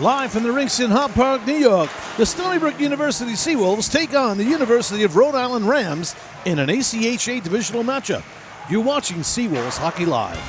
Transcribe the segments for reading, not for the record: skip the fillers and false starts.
Live from the rinks in Hyde Park, New York, the Stony Brook University Seawolves take on the University of Rhode Island Rams in an ACHA divisional matchup. You're watching Seawolves Hockey Live.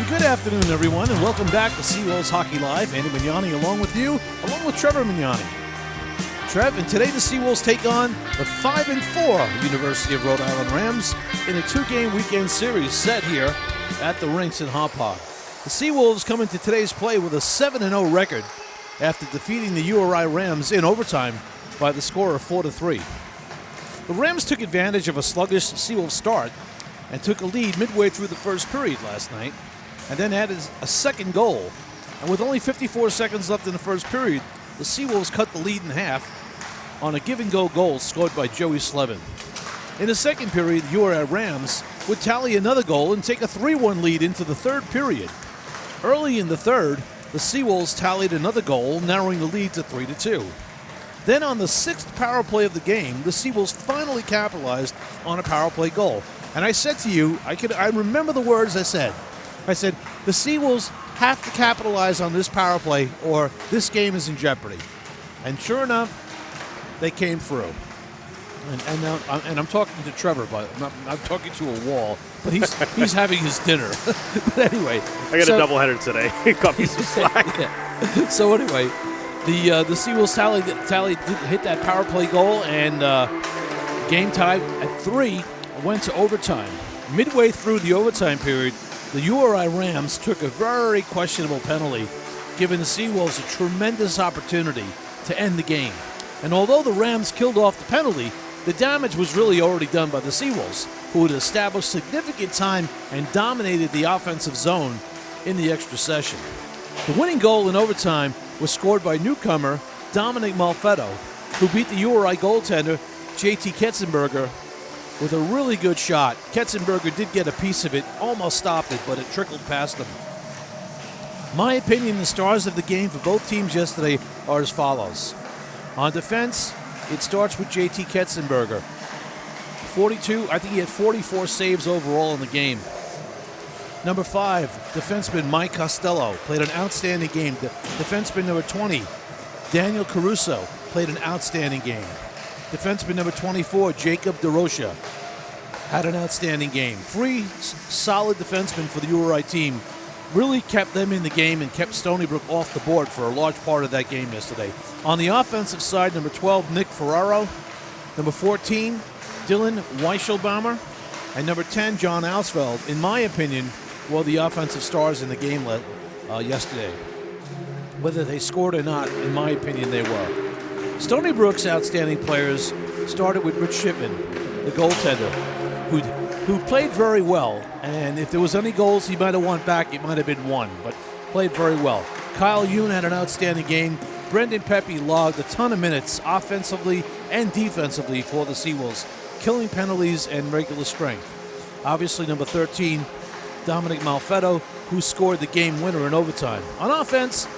Good afternoon, everyone, and welcome back to Seawolves Hockey Live. Andy Mignani along with you, along with Trevor Mignani. Trev, and today the Seawolves take on the 5-4 University of Rhode Island Rams in a two-game weekend series set here at the rinks in Hyde Park. The Seawolves come into today's play with a 7-0 record after defeating the URI Rams in overtime by the score of 4-3. The Rams took advantage of a sluggish Seawolves start and took a lead midway through the first period last night, and then added a second goal. And with only 54 seconds left in the first period, the Seawolves cut the lead in half on a give-and-go goal scored by Joey Slevin. In the second period, the URI Rams would tally another goal and take a 3-1 lead into the third period. Early in the third, the Seawolves tallied another goal, narrowing the lead to 3-2. Then on the sixth power play of the game, the Seawolves finally capitalized on a power play goal. And I said to you, I remember the words I said. I said, the Seawolves have to capitalize on this power play or this game is in jeopardy. And sure enough, they came through. And now I'm talking to Trevor, but I'm talking to a wall, but he's having his dinner. But anyway. I got a doubleheader today. Cut me some slack. Yeah. So anyway, the Seawolves hit that power play goal, and game tied at 3 went to overtime. Midway through the overtime period, the URI Rams took a very questionable penalty, giving the Seawolves a tremendous opportunity to end the game. And although the Rams killed off the penalty, the damage was really already done by the Seawolves, who had established significant time and dominated the offensive zone in the extra session. The winning goal in overtime was scored by newcomer Dominic Malfetto, who beat the URI goaltender JT Ketzenberger with a really good shot. Ketzenberger did get a piece of it, almost stopped it, but it trickled past him. My opinion, the stars of the game for both teams yesterday are as follows. On defense, it starts with JT Ketzenberger. 42, I think he had 44 saves overall in the game. Number 5, defenseman Mike Costello played an outstanding game. Defenseman number 20, Daniel Caruso, played an outstanding game. Defenseman number 24, Jacob DeRocha, had an outstanding game. 3 solid defensemen for the URI team really kept them in the game and kept Stony Brook off the board for a large part of that game yesterday. On the offensive side, number 12, Nick Ferraro, number 14, Dylan Weichelbaumer, and number 10, John Ausfeld, in my opinion, were the offensive stars in the game yesterday. Whether they scored or not, in my opinion, they were. Stony Brook's outstanding players started with Rich Shipman, the goaltender, who played very well. And if there was any goals he might have won back, it might have been one, but played very well. Kyle Yoon had an outstanding game. Brendan Pepe logged a ton of minutes offensively and defensively for the Seawolves, killing penalties and regular strength. Obviously, number 13, Dominic Malfetto, who scored the game winner in overtime. On offense,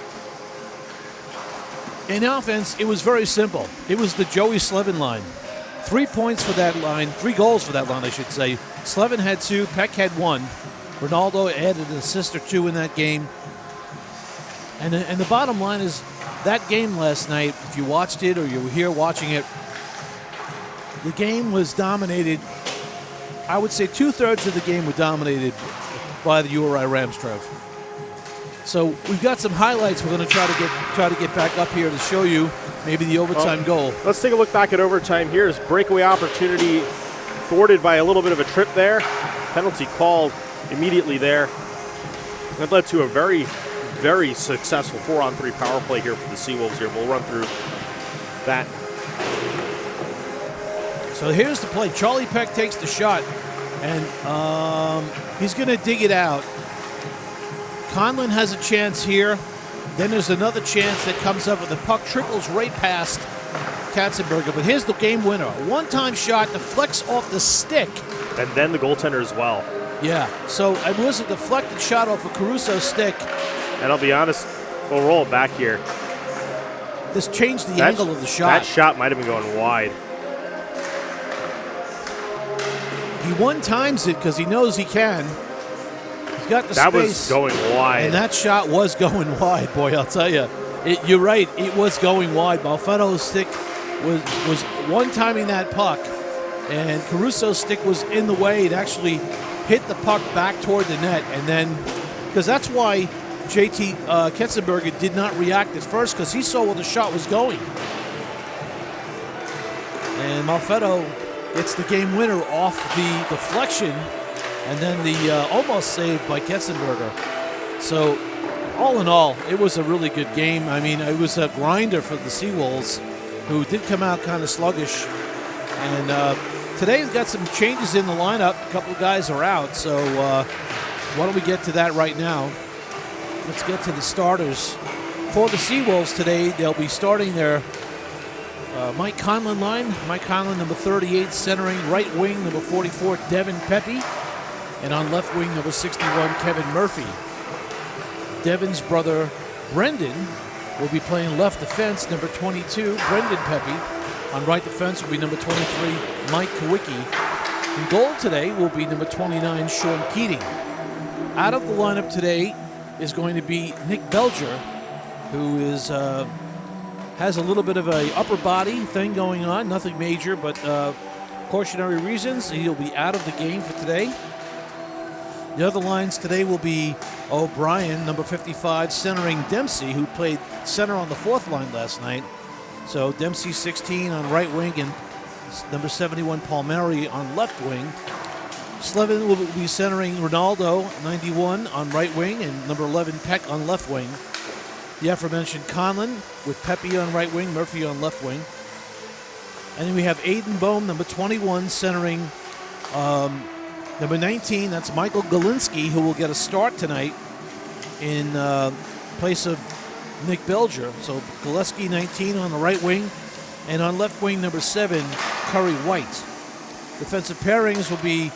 it was very simple. It was the Joey Slevin line. 3 points for that line, 3 goals for that line, I should say. Slevin had 2, Peck had 1. Ronaldo added an assist or 2 in that game. And the bottom line is that game last night, if you watched it or you were here watching it, the game was dominated. I would say 2/3 of the game were dominated by the URI Rams, Trev. So we've got some highlights we're going to try to get back up here to show you maybe the overtime goal. Let's take a look back at overtime here. As breakaway opportunity thwarted by a little bit of a trip there. Penalty called immediately there. That led to a very, very successful 4-on-3 power play here for the Seawolves here. We'll run through that. So here's the play. Charlie Peck takes the shot, and he's going to dig it out. Conlon has a chance here. Then there's another chance that comes up, and the puck trickles right past Katzenberger. But here's the game winner. A one-time shot deflects off the stick. And then the goaltender as well. Yeah, so it was a deflected shot off of Caruso's stick. And I'll be honest, we'll roll it back here. This changed the angle of the shot. That shot might have been going wide. He one-times it because he knows he can. He's got the that space. Was going wide. And that shot was going wide, boy, I'll tell you. You're right, it was going wide. Malfetto's stick was one-timing that puck, and Caruso's stick was in the way. It actually hit the puck back toward the net, and then, because that's why JT Ketzenberger did not react at first, because he saw where the shot was going. And Malfetto gets the game winner off the deflection, and then the almost save by Ketzenberger. So, all in all, it was a really good game. I mean, it was a grinder for the Seawolves, who did come out kind of sluggish. And today we've got some changes in the lineup. A couple of guys are out, so why don't we get to that right now? Let's get to the starters. For the Seawolves today, they'll be starting their Mike Conlon line. Mike Conlon, number 38, centering right wing, number 44, Devin Pepe. And on left wing, number 61, Kevin Murphy. Devin's brother, Brendan, will be playing left defense, number 22, Brendan Pepe. On right defense will be number 23, Mike Kowicki. In goal today will be number 29, Sean Keating. Out of the lineup today is going to be Nick Belger, who is has a little bit of a upper body thing going on, nothing major, but cautionary reasons. He'll be out of the game for today. The other lines today will be O'Brien, number 55, centering Dempsey, who played center on the fourth line last night. So Dempsey 16 on right wing and number 71 Palmieri on left wing. Slevin will be centering Ronaldo, 91 on right wing, and number 11 Peck on left wing. The aforementioned Conlon with Pepe on right wing, Murphy on left wing. And then we have Aiden Bohm, number 21, centering number 19, that's Michael Galinsky, who will get a start tonight in place of Nick Belger. So Gillespie, 19, on the right wing. And on left wing, number 7, Curry White. Defensive pairings will be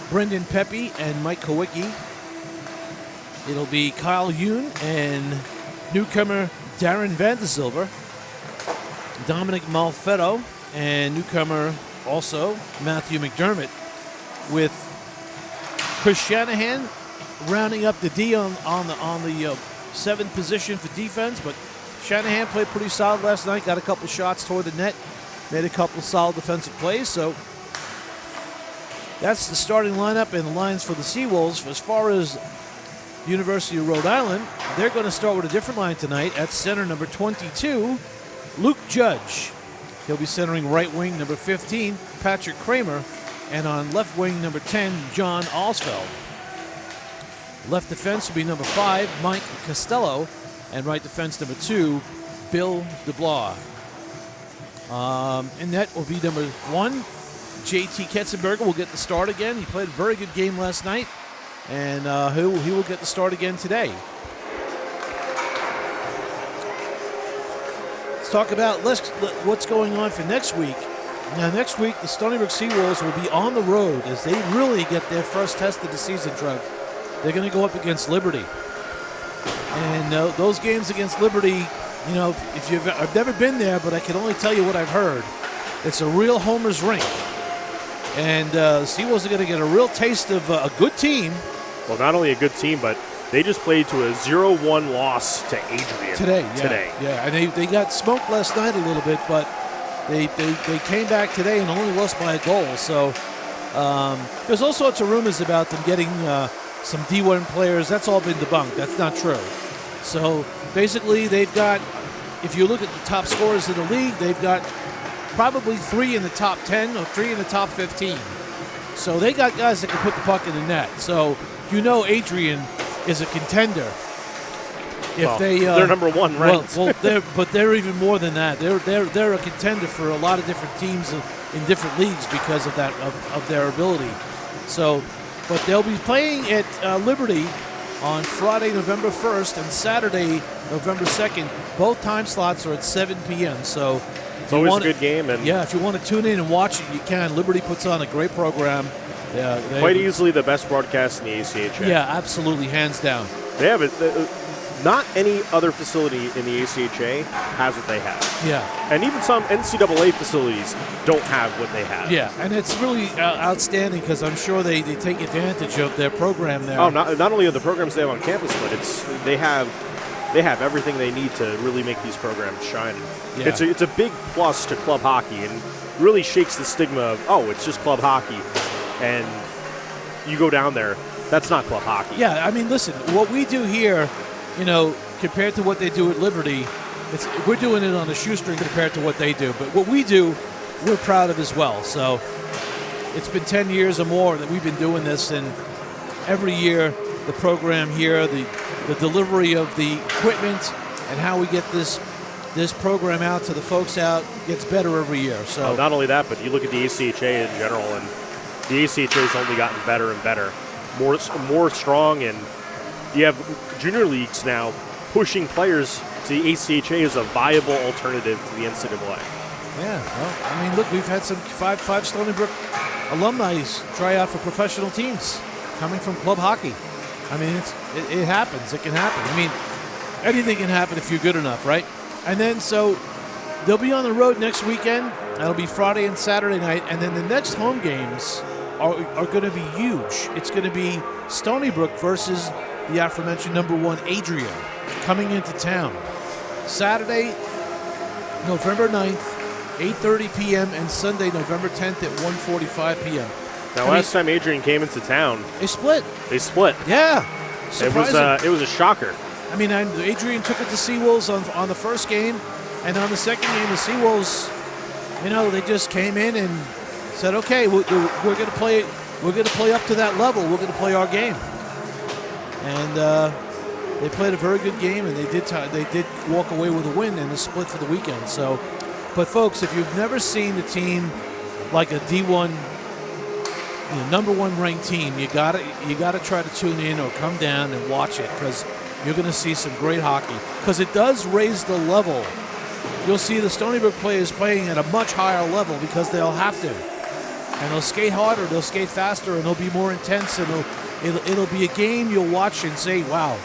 Brendan Pepe and Mike Kowicki. It'll be Kyle Yoon and newcomer Darren Vanderzilver. Dominic Malfetto and newcomer also Matthew McDermott, with Chris Shanahan rounding up the D on the seventh position for defense. But Shanahan played pretty solid last night, got a couple shots toward the net, made a couple solid defensive plays. So that's the starting lineup and the lines for the Seawolves. As far as University of Rhode Island, they're going to start with a different line tonight. At center, number 22, Luke Judge. He'll be centering right wing, number 15, Patrick Kramer. And on left wing, number 10, John Alsfeld. Left defense will be number 5, Mike Costello. And right defense, number 2, Bill DeBlois. In net will be number 1, JT Ketzenberger will get the start again. He played a very good game last night. And he will get the start again today. Let's talk about what's going on for next week. Now, next week, the Stony Brook Seawolves will be on the road as they really get their first test of the season, Trev. They're going to go up against Liberty. And those games against Liberty, you know, I've never been there, but I can only tell you what I've heard. It's a real homer's rink. And the Seawolves are going to get a real taste of a good team. Well, not only a good team, but they just played to a 0-1 loss to Adrian. Today. Yeah, and they got smoked last night a little bit, but they came back today and only lost by a goal. So there's all sorts of rumors about them getting some D1 players. That's all been debunked. That's not true. So basically they've got, if you look at the top scorers in the league, they've got probably 3 in the top 10 or 3 in the top 15. So they got guys that can put the puck in the net. So you know Adrian is a contender. They're number 1 ranked. But they're even more than that. They're a contender for a lot of different teams in different leagues because of that of their ability. So, but they'll be playing at Liberty on Friday, November 1st, and Saturday, November 2nd. Both time slots are at 7 p.m. So it's always a good game. And yeah, if you want to tune in and watch it, you can. Liberty puts on a great program. Quite easily the best broadcast in the ACHA. Yeah, absolutely, hands down. They have it. Not any other facility in the ACHA has what they have. Yeah. And even some NCAA facilities don't have what they have. Yeah, and it's really outstanding because I'm sure they take advantage of their program there. Oh, not only of the programs they have on campus, but they have everything they need to really make these programs shine. Yeah. It's a big plus to club hockey and really shakes the stigma of, oh, it's just club hockey. And you go down there, that's not club hockey. Yeah, I mean, listen, what we do here, compared to what they do at Liberty, we're doing it on a shoestring compared to what they do. But what we do, we're proud of as well. So it's been 10 years or more that we've been doing this, and every year the program here, the delivery of the equipment and how we get this program out to the folks out gets better every year. So not only that, but you look at the ACHA in general, and the ACHA has only gotten better and better, more strong, and you have junior leagues now pushing players to the ACHA as a viable alternative to the NCAA. Yeah, well, I mean, look, we've had some five Stony Brook alumni try out for professional teams coming from club hockey. I mean, it happens. It can happen. I mean, anything can happen if you're good enough, right? And then so they'll be on the road next weekend. That'll be Friday and Saturday night, and then the next home games are going to be huge. It's going to be Stony Brook versus the aforementioned number 1 Adrian coming into town. Saturday, November 9th, 8:30 p.m. and Sunday, November 10th at 1:45 p.m. Now, last time Adrian came into town, they split. Yeah, surprising. It was a shocker. I mean, Adrian took it to Seawolves on the first game, and on the second game, the Seawolves, they just came in and said, "Okay, we're going to play. We're going to play up to that level. We're going to play our game." And they played a very good game, and they did walk away with a win and a split for the weekend. So, but folks, if you've never seen a team like a D1, number 1 ranked team, you gotta try to tune in or come down and watch it, because you're going to see some great hockey. Because it does raise the level. You'll see the Stony Brook players playing at a much higher level because they'll have to, and they'll skate harder, they'll skate faster, and they'll be more intense, and it'll be a game you'll watch and say, wow,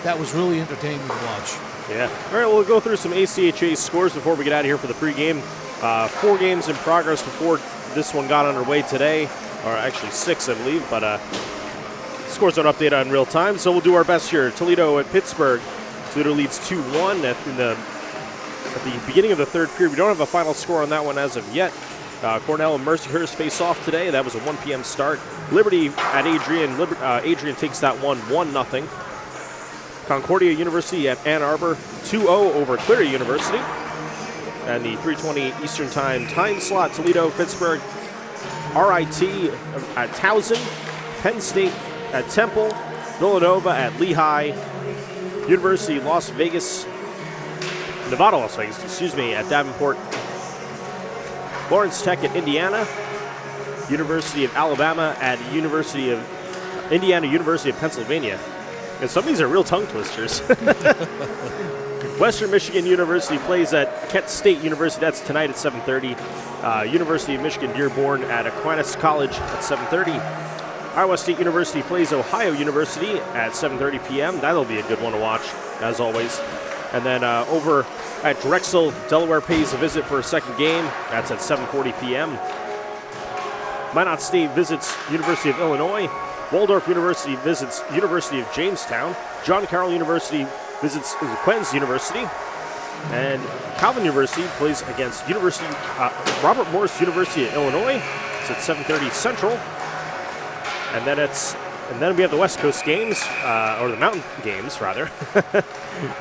that was really entertaining to watch. Yeah. All right, we'll go through some ACHA scores before we get out of here for the pregame. 4 games in progress before this one got underway today, or actually 6, I believe, but scores don't update on real time, so we'll do our best here. Toledo at Pittsburgh. Toledo leads 2-1 at the beginning of the third period. We don't have a final score on that one as of yet. Cornell and Mercyhurst face off today. That was a 1 p.m. start. Liberty at Adrian. Adrian takes that one 1-0. Concordia University at Ann Arbor, 2-0 over Cleary University. And the 3:20 Eastern time slot, Toledo, Pittsburgh, RIT at Towson, Penn State at Temple, Villanova at Lehigh, University of Nevada, Las Vegas, at Davenport, Lawrence Tech at Indiana, University of Alabama at University of Pennsylvania. And some of these are real tongue twisters. Western Michigan University plays at Kent State University. That's tonight at 7:30. University of Michigan Dearborn at Aquinas College at 7:30. Iowa State University plays Ohio University at 7:30 p.m. That'll be a good one to watch, as always. And then over at Drexel, Delaware pays a visit for a second game. That's at 7:40 p.m. Minot State visits University of Illinois. Waldorf University visits University of Jamestown. John Carroll University visits Quenz University. And Calvin University plays against Robert Morris University of Illinois. It's at 7:30 Central. And then we have the West Coast games, or the Mountain games, rather.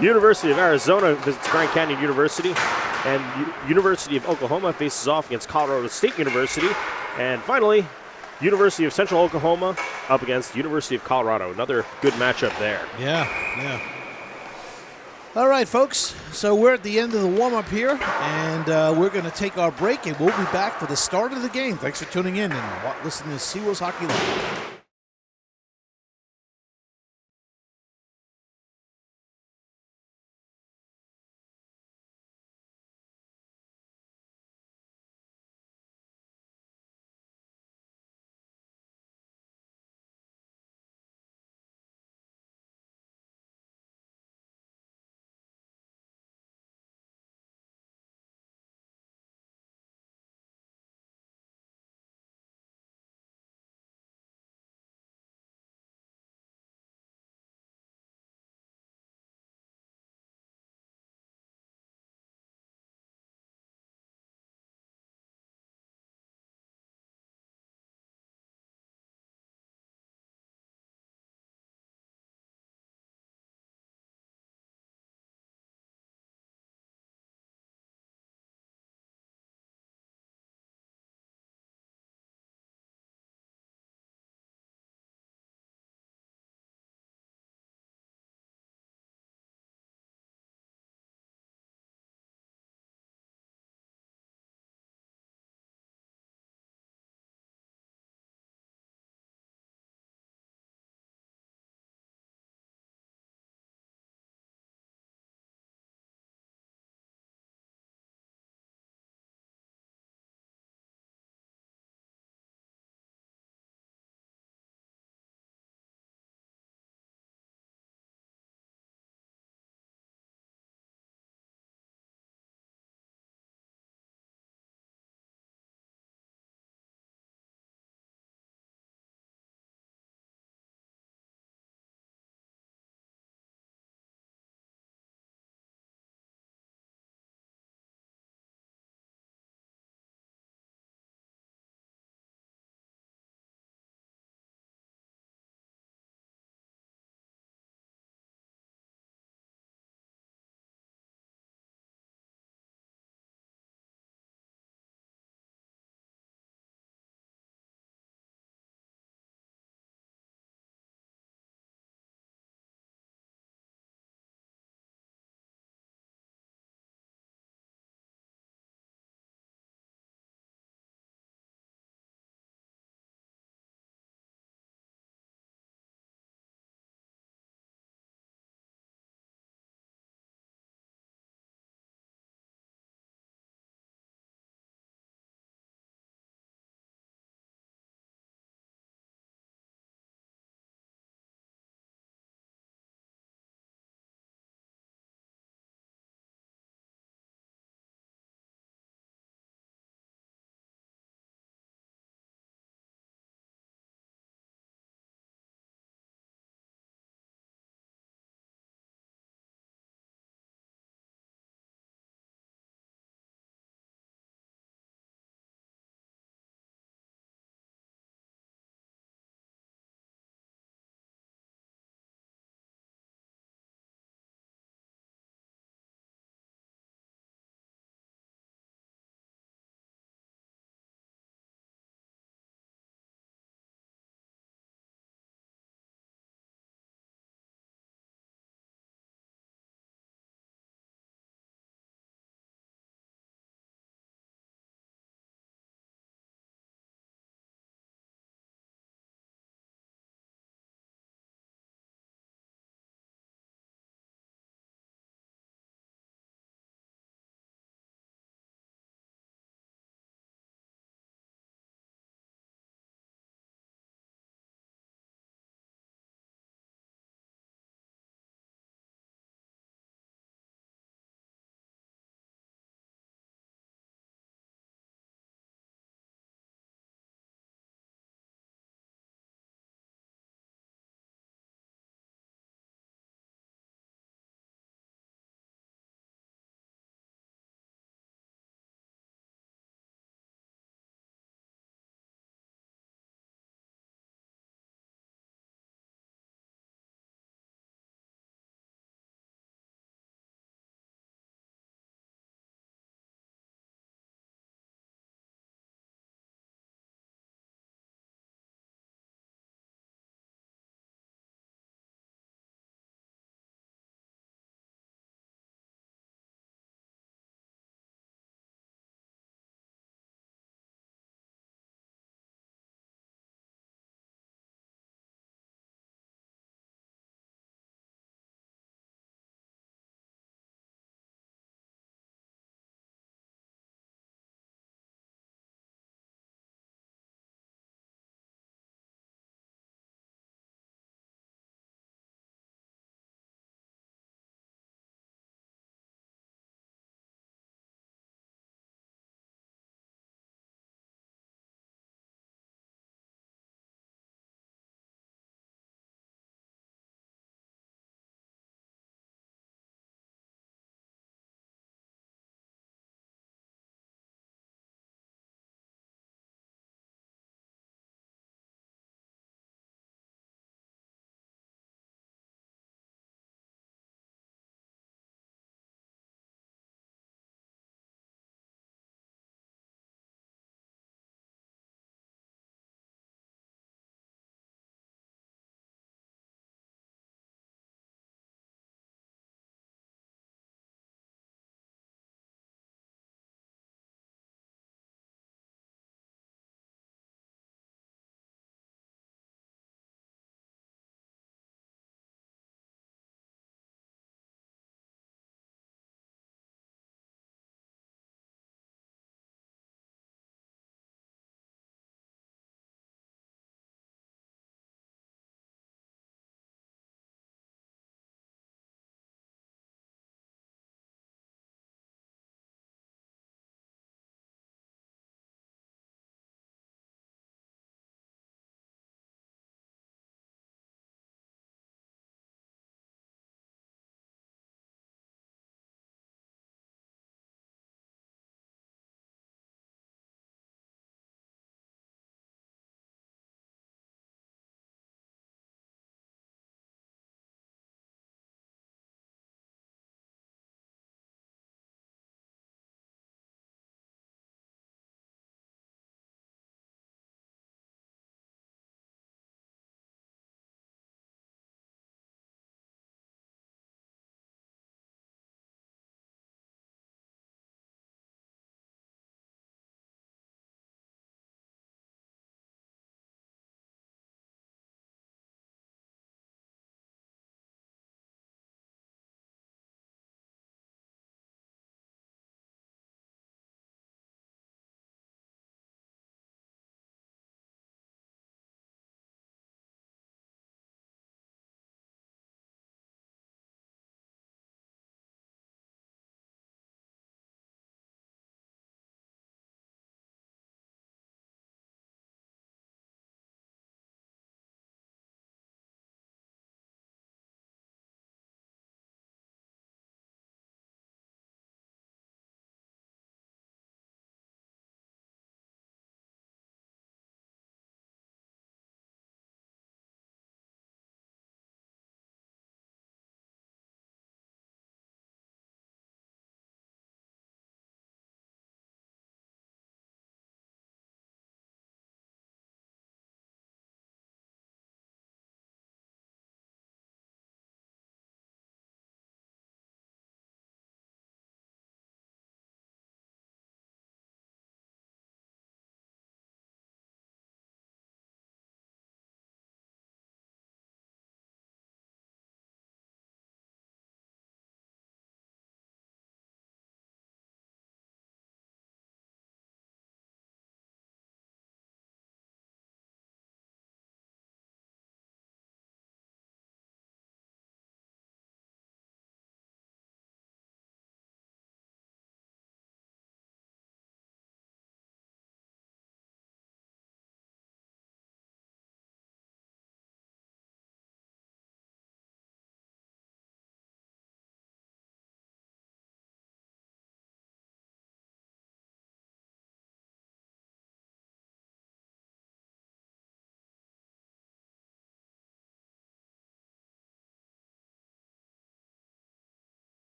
University of Arizona visits Grand Canyon University, and University of Oklahoma faces off against Colorado State University. And finally, University of Central Oklahoma up against University of Colorado. Another good matchup there. Yeah. All right, folks. So we're at the end of the warm-up here, and we're going to take our break, and we'll be back for the start of the game. Thanks for tuning in and listening to Seawolves Hockey Live.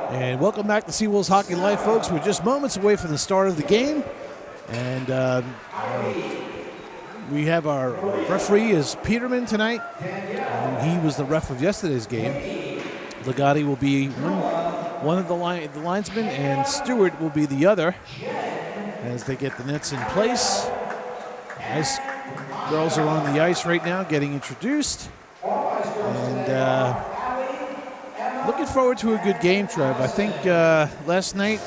And welcome back to Seawolves Hockey Live, folks. We're just moments away from the start of the game. And we have our referee is Peterman tonight. He was the ref of yesterday's game. Legati will be one of the linesmen, and Stewart will be the other as they get the nets in place. Nice girls are on the ice right now getting introduced. And looking forward to a good game, Trev. I think last night,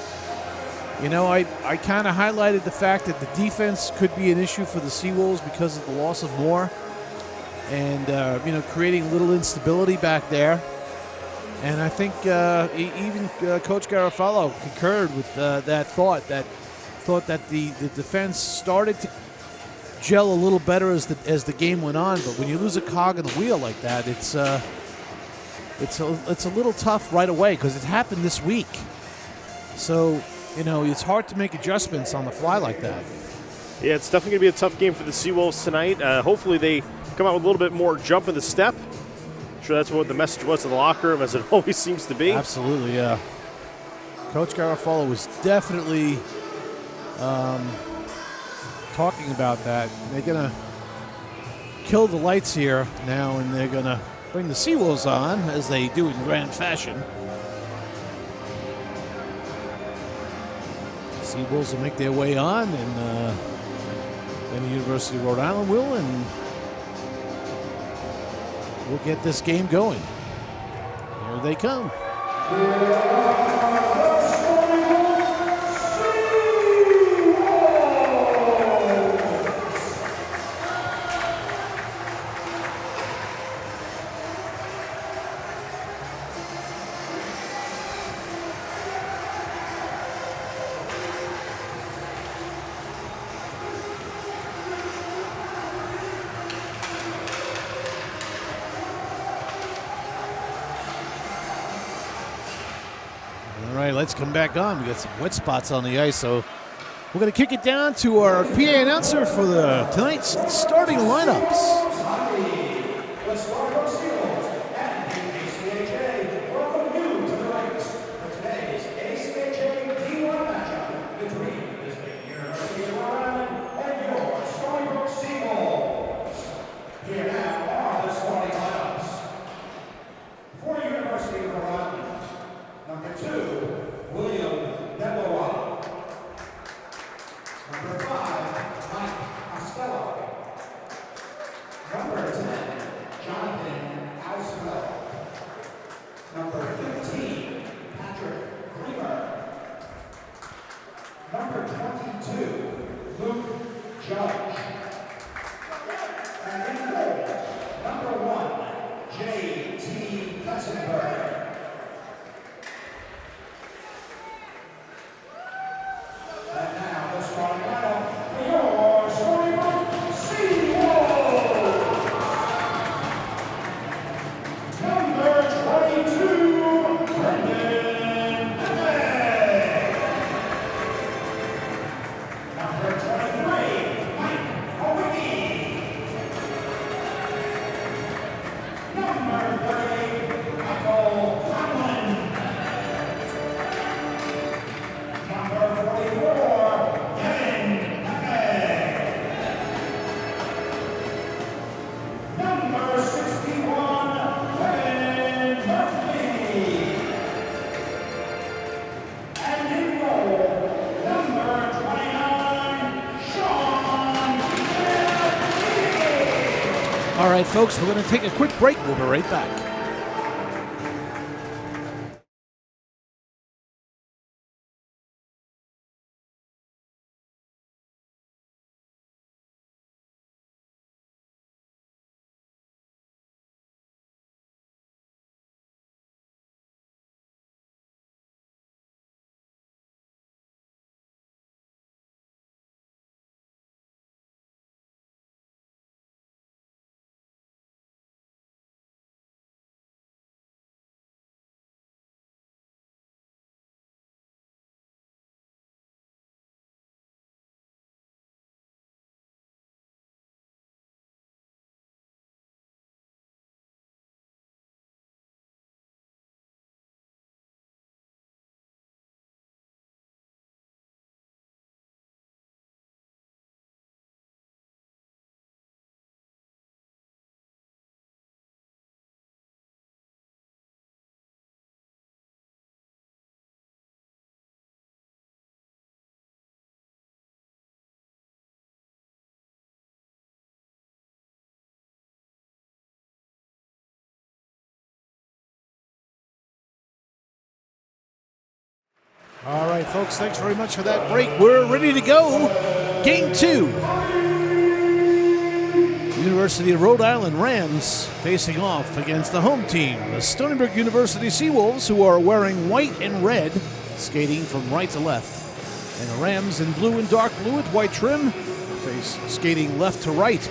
I kind of highlighted the fact that the defense could be an issue for the Seawolves because of the loss of Moore and, creating a little instability back there. And I think even Coach Garofalo concurred with that thought that the defense started to gel a little better as the game went on. But when you lose a cog in the wheel like that, it's a little tough right away because it happened this week. So, it's hard to make adjustments on the fly like that. Yeah, it's definitely going to be a tough game for the Seawolves tonight. Hopefully they come out with a little bit more jump in the step. I'm sure that's what the message was to the locker room, as it always seems to be. Absolutely, yeah. Coach Garofalo was definitely talking about that. They're going to kill the lights here now, and they're going to bring the Seawolves on, as they do in grand fashion. Seawolves will make their way on, and then the University of Rhode Island will, and we'll get this game going. Here they come. Let's come back on. We got some wet spots on the ice, so we're going to kick it down to our PA announcer for tonight's starting lineups. All right, folks, we're going to take a quick break. We'll be right back. All right, folks, thanks very much for that break. We're ready to go. Game 2. University of Rhode Island Rams facing off against the home team, the Stony Brook University Seawolves, who are wearing white and red, skating from right to left. And the Rams in blue and dark blue with white trim, skating left to right.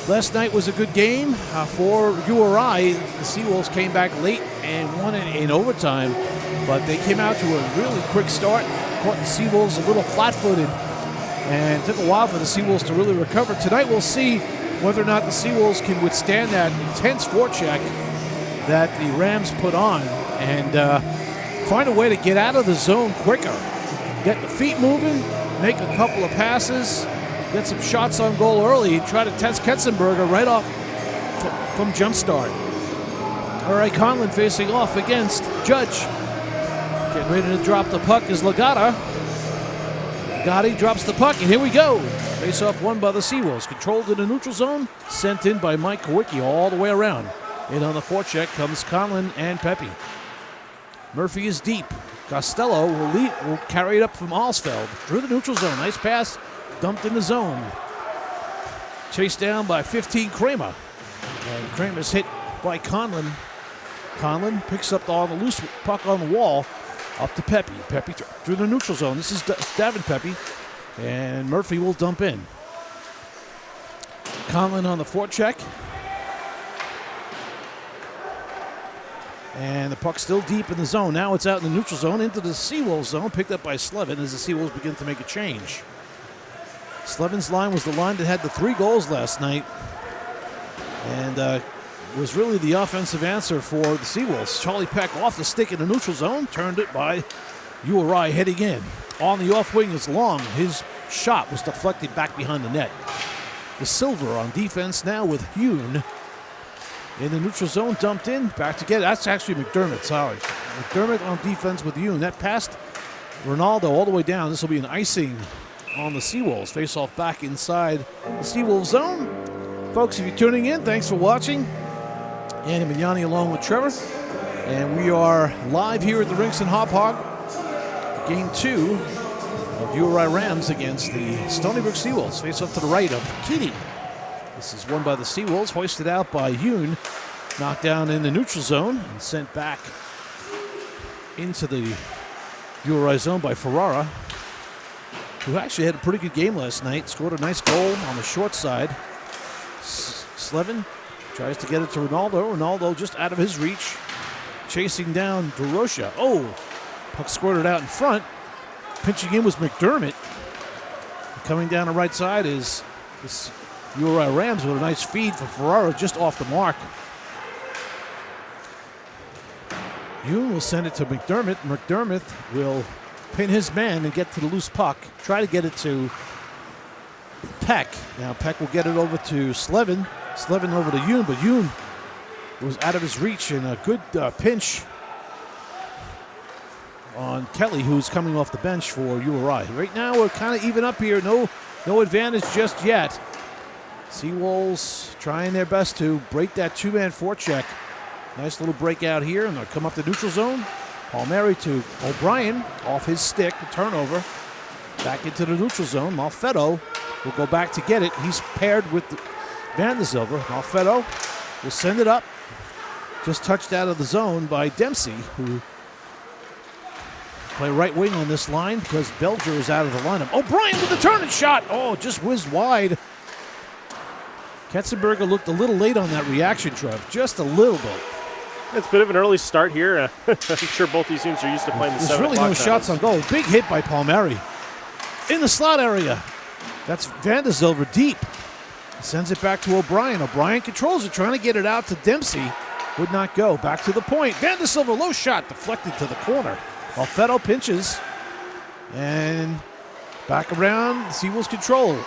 Last night was a good game for URI. The Seawolves came back late and won it in overtime, but they came out to a really quick start, caught the Seawolves a little flat-footed, and took a while for the Seawolves to really recover. Tonight we'll see whether or not the Seawolves can withstand that intense forecheck that the Rams put on and find a way to get out of the zone quicker, get the feet moving, make a couple of passes, get some shots on goal early, and try to test Ketzenberger right off from jump start. All right, Conlon facing off against Judge. Getting ready to drop the puck is Legata. Gotti drops the puck, and here we go. Face-off won by the Seawolves. Controlled in the neutral zone, sent in by Mike Kowicki all the way around. In on the forecheck comes Conlon and Pepe. Murphy is deep. Costello will carry it up from Alsfeld. Through the neutral zone. Nice pass. Dumped in the zone. Chased down by 15 Kramer. And Kramer's hit by Conlon. Conlon picks up the loose puck on the wall. Up to Pepe. Pepe through the neutral zone. This is Davin Pepe. And Murphy will dump in. Conlon on the forecheck. And the puck still deep in the zone. Now it's out in the neutral zone into the Seawolves zone. Picked up by Slevin as the Seawolves begin to make a change. Slevin's line was the line that had the 3 goals last night. And was really the offensive answer for the Seawolves. Charlie Peck off the stick in the neutral zone. Turned it by URI heading in. On the off wing is Long. His shot was deflected back behind the net. The Silver on defense now with Hune. In the neutral zone, dumped in. Back to get it. That's actually McDermott, sorry. McDermott on defense with Hune. That passed Ronaldo all the way down. This will be an icing on the Seawolves. Face off back inside the Seawolves zone. Folks, if you're tuning in, thanks for watching. Andy Mignani along with Trevor. And we are live here at the Rinks and Hop Hog. Game 2 of URI Rams against the Stony Brook Seawolves. Face off to the right of Keating. This is won by the Seawolves, hoisted out by Hune. Knocked down in the neutral zone and sent back into the URI zone by Ferrara, who actually had a pretty good game last night. Scored a nice goal on the short side. Slevin tries to get it to Ronaldo. Ronaldo just out of his reach. Chasing down DeRocha. Oh, puck squirted out in front. Pinching in was McDermott. Coming down the right side is this URI Rams with a nice feed for Ferrara just off the mark. Hune will send it to McDermott. McDermott will pin his man and get to the loose puck. Try to get it to Peck. Now Peck will get it over to Slevin. Slevin over to Hune, but Hune was out of his reach, and a good pinch on Kelly, who's coming off the bench for URI. Right now we're kind of even up here. No advantage just yet. Seawolves trying their best to break that 2-man forecheck. Nice little breakout here, and they'll come up the neutral zone. Palmieri to O'Brien, off his stick, the turnover. Back into the neutral zone. Malfetto will go back to get it. He's paired with Van der Silver. Malfetto will send it up. Just touched out of the zone by Dempsey, who play right wing on this line because Belger is out of the lineup. O'Brien with the turning shot. Oh, just whizzed wide. Ketzenberger looked a little late on that reaction, Trev. Just a little bit. It's a bit of an early start here. I'm sure both these teams are used to playing the 7 o'clock. There's really no shots on goal. Big hit by Palmieri. In the slot area. That's Van der Silver deep. Sends it back to O'Brien. O'Brien controls it, trying to get it out to Dempsey. Would not go. Back to the point. Van der Silver, low shot, deflected to the corner. Malfetto pinches. And back around. Seawolves control.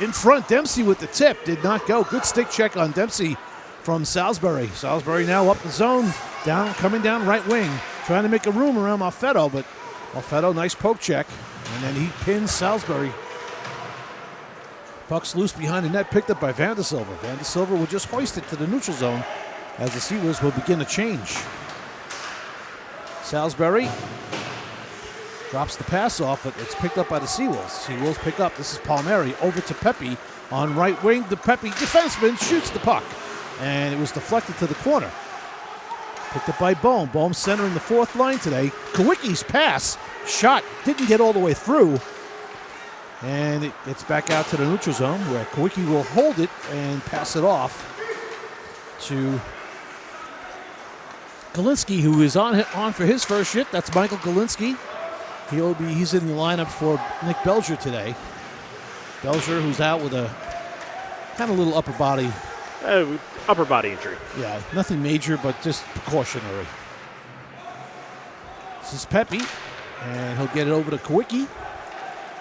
In front, Dempsey with the tip. Did not go. Good stick check on Dempsey from Salisbury. Salisbury now up the zone. Coming down right wing. Trying to make a room around Malfetto, but Malfetto, nice poke check. And then he pins Salisbury. Puck's loose behind the net, picked up by Van der Silver. Van der Silver will just hoist it to the neutral zone as the Seawolves will begin to change. Salisbury drops the pass off, but it's picked up by the Seawolves. Seawolves pick up. This is Palmieri over to Pepe on right wing. The Pepe defenseman shoots the puck, and it was deflected to the corner. Picked up by Bohm. Bohm centering the fourth line today. Kowicki's pass, shot, didn't get all the way through. And it gets back out to the neutral zone where Kowicki will hold it and pass it off to Galinsky, who is on for his first shift. That's Michael Galinsky. He's in the lineup for Nick Belger today. Belger, who's out with a kind of little upper body injury. Yeah, nothing major, but just precautionary. This is Pepe, and he'll get it over to Kowicki.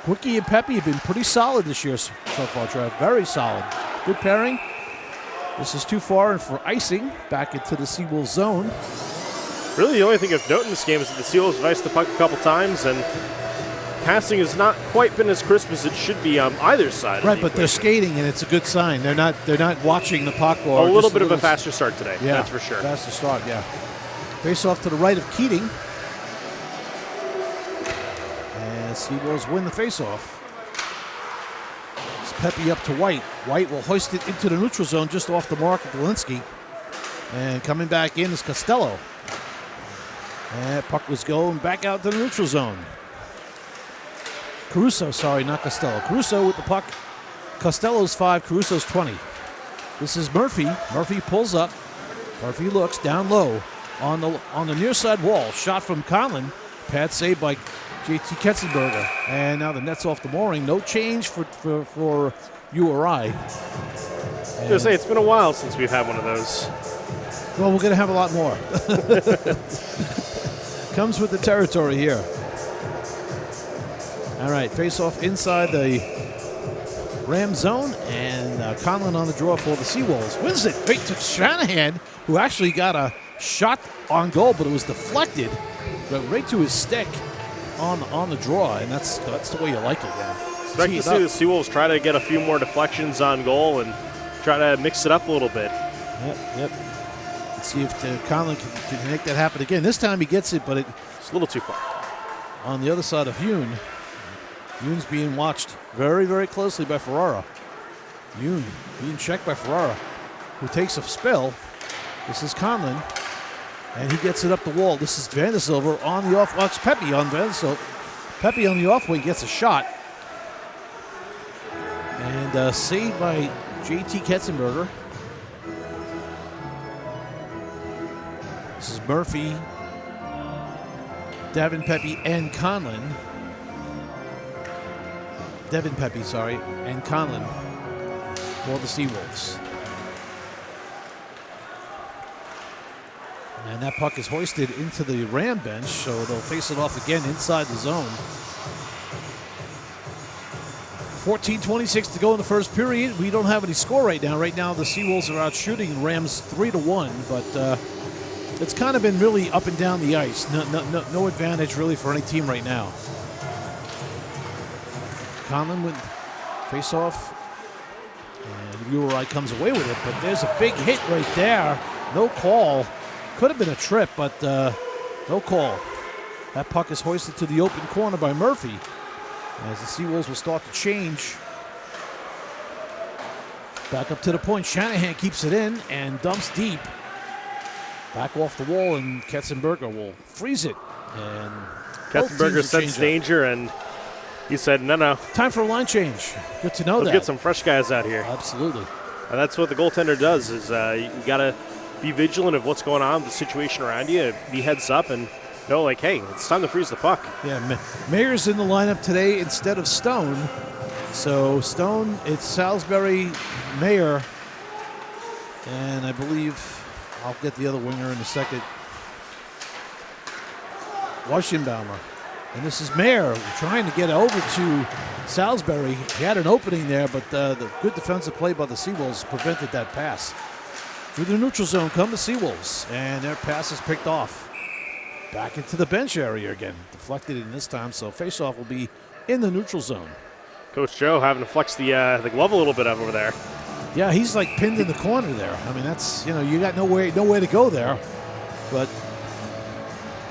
Kowicki and Pepe have been pretty solid this year so far, Trev. Very solid. Good pairing. This is too far and for icing back into the Seawolves zone. Really, the only thing of note in this game is that the Seawolves have iced the puck a couple times, and passing has not quite been as crisp as it should be on either side. Right, but they're skating, and it's a good sign. They're not watching the puck. Or a little bit of a faster start today. Yeah, that's for sure. Faster start, yeah. Face off to the right of Keating. And Seawolves win the face-off. It's Pepe up to White. White will hoist it into the neutral zone just off the mark of Galinsky. And coming back in is Costello. And puck was going back out to the neutral zone. Caruso, sorry, not Costello. Caruso with the puck. Costello's 5, Caruso's 20. This is Murphy. Murphy pulls up. Murphy looks down low on the near side wall. Shot from Conlon. Pad saved by JT Ketzenberger. And now the net's off the mooring. No change for URI. I was going to say, it's been a while since we've had one of those. Well, we're going to have a lot more. Comes with the territory here. All right, face-off inside the Ram zone, and Conlon on the draw for the Seawolves. Wins it right to Shanahan, who actually got a shot on goal, but it was deflected right to his stick on the draw, and that's the way you like it. Yeah. Expect to see the Seawolves try to get a few more deflections on goal and try to mix it up a little bit. Yep. Let's see if Conlon can make that happen again. This time he gets it, but it's a little too far. On the other side of Yoon. Yoon's being watched very, very closely by Ferrara. Yoon being checked by Ferrara, who takes a spill. This is Conlon, and he gets it up the wall. This is Vandersilver on the off. Well, it's Pepe on Vandersilver. Pepe on the off wing gets a shot. And saved by JT Ketzenberger. This is Murphy, Devin Pepe, and Conlon. Devin Pepe, and Conlon for the Seawolves. And that puck is hoisted into the Ram bench, so they'll face it off again inside the zone. 14:26 to go in the first period. We don't have any score right now. Right now, the Seawolves are out shooting Rams 3-1, but it's kind of been really up and down the ice. No advantage really for any team right now. Conlon with face-off, and URI comes away with it, but there's a big hit right there. No call. Could have been a trip, but no call. That puck is hoisted to the open corner by Murphy as the Seawolves will start to change. Back up to the point. Shanahan keeps it in and dumps deep. Back off the wall, and Ketzenberger will freeze it. And Ketzenberger sensed danger, and he said, no. Time for a line change. Good to know that. Let's get some fresh guys out here. Absolutely. And that's what the goaltender does, is you got to be vigilant of what's going on, the situation around you, be heads up, and know, like, hey, it's time to freeze the puck. Yeah, Mayer's in the lineup today instead of Stone. So Stone, it's Salisbury, Mayer, and I believe I'll get the other winger in a second. Waschenbaumer. And this is Mayer trying to get over to Salisbury. He had an opening there, but the good defensive play by the Seawolves prevented that pass. Through the neutral zone come the Seawolves, and their pass is picked off. Back into the bench area again. Deflected in this time, so faceoff will be in the neutral zone. Coach Joe having to flex the glove a little bit over there. Yeah, he's like pinned in the corner there. I mean, that's, you got nowhere to go there. But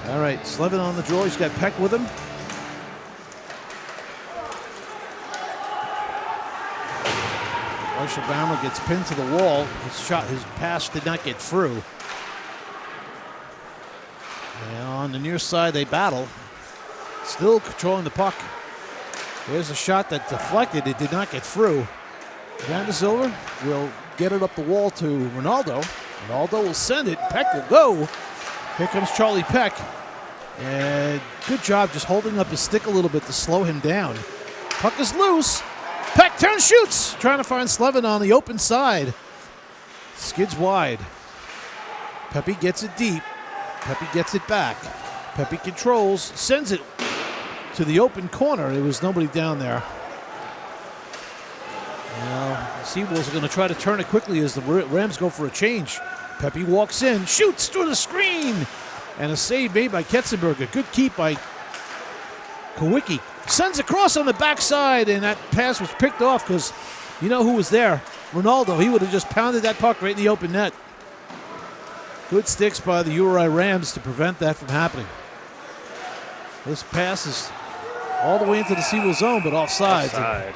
All right, Slevin on the draw. He's got Peck with him. Marshall Baumer gets pinned to the wall. His pass did not get through. And on the near side, they battle. Still controlling the puck. There's a shot that deflected. It did not get through. Van de Silver will get it up the wall to Ronaldo. Ronaldo will send it. Peck will go. Here comes Charlie Peck. And good job just holding up his stick a little bit to slow him down. Puck is loose. Peck turns, shoots. Trying to find Slevin on the open side. Skids wide. Pepe gets it deep. Pepe gets it back. Pepe controls, sends it to the open corner. There was nobody down there. Now, the Seawolves are going to try to turn it quickly as the Rams go for a change. Pepe walks in, shoots through the screen. And a save made by Ketzenberg. A good keep by Kowicki. Sends across on the backside, and that pass was picked off because you know who was there? Ronaldo. He would have just pounded that puck right in the open net. Good sticks by the URI Rams to prevent that from happening. This pass is all the way into the Seawolf zone, but offsides. Offside.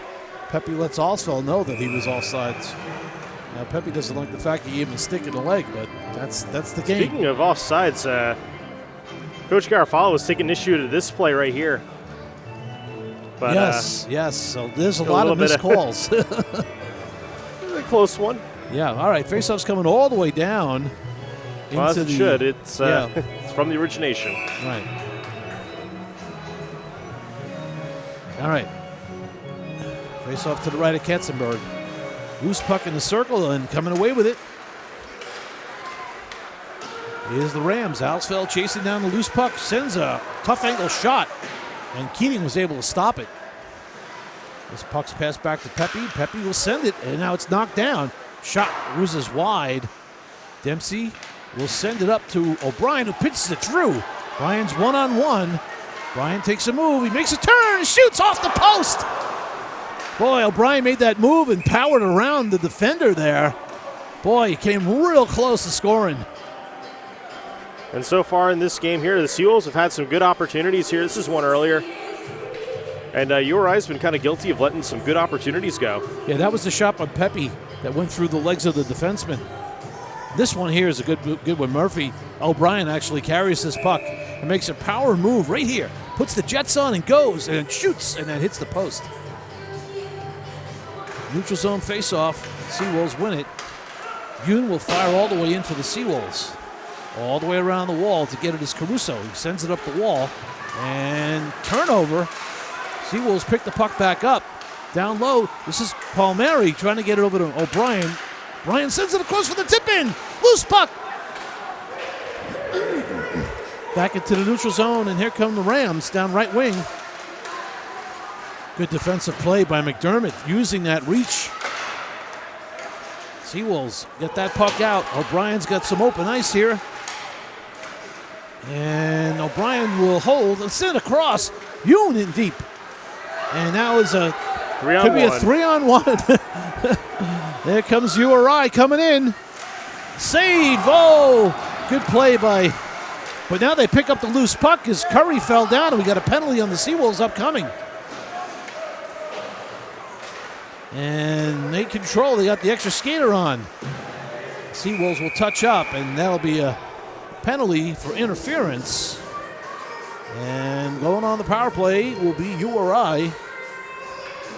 Pepe lets Alsfeld know that he was offsides. Now, Pepe doesn't like the fact he gave him a stick in the leg, but that's the game. Speaking of offsides, Coach Garofalo was taking issue to this play right here. But, yes. So there's a lot of missed calls. A close one. Yeah, all right. Faceoff's coming all the way down. Well, as into it should. It's from the origination. Right. All right. Face-off to the right of Ketzenberg. Loose puck in the circle and coming away with it. Here's the Rams. Alsfeld chasing down the loose puck. Sends a tough angle shot. And Keating was able to stop it. This puck's passed back to Pepe. Pepe will send it, and now it's knocked down. Shot whizzes wide. Dempsey will send it up to O'Brien, who pitches it through. Brian's one-on-one. Brian takes a move. He makes a turn and shoots off the post. Boy, O'Brien made that move and powered around the defender there. Boy, he came real close to scoring. And so far in this game here, the Seawolves have had some good opportunities here. This is one earlier. And URI's been kind of guilty of letting some good opportunities go. Yeah, that was the shot by Pepe that went through the legs of the defenseman. This one here is a good one. Murphy, O'Brien actually carries this puck and makes a power move right here. Puts the Jets on and goes and shoots and then hits the post. Neutral zone face-off. Seawolves win it. Yoon will fire all the way in for the Seawolves. All the way around the wall to get it is Caruso. He sends it up the wall. And turnover. Seawolves pick the puck back up. Down low. This is Palmieri trying to get it over to O'Brien. Bryan sends it across for the tip-in. Loose puck. Back into the neutral zone, and here come the Rams down right wing. Good defensive play by McDermott, using that reach. Seawolves get that puck out. O'Brien's got some open ice here. And O'Brien will hold and send across. Yoon in deep. And now is a 3-on-1. Could be a 3-on-1. There comes URI coming in. Save. Oh, good play by. But now they pick up the loose puck as Curry fell down, and we got a penalty on the Seawolves upcoming. And they control. They got the extra skater on. Seawolves will touch up, and that'll be a penalty for interference. And going on the power play will be URI.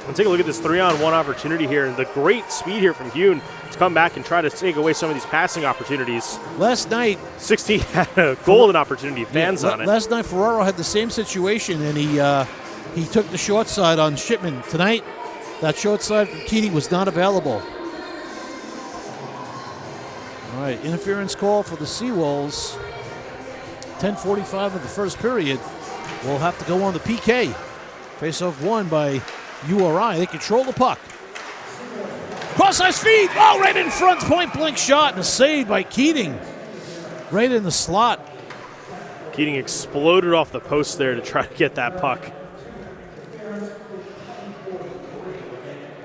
And take a look at this 3-on-1 opportunity here, and the great speed here from Yoon to come back and try to take away some of these passing opportunities. Last night, 16 had a golden opportunity. Fans on it. Last night, Ferraro had the same situation, and he took the short side on Shipman. Tonight, that short side from Keating was not available. All right, interference call for the Seawolves. 10:45 of the first period. We'll have to go on the PK. Face-off won by URI. They control the puck. Cross-ice feed. Oh, right in front. Point-blank shot and a save by Keating. Right in the slot. Keating exploded off the post there to try to get that puck.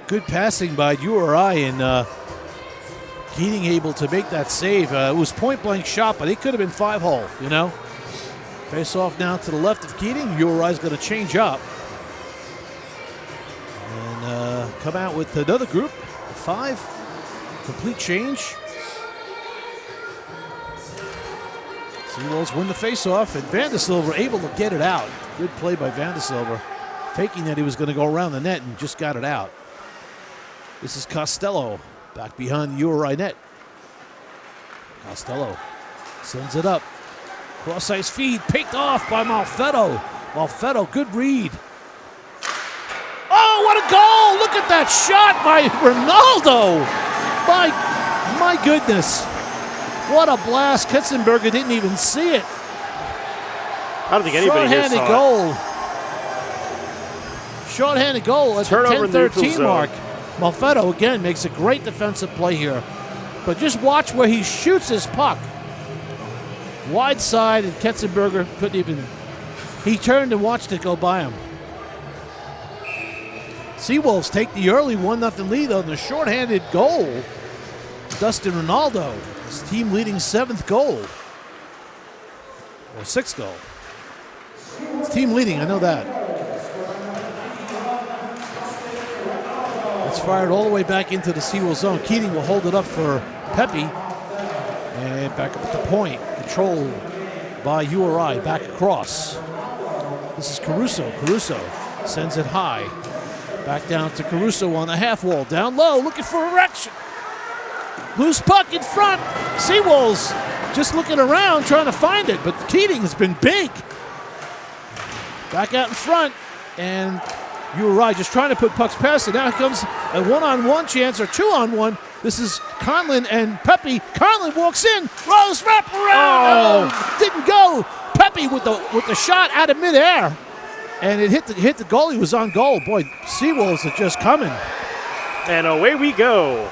Good passing by URI, and Keating able to make that save. It was point-blank shot, but it could have been 5-hole, you know? Face off now to the left of Keating. URI's going to change up. And come out with another group. 5. Complete change. Seawolves win the face-off, and Vandersilver able to get it out. Good play by Vandersilver. Faking that he was going to go around the net and just got it out. This is Costello back behind the URI net. Costello sends it up. Cross-ice feed picked off by Malfetto. Malfetto, good read. Oh, what a goal! Look at that shot by Ronaldo. My goodness. What a blast. Ketzenberger didn't even see it. I don't think anybody here saw goal. Short-handed goal at the 10-13 mark. Malfetto, again, makes a great defensive play here. But just watch where he shoots his puck. Wide side, and Ketzenberger couldn't even... He turned and watched it go by him. Seawolves take the early 1-0 lead on the short-handed goal. Dustin Ronaldo, his team leading 7th goal. Or 6th goal. It's team leading, I know that. It's fired all the way back into the Seawolves zone. Keating will hold it up for Pepe. And back up at the point. Controlled by URI. Back across. This is Caruso. Caruso sends it high. Back down to Caruso on the half wall. Down low, looking for erection. Loose puck in front. Seawolves just looking around, trying to find it. But Keating has been big. Back out in front. And URI just trying to put pucks past it. Now comes a one-on-one chance or 2-on-1. This is Conlon and Pepe. Conlon walks in. Rose wrap around. Oh, didn't go. Pepe with the shot out of midair. And it hit the goal. He was on goal. Boy, Seawolves are just coming. And away we go.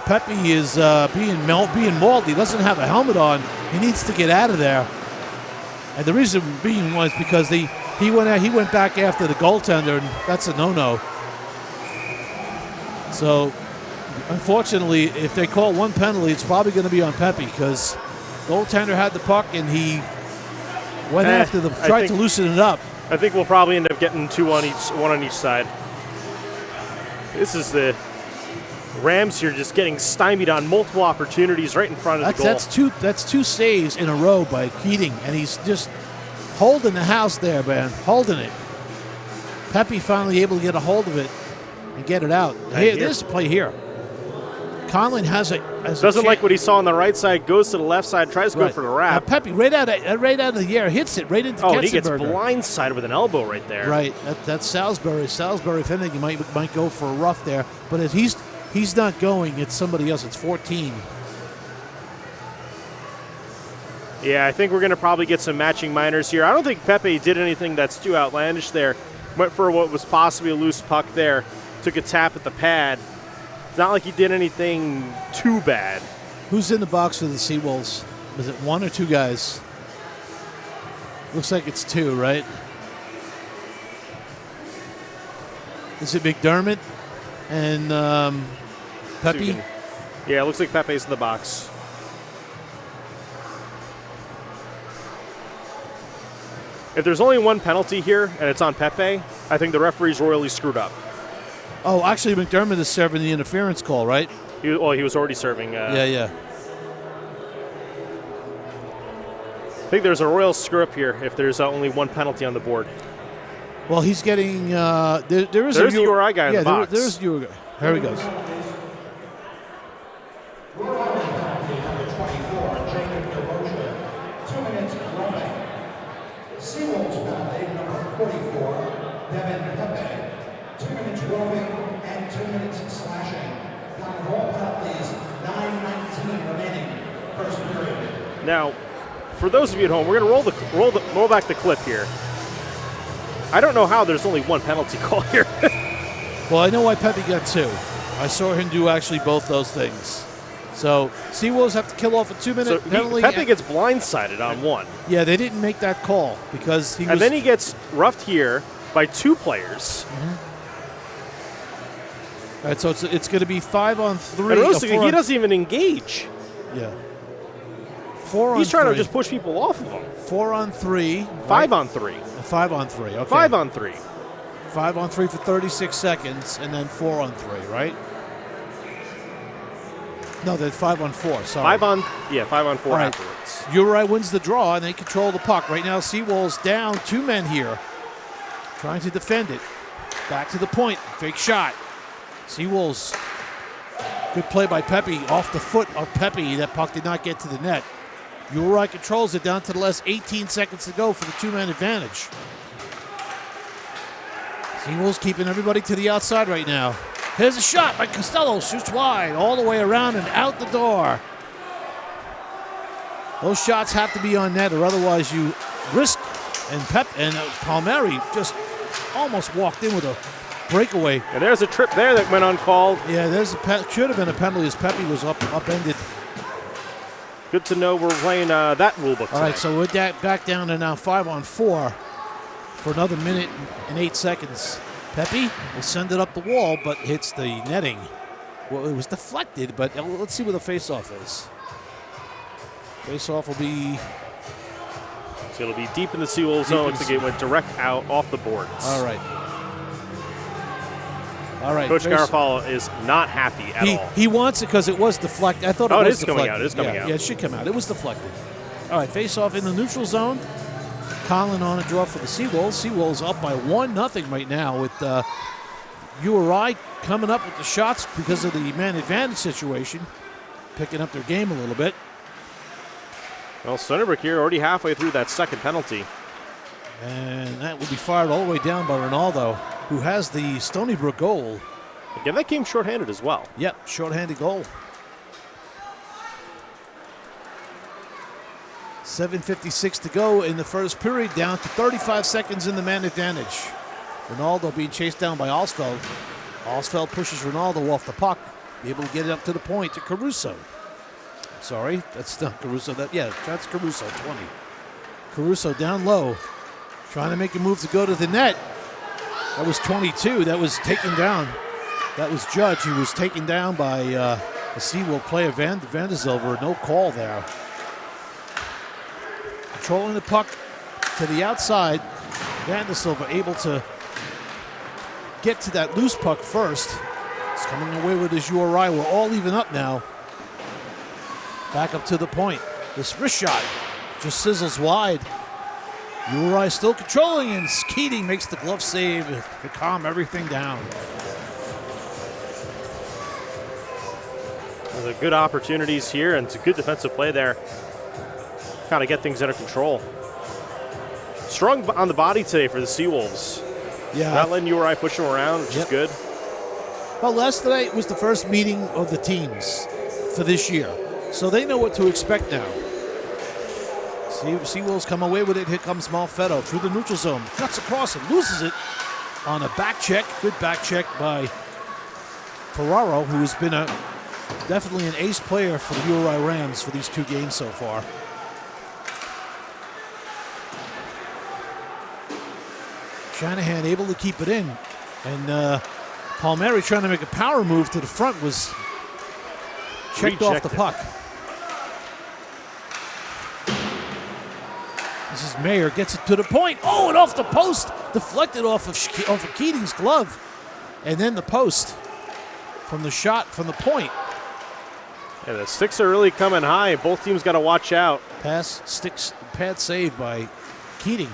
Pepe is being mauled. He doesn't have a helmet on. He needs to get out of there. And the reason being was because he went back after the goaltender, and that's a no-no. So, unfortunately, if they call one penalty, it's probably going to be on Pepe because goaltender had the puck and he went after tried to loosen it up. I think we'll probably end up getting one on each side. This is the Rams here just getting stymied on multiple opportunities right in front of the goal. That's two saves in a row by Keating, and he's just holding the house there, man, holding it. Pepe finally able to get a hold of it and get it out. There's the play here. Conlon doesn't like what he saw on the right side, goes to the left side, tries to go for the wrap. Now Pepe right out of the air hits it right into Ketzenberger. And he gets blindsided with an elbow right there. Right, that's Salisbury. Salisbury, if anything, might go for a rough there, but if he's not going, it's somebody else. It's 14. Yeah, I think we're going to probably get some matching minors here. I don't think Pepe did anything that's too outlandish there. Went for what was possibly a loose puck there. Took a tap at the pad. It's not like he did anything too bad. Who's in the box for the Seawolves? Was it one or two guys? Looks like it's two, right? Is it McDermott and Pepe? Yeah, it looks like Pepe's in the box. If there's only one penalty here and it's on Pepe, I think the referee's royally screwed up. Oh, actually, McDermott is serving the interference call, right? He was already serving. Yeah. I think there's a royal screw up here if there's only one penalty on the board. Well, he's getting. There's a URI guy in the box. There's URI. Here he goes. Now, for those of you at home, we're going to roll back the clip here. I don't know how there's only one penalty call here. Well, I know why Pepe got two. I saw him do actually both those things. So Seawolves have to kill off a 2-minute penalty. Pepe gets blindsided on one. Yeah, they didn't make that call because and then he gets roughed here by two players. Mm-hmm. All right, so it's going to be 5-on-3. And he doesn't even engage. Yeah. He's trying to just push people off of him. 4 on 3. 5 on 3. 5 on 3. Okay. 5 on 3. 5 on 3 for 36 seconds, and then 4 on 3, right? No, then 5 on 4. Sorry. 5 on 4 right. afterwards. URI wins the draw, and they control the puck. Right now, Seawolves down 2 men here, trying to defend it. Back to the point. Fake shot. Seawolves. Good play by Pepe. Off the foot of Pepe. That puck did not get to the net. URI controls it down to the last 18 seconds to go for the 2-man advantage. Seawolves keeping everybody to the outside right now. Here's a shot by Costello. Shoots wide all the way around and out the door. Those shots have to be on net, or otherwise you risk. And Palmieri just almost walked in with a breakaway. And there's a trip there that went uncalled. Yeah, should have been a penalty as Pepe was upended. Good to know we're playing that rule book today. All right, so we're back down to now 5 on 4 for another minute and 8 seconds. Pepe will send it up the wall, but hits the netting. Well, it was deflected, but let's see where the faceoff is. Faceoff will be... So it'll be deep in the Seawolves zone. Looks like it went direct out off the boards. All right. All right. Coach Garofalo is not happy at all. He wants it because it was deflected. I thought it was deflected. It is coming out. Yeah, it should come out. It was deflected. All right, face-off in the neutral zone. Conlon on a draw for the Seawolves. Seawolves up by 1-0 right now with URI coming up with the shots because of the man advantage situation, picking up their game a little bit. Well, Sonnenberg here already halfway through that second penalty. And that will be fired all the way down by Ronaldo, who has the Stony Brook goal. Again, that came shorthanded as well. Yep, shorthanded goal. 7:56 to go in the first period, down to 35 seconds in the man advantage. Ronaldo being chased down by Alsfeld. Alsfeld pushes Ronaldo off the puck, be able to get it up to the point to Caruso. Sorry, that's not Caruso. That's Caruso, 20. Caruso down low, trying to make a move to go to the net. That was 22. That was taken down. That was Judge, who was taken down by a Seawold player, Van der Zilver. No call there. Controlling the puck to the outside. Van der Silva able to get to that loose puck first. It's coming away with his URI. We're all even up now. Back up to the point. This wrist shot just sizzles wide. URI still controlling, and Keating makes the glove save to calm everything down. There's good opportunities here, and it's a good defensive play there. Kind of get things under control. Strong on the body today for the Seawolves. Yeah. Not letting URI push them around, which is good. Well, last night was the first meeting of the teams for this year, so they know what to expect now. Seawolves come away with it. Here comes Malfetto through the neutral zone. Cuts across and loses it on a back check. Good back check by Ferraro, who has been definitely an ace player for the URI Rams for these 2 games so far. Shanahan able to keep it in. And Palmieri trying to make a power move to the front was checked off the puck. This is Mayer, gets it to the point. Oh, and off the post. Deflected off of Keating's glove. And then the post from the shot from the point. Yeah, the sticks are really coming high. Both teams got to watch out. Pad save by Keating.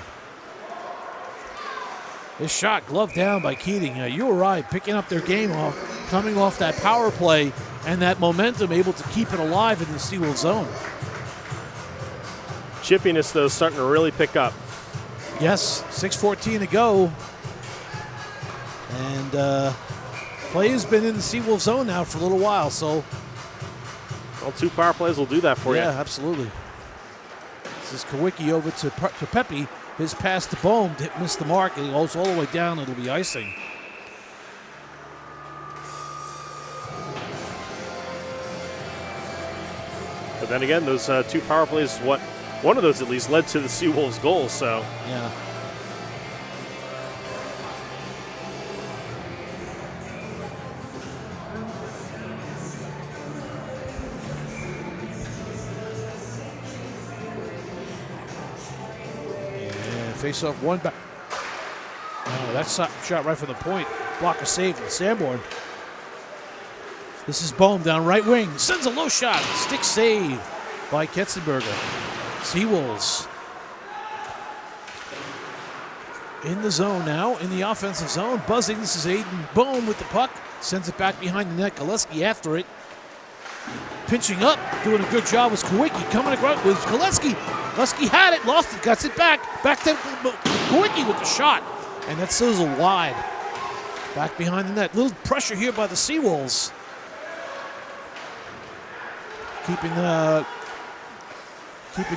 This shot gloved down by Keating. URI picking up their game off, coming off that power play and that momentum, able to keep it alive in the Seawolves zone. Chippiness, though, starting to really pick up. Yes, 6:14 to go. And play has been in the Seawolves zone now for a little while, so. Well, 2 power plays will do that for you. Yeah, absolutely. This is Kawicki over to Pepe. His pass to Bohm missed the mark. It goes all the way down. It'll be icing. But then again, those 2 power plays, one of those at least led to the Seawolves goal. So yeah. face off one back. Oh, that shot right from the point. Blocker save from Sanborn. This is Bohm down right wing. Sends a low shot. Stick save by Ketzenberger. Seawolves in the zone now, in the offensive zone. Buzzing. This is Aiden Bohm with the puck. Sends it back behind the net. Galeski after it. Pinching up. Doing a good job was Kowicki. Coming across with Galeski. Galeski had it. Lost it. Gets it back. Back to Kowicki with the shot. And that sizzle wide. Back behind the net. Little pressure here by the Seawolves. Keeping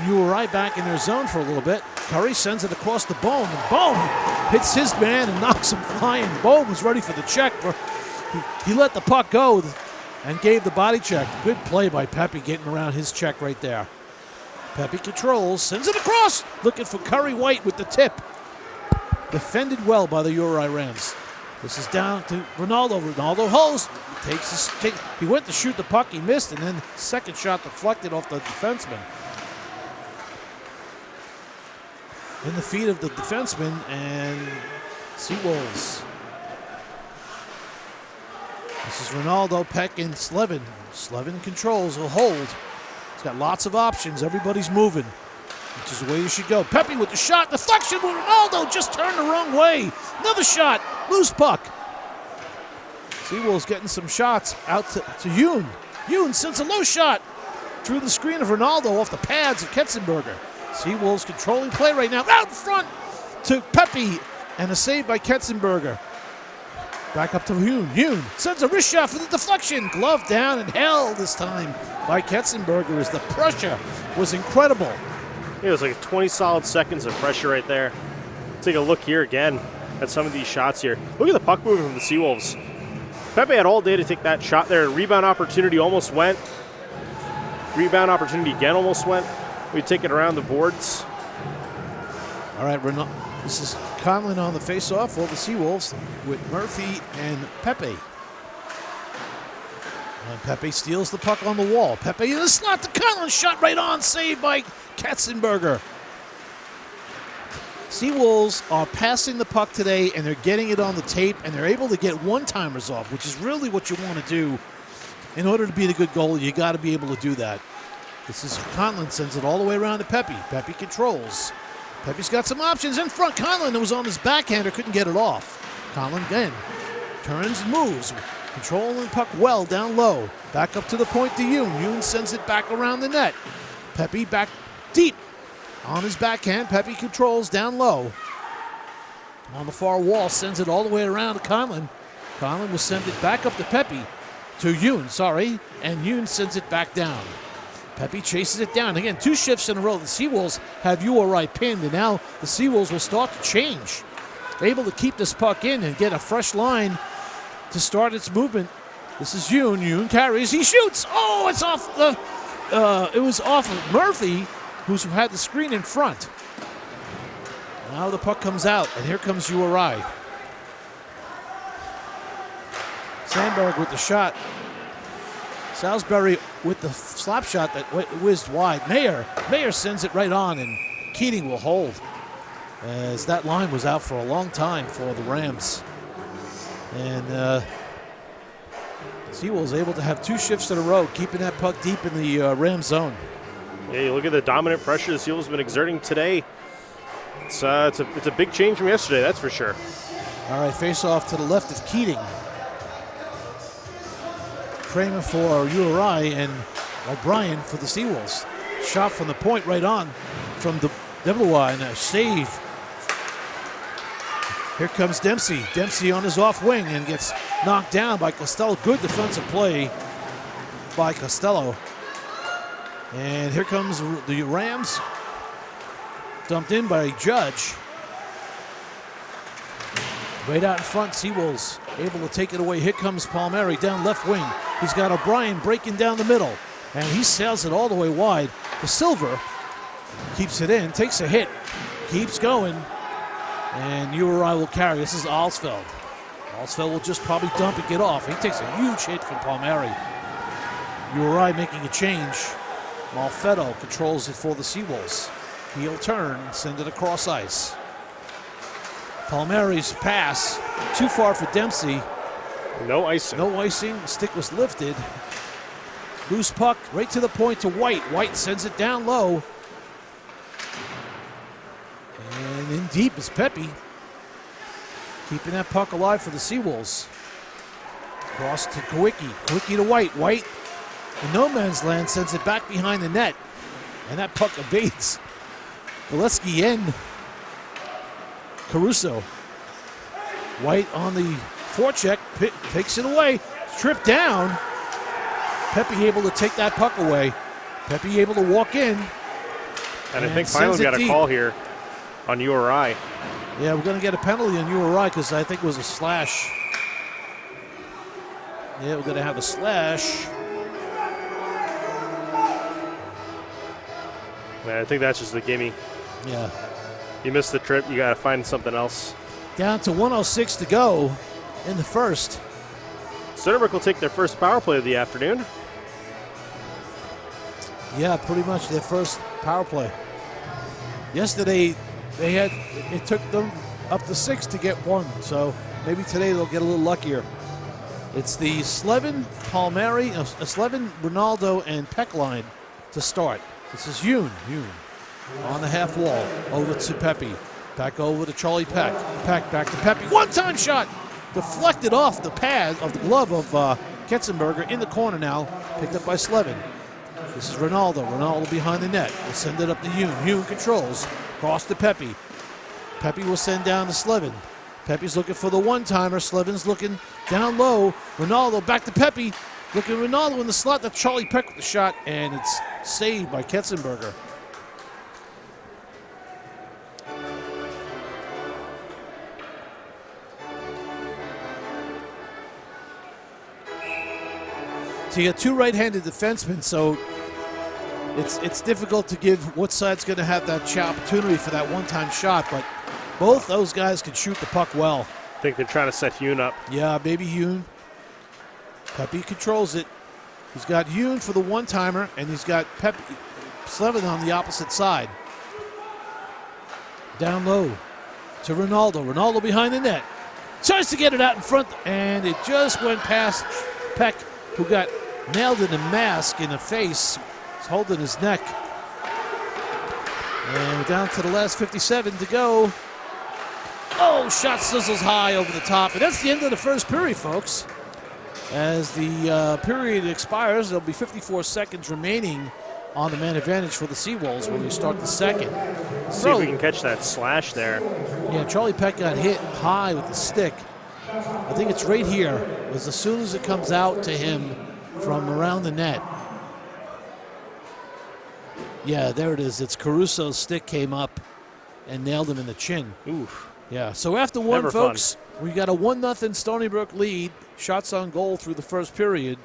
URI back in their zone for a little bit. Curry sends it across the Bohm. And Bohm hits his man and knocks him flying. Bohm was ready for the check. He let the puck go and gave the body check. Good play by Pepe getting around his check right there. Pepe controls, sends it across. Looking for Curry White with the tip. Defended well by the URI Rams. This is down to Ronaldo. Ronaldo holds. He went to shoot the puck. He missed, and then second shot deflected off the defenseman. In the feet of the defenseman, and Seawolves. This is Ronaldo, Peck, and Slevin. Slevin controls, will hold. He's got lots of options. Everybody's moving, which is the way you should go. Pepe with the shot. Deflection with Ronaldo. Just turned the wrong way. Another shot. Loose puck. Seawolves getting some shots out to Yoon. Yoon sends a low shot through the screen of Ronaldo off the pads of Ketzenberger. Seawolves controlling play right now. Out in front to Pepe. And a save by Ketzenberger. Back up to Yoon. Yoon sends a wrist shot for the deflection. Glove down and held this time by Ketzenberger as the pressure was incredible. It was like 20 solid seconds of pressure right there. Take a look here again at some of these shots here. Look at the puck movement from the Seawolves. Pepe had all day to take that shot there. Rebound opportunity almost went. Rebound opportunity again almost went. We take it around the boards. All right, this is Conlon on the faceoff for the Seawolves with Murphy and Pepe. And Pepe steals the puck on the wall. Pepe in the slot to Conlon. Shot right on. Saved by Katzenberger. Seawolves are passing the puck today, and they're getting it on the tape, and they're able to get one-timers off, which is really what you want to do. In order to be a good goalie, you got to be able to do that. This is Conlon, sends it all the way around to Pepe. Pepe controls. Pepe's got some options in front. Conlon that was on his backhander, couldn't get it off. Conlon again turns and moves. Controlling the puck well down low. Back up to the point to Yoon. Yoon sends it back around the net. Pepe back deep on his backhand. Pepe controls down low. On the far wall, sends it all the way around to Conlon. Conlon will send it back up to Pepe. To Yoon, sorry. And Yoon sends it back down. Pepe chases it down. Again, 2 shifts in a row. The Seawolves have URI pinned, and now the Seawolves will start to change. Able to keep this puck in and get a fresh line to start its movement. This is Yoon. Yoon carries. He shoots. Oh, it's off the... it was off of Murphy, who had the screen in front. Now the puck comes out, and here comes URI. Sandberg with the shot. Salisbury with the slap shot that whizzed wide. Mayer sends it right on, and Keating will hold, as that line was out for a long time for the Rams. And Seawolves able to have 2 shifts in a row, keeping that puck deep in the Rams zone. Yeah, you look at the dominant pressure the Seawolves have been exerting today. It's a big change from yesterday, that's for sure. All right, face off to the left of Keating. Kramer for URI and O'Brien for the Seawolves. Shot from the point right on from the Debelois, and a save. Here comes Dempsey. Dempsey on his off wing and gets knocked down by Costello. Good defensive play by Costello. And here comes the Rams. Dumped in by Judge. Right out in front, Seawolves able to take it away. Here comes Palmieri down left wing. He's got O'Brien breaking down the middle, and he sails it all the way wide. The Silver keeps it in, takes a hit, keeps going, and URI will carry. This is Alsfeld. Alsfeld will just probably dump and get off. He takes a huge hit from Palmieri. URI making a change. Malfetto controls it for the Seawolves. He'll turn and send it across ice. Palmieri's pass, too far for Dempsey. No icing. No icing. The stick was lifted. Loose puck right to the point to White. White sends it down low. And in deep is Pepe. Keeping that puck alive for the Seawolves. Cross to Kawicki. Kawicki to White. White in no man's land sends it back behind the net. And that puck evades Gillespie and Caruso. White on the forecheck, takes it away, tripped down. Pepe able to take that puck away. Pepe able to walk in. And I think finally we got a call here on URI. Yeah, we're going to get a penalty on URI because I think it was a slash. Yeah, we're going to have a slash. Man, I think that's just a gimme. Yeah. You missed the trip. You got to find something else. Down to 1:06 to go in the first. Centerbrook will take their first power play of the afternoon. Yeah, pretty much their first power play. Yesterday, it took them up to 6 to get one, so maybe today they'll get a little luckier. It's the Slevin, Palmieri, Slevin, Ronaldo, and Peck line to start. This is Yoon on the half wall, over to Pepe. Back over to Charlie Peck. Peck back to Pepe. One-time shot! Deflected off the pad of the glove of Ketzenberger in the corner now. Picked up by Slevin. This is Ronaldo. Ronaldo behind the net. Will send it up to Yoon. Yoon controls. Cross to Pepe. Pepe will send down to Slevin. Pepe's looking for the one-timer. Slevin's looking down low. Ronaldo back to Pepe. Looking at Ronaldo in the slot. That's Charlie Peck with the shot, and it's saved by Ketzenberger. So you got two right-handed defensemen, so it's difficult to give what side's going to have that opportunity for that one-time shot, but both those guys can shoot the puck well. I think they're trying to set Yoon up. Yeah, maybe Yoon. Pepe controls it. He's got Yoon for the one-timer, and he's got Slevin on the opposite side. Down low to Ronaldo. Ronaldo behind the net. Tries to get it out in front, and it just went past Peck, who got nailed in the mask in the face. He's holding his neck. And we're down to the last 57 to go. Oh, shot sizzles high over the top. And that's the end of the first period, folks. As the period expires, there'll be 54 seconds remaining on the man advantage for the Seawolves when we start the second. See if we can catch that slash there. Yeah, Charlie Peck got hit high with the stick. I think it's right here, as soon as it comes out to him from around the net. Yeah, there it is. It's Caruso's stick came up and nailed him in the chin. Oof. Yeah, so after one, Never folks, we got a 1-0 Stony Brook lead. Shots on goal through the first period.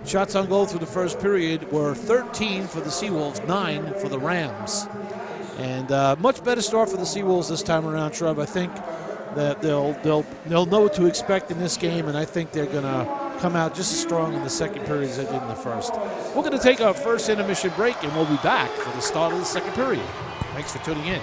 Shots on goal through the first period were 13 for the Seawolves, 9 for the Rams. And much better start for the Seawolves this time around, Trev. I think that they'll know what to expect in this game, and I think they're going to come out just as strong in the second period as they did in the first. We're going to take our first intermission break, and we'll be back for the start of the second period. Thanks for tuning in.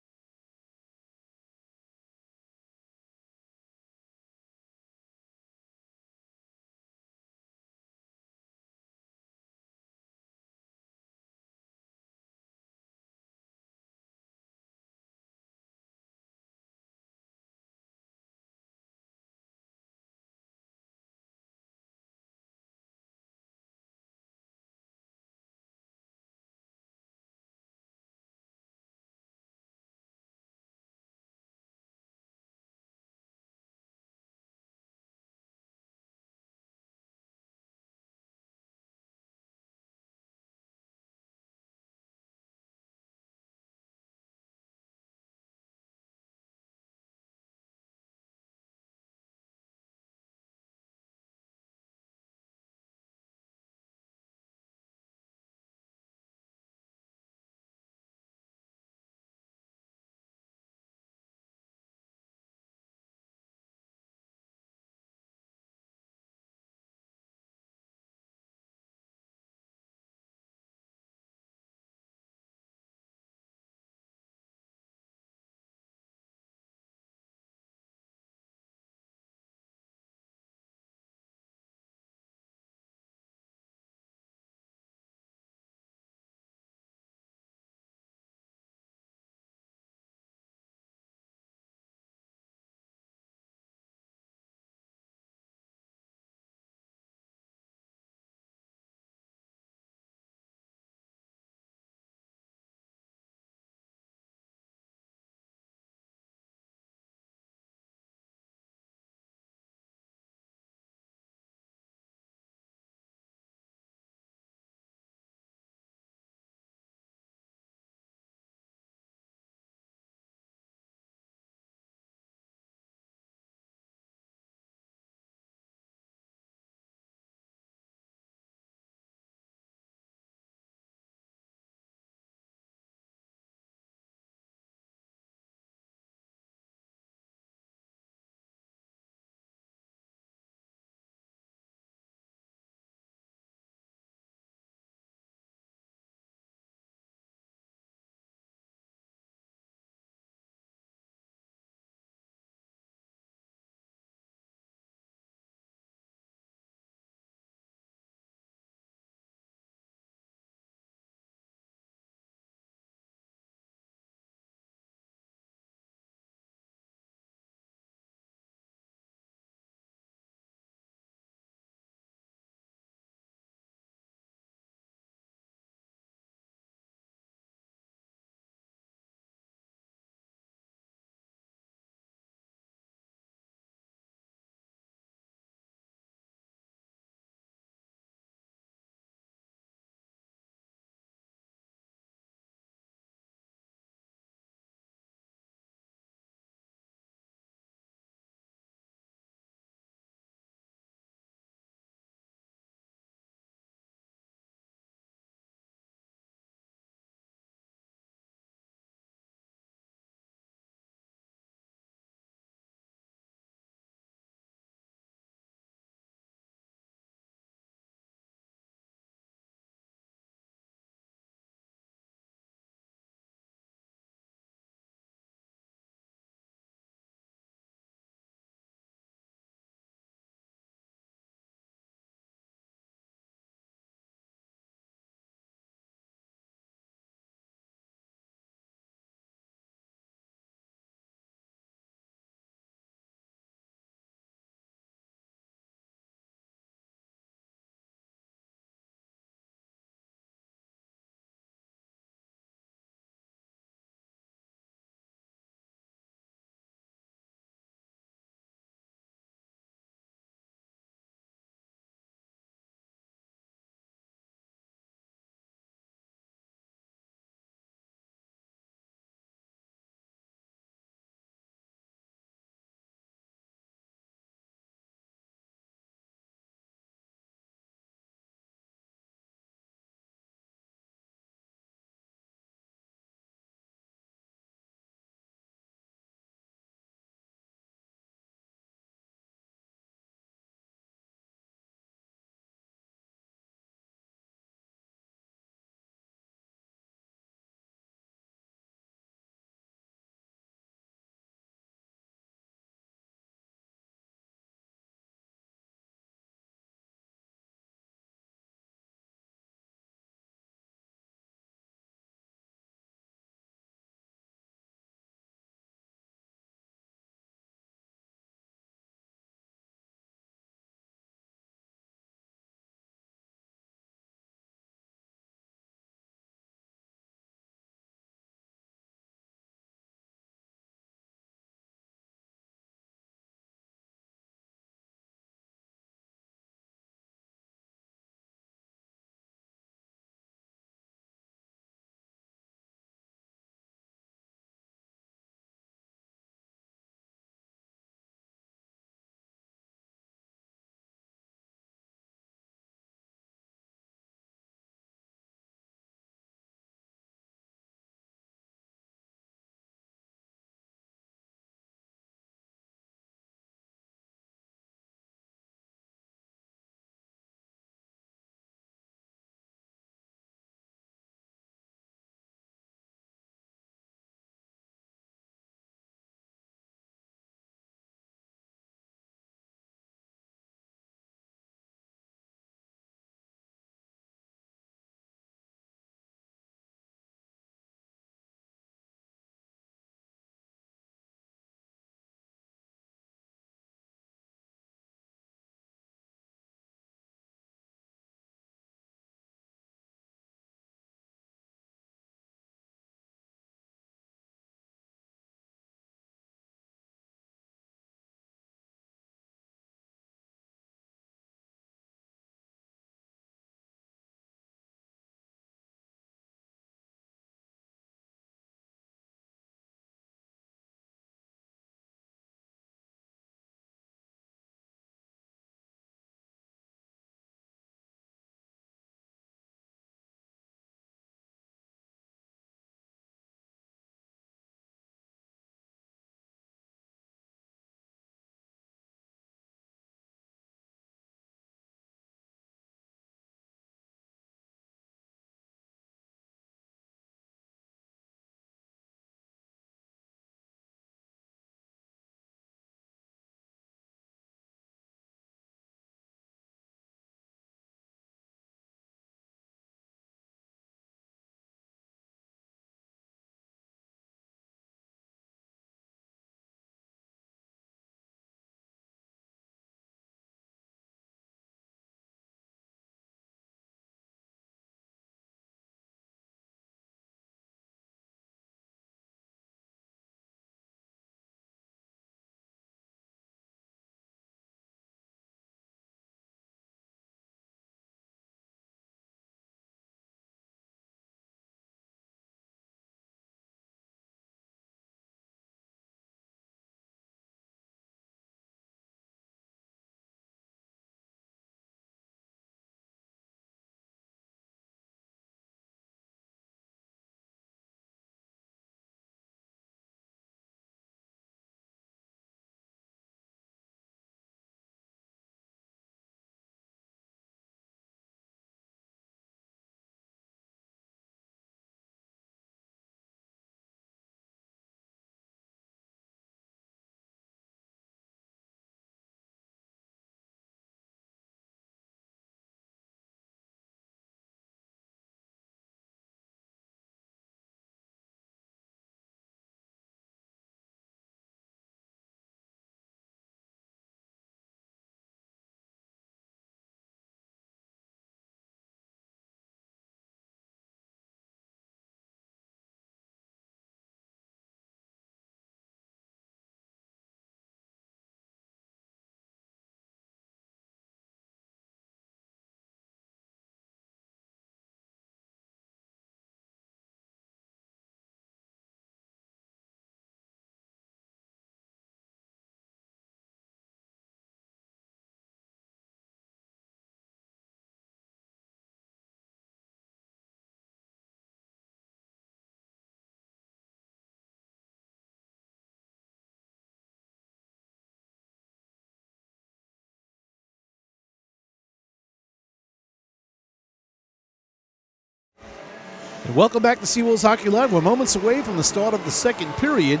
And welcome back to Seawolves Hockey Live. We're moments away from the start of the second period.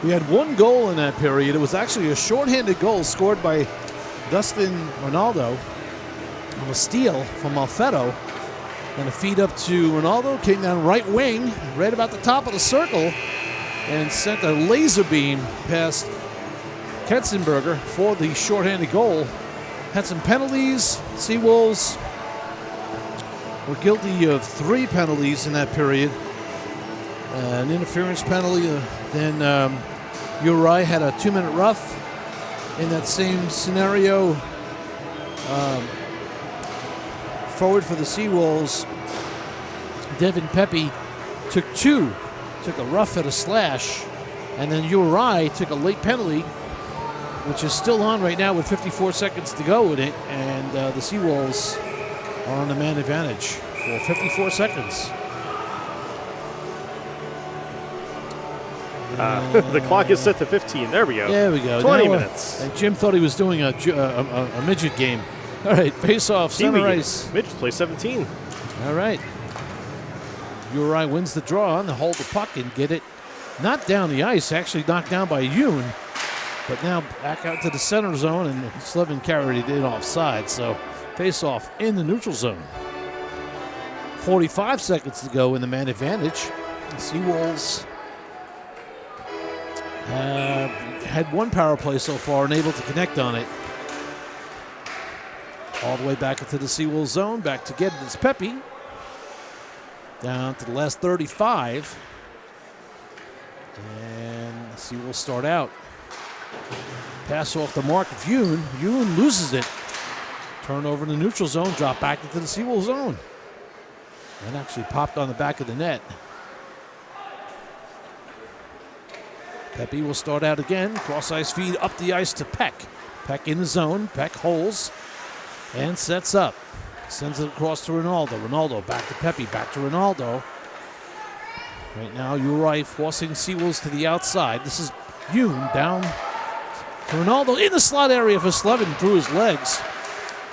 We had one goal in that period. It was actually a shorthanded goal scored by Dustin Ronaldo on a steal from Malfetto. And a feed up to Ronaldo, came down right wing, right about the top of the circle, and sent a laser beam past Ketzenberger for the shorthanded goal. Had some penalties. Seawolves were guilty of 3 penalties in that period. An interference penalty. Then URI had a 2-minute rough. In that same scenario, forward for the Seawolves, Devin Pepe took a rough and a slash, and then URI took a late penalty, which is still on right now with 54 seconds to go in it, and the Seawolves are on the man advantage for 54 seconds. The clock is set to 15. There we go. There we go. 20 now, minutes. And Jim thought he was doing a midget game. All right, face-off, center ice. Midgets play 17. All right. URI wins the draw and hold the puck and get it not down the ice, actually knocked down by Yoon, but now back out to the center zone, and Slevin carried it in offside. So face-off in the neutral zone. 45 seconds to go in the man advantage. The Seawolves had one power play so far, unable to connect on it. All the way back into the Seawolves zone, back to get it. It's Pepe. Down to the last 35. And the Seawolves start out. Pass off the mark of Yoon. Yoon loses it. Turnover in the neutral zone, drop back into the Seawolves zone. And actually popped on the back of the net. Pepe will start out again. Cross-ice feed up the ice to Peck. Peck in the zone. Peck holds and sets up. Sends it across to Ronaldo. Ronaldo back to Pepe. Back to Ronaldo. Right now, URI forcing Seawolves to the outside. This is Yoon down to Ronaldo in the slot area for Slevin through his legs.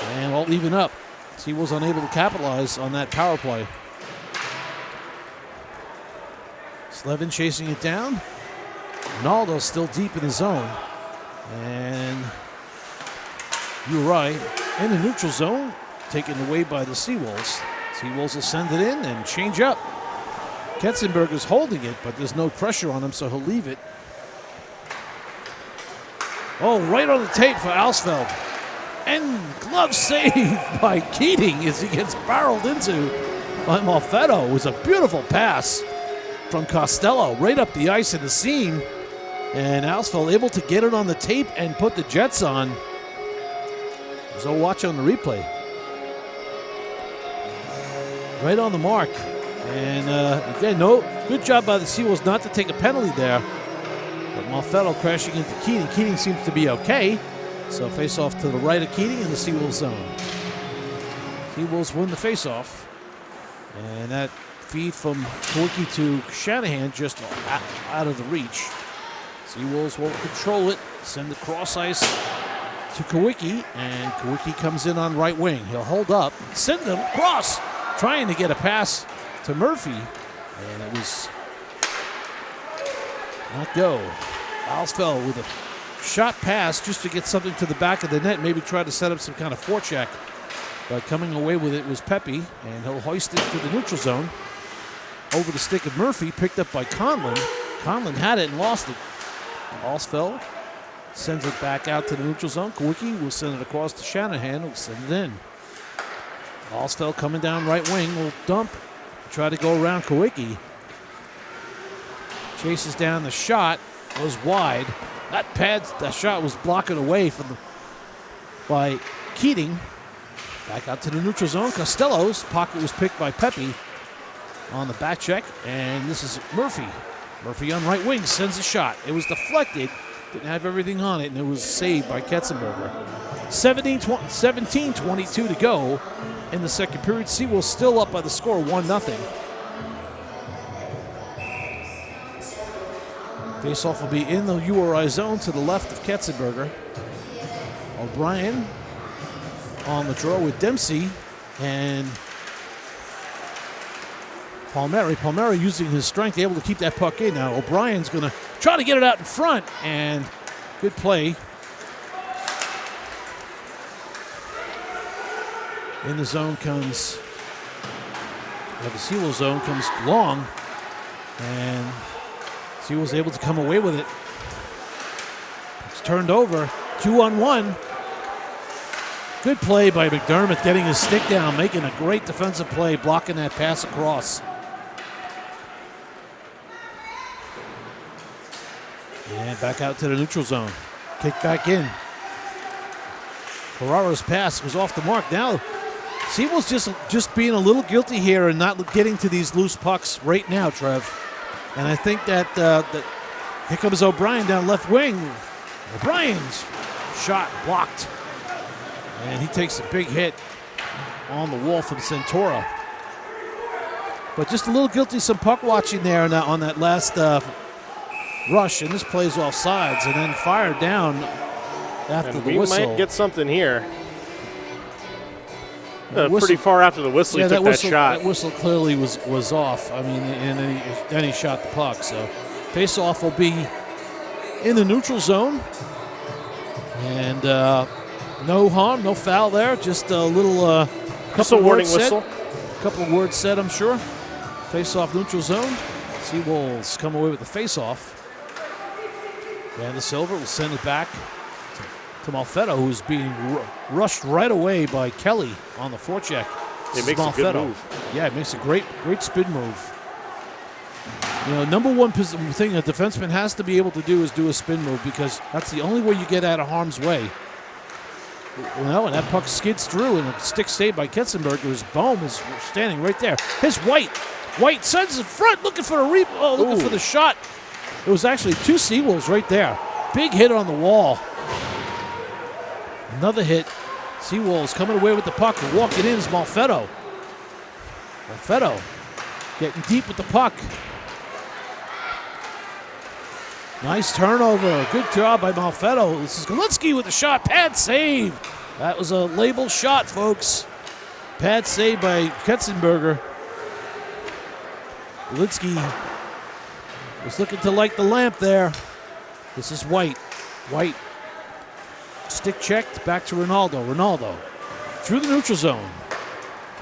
And all even up. Seawolves unable to capitalize on that power play. Slevin chasing it down. Ronaldo still deep in the zone. And URI in the neutral zone, taken away by the Seawolves. Seawolves will send it in and change up. Ketzenberger's holding it, but there's no pressure on him, so he'll leave it. Oh, right on the tape for Alsfeld. And glove save by Keating as he gets barreled into by Malfetto. It was a beautiful pass from Costello right up the ice in the seam. And Alsfeld able to get it on the tape and put the Jets on. So watch on the replay. Right on the mark. And again, good job by the Seawolves not to take a penalty there. But Malfetto crashing into Keating. Keating seems to be okay. So face-off to the right of Keating in the Seawolves zone. Seawolves win the face-off. And that feed from Kawicki to Shanahan just out of the reach. Seawolves won't control it. Send the cross ice to Kawicki, and Kawicki comes in on right wing. He'll hold up, send them cross, trying to get a pass to Murphy, and it was not go. Alsfeld with a shot pass just to get something to the back of the net, maybe try to set up some kind of forecheck. But coming away with it was Pepe, and he'll hoist it to the neutral zone. Over the stick of Murphy, picked up by Conlon. Conlon had it and lost it. Alsfeld sends it back out to the neutral zone. Kawicki will send it across to Shanahan, who'll send it in. Alsfeld coming down right wing will dump, try to go around Kawicki. Chases down the shot, was wide. That shot was blocking away by Keating. Back out to the neutral zone. Costello's pocket was picked by Pepe on the back check, and this is Murphy. Murphy on right wing sends a shot. It was deflected, didn't have everything on it, and it was saved by Ketzenberger. 17-22 to go in the second period. Seawolves still up by the score 1-0. Face-off will be in the URI zone to the left of Ketzenberger. O'Brien on the draw with Dempsey, and Palmieri using his strength, able to keep that puck in. Now O'Brien's going to try to get it out in front, and good play. In the zone comes, the Seawolves zone comes Long, and Seawolves able to come away with it. It's turned over, 2-on-1. Good play by McDermott, getting his stick down, making a great defensive play, blocking that pass across. And back out to the neutral zone. Kick back in. Ferraro's pass was off the mark. Now, Seawolves just being a little guilty here and not getting to these loose pucks right now, Trev. And I think that here comes O'Brien down left wing. O'Brien's shot blocked. And he takes a big hit on the wall from Centura. But just a little guilty, some puck watching there on that last rush, and this plays off sides and then fired down after the whistle. We might get something here. Pretty far after the whistle, he took that shot. That whistle clearly was off. I mean, and then he shot the puck. So face-off will be in the neutral zone. And no harm, no foul there. Just a little couple of warning whistle. A couple of words said, I'm sure. Face-off neutral zone. Seawolves come away with the face-off. And the Silver will send it back to Malfetto, who's being rushed right away by Kelly on the forecheck. It makes a good move. Yeah, it makes a great spin move. You know, number one thing a defenseman has to be able to do is do a spin move, because that's the only way you get out of harm's way. Well, and that puck skids through, and a stick saved by Ketzenberger's Bohm is standing right there. Here's White. White sends it front, looking for looking for the shot. It was actually two Seawolves right there. Big hit on the wall. Another hit. Seawolves coming away with the puck. And walking in is Malfetto. Malfetto getting deep with the puck. Nice turnover. Good job by Malfetto. This is Galinsky with the shot. Pad save. That was a label shot, folks. Pad save by Ketzenberger. Galinsky was looking to light the lamp there. This is White. White. Stick checked. Back to Ronaldo. Ronaldo through the neutral zone.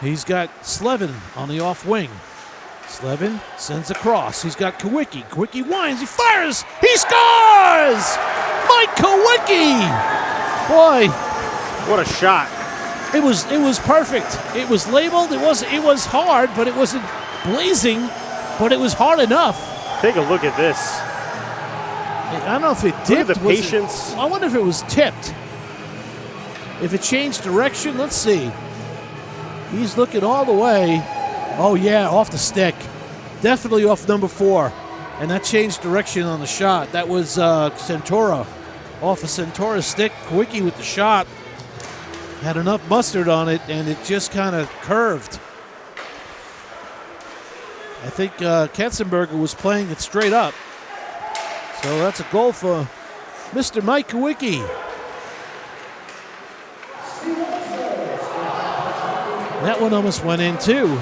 He's got Slevin on the off wing. Slevin sends across. He's got Kawicki. Kawicki winds. He fires. He scores! Mike Kawicki! Boy. What a shot. It was perfect. It was labeled. It was hard, but it wasn't blazing, but it was hard enough. Take a look at this. I don't know if it dipped. Look at the patience. I wonder if it was tipped. If it changed direction, let's see. He's looking all the way. Oh, yeah, off the stick. Definitely off number 4. And that changed direction on the shot. That was Centura. Off of Centura's stick. Kawicki with the shot. Had enough mustard on it, and it just kind of curved. I think Katzenberger was playing it straight up. So that's a goal for Mr. Mike Kawicki. That one almost went in, too.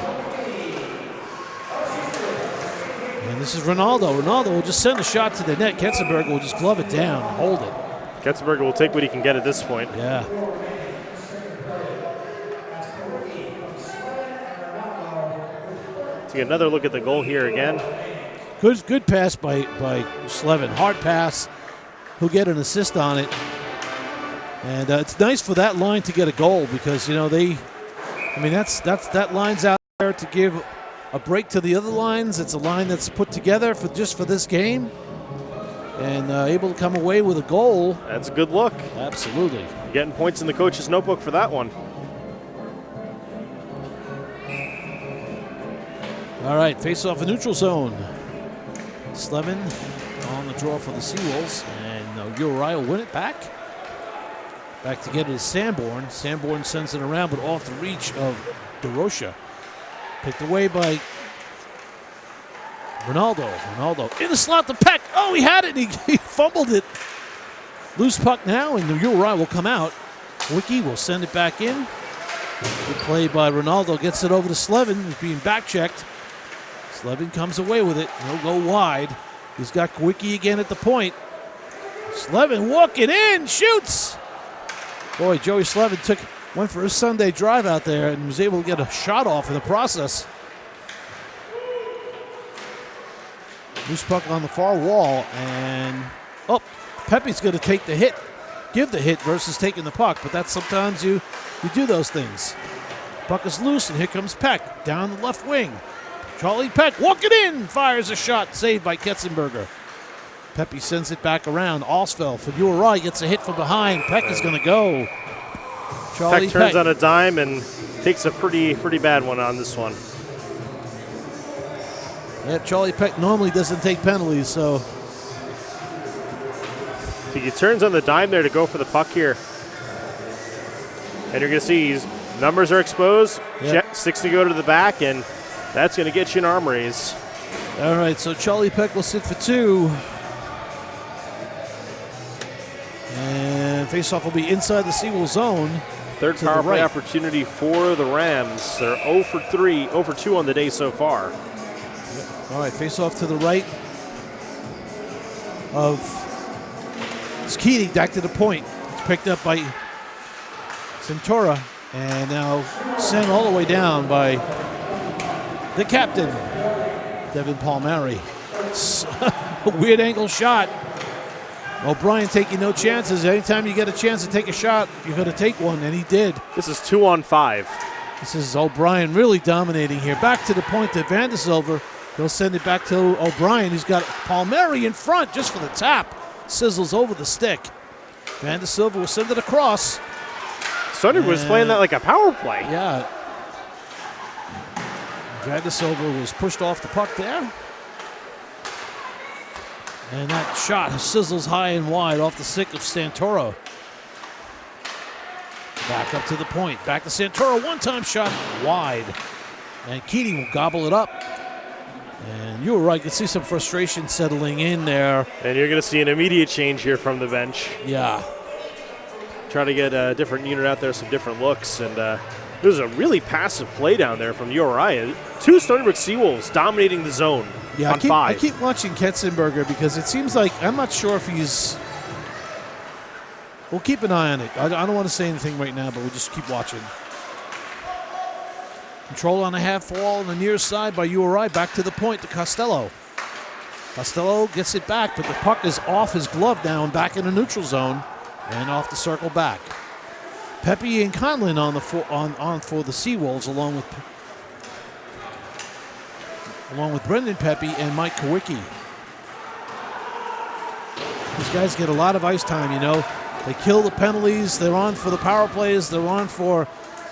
And this is Ronaldo. Ronaldo will just send a shot to the net. Katzenberger will just glove it down and hold it. Katzenberger will take what he can get at this point. Yeah. To get another look at the goal here again. Good pass by Slevin. Hard pass. He'll get an assist on it. And it's nice for that line to get a goal, because, you know, that line's out there to give a break to the other lines. It's a line that's put together for this game, and able to come away with a goal. That's a good look. Absolutely. Getting points in the coach's notebook for that one. All right, face off a neutral zone. Slevin on the draw for the Seawolves, and URI will win it back. Back to get it is Sanborn. Sanborn sends it around, but off the reach of DeRocha. Picked away by Ronaldo. Ronaldo in the slot to Peck. Oh, he had it. He fumbled it. Loose puck now, and the URI will come out. Wiki will send it back in. Good play by Ronaldo. Gets it over to Slevin, who's being back checked. Slevin comes away with it. He'll go wide. He's got Kwiecki again at the point. Slevin walking in, shoots. Boy, Joey Slevin went for his Sunday drive out there and was able to get a shot off in the process. Loose puck on the far wall, and Pepe's going to take the hit, give the hit versus taking the puck, but that's sometimes you do those things. Puck is loose, and here comes Peck down the left wing. Charlie Peck walking in, fires a shot, saved by Ketzenberger. Pepe sends it back around. Alsfeld for URI gets a hit from behind. Peck is going to go. Peck turns on a dime and takes a pretty bad one on this one. Yeah, Charlie Peck normally doesn't take penalties, so. He turns on the dime there to go for the puck here. And you're going to see his numbers are exposed. Yep. Six to go to the back, and that's going to get you an arm raise. All right, so Charlie Peck will sit for 2. And faceoff will be inside the Seawolf zone. Third power play opportunity for the Rams. They're 0 for 3, 0 for 2 on the day so far. All right, faceoff to the right of Keating, back to the point. It's picked up by Centura, and now sent all the way down by the captain, Devin Palmieri. A weird angle shot. O'Brien taking no chances. Anytime you get a chance to take a shot, you're going to take one, and he did. This is 2-on-5. This is O'Brien really dominating here. Back to the point to Van der Silver. He'll send it back to O'Brien. He's got Palmieri in front just for the tap. Sizzles over the stick. Van der Silver will send it across. Sonny was playing that like a power play. Yeah. Van der Silver was pushed off the puck there. And that shot sizzles high and wide off the stick of Santoro. Back up to the point. Back to Santoro. One-time shot wide. And Keating will gobble it up. And you were right. You can see some frustration settling in there. And you're going to see an immediate change here from the bench. Yeah. Try to get a different unit out there, some different looks. And there's a really passive play down there from URI. 2 Stony Brook Seawolves dominating the zone on 5. I keep watching Ketzenberger because it seems like I'm not sure if he's. We'll keep an eye on it. I don't want to say anything right now, but we'll just keep watching. Control on a half wall on the near side by URI. Back to the point to Costello. Costello gets it back, but the puck is off his glove now and back in the neutral zone and off the circle back. Pepe and Conlon on for the Seawolves along with Brendan Pepe and Mike Kwiecki. These guys get a lot of ice time, you know. They kill the penalties. They're on for the power plays. They're on for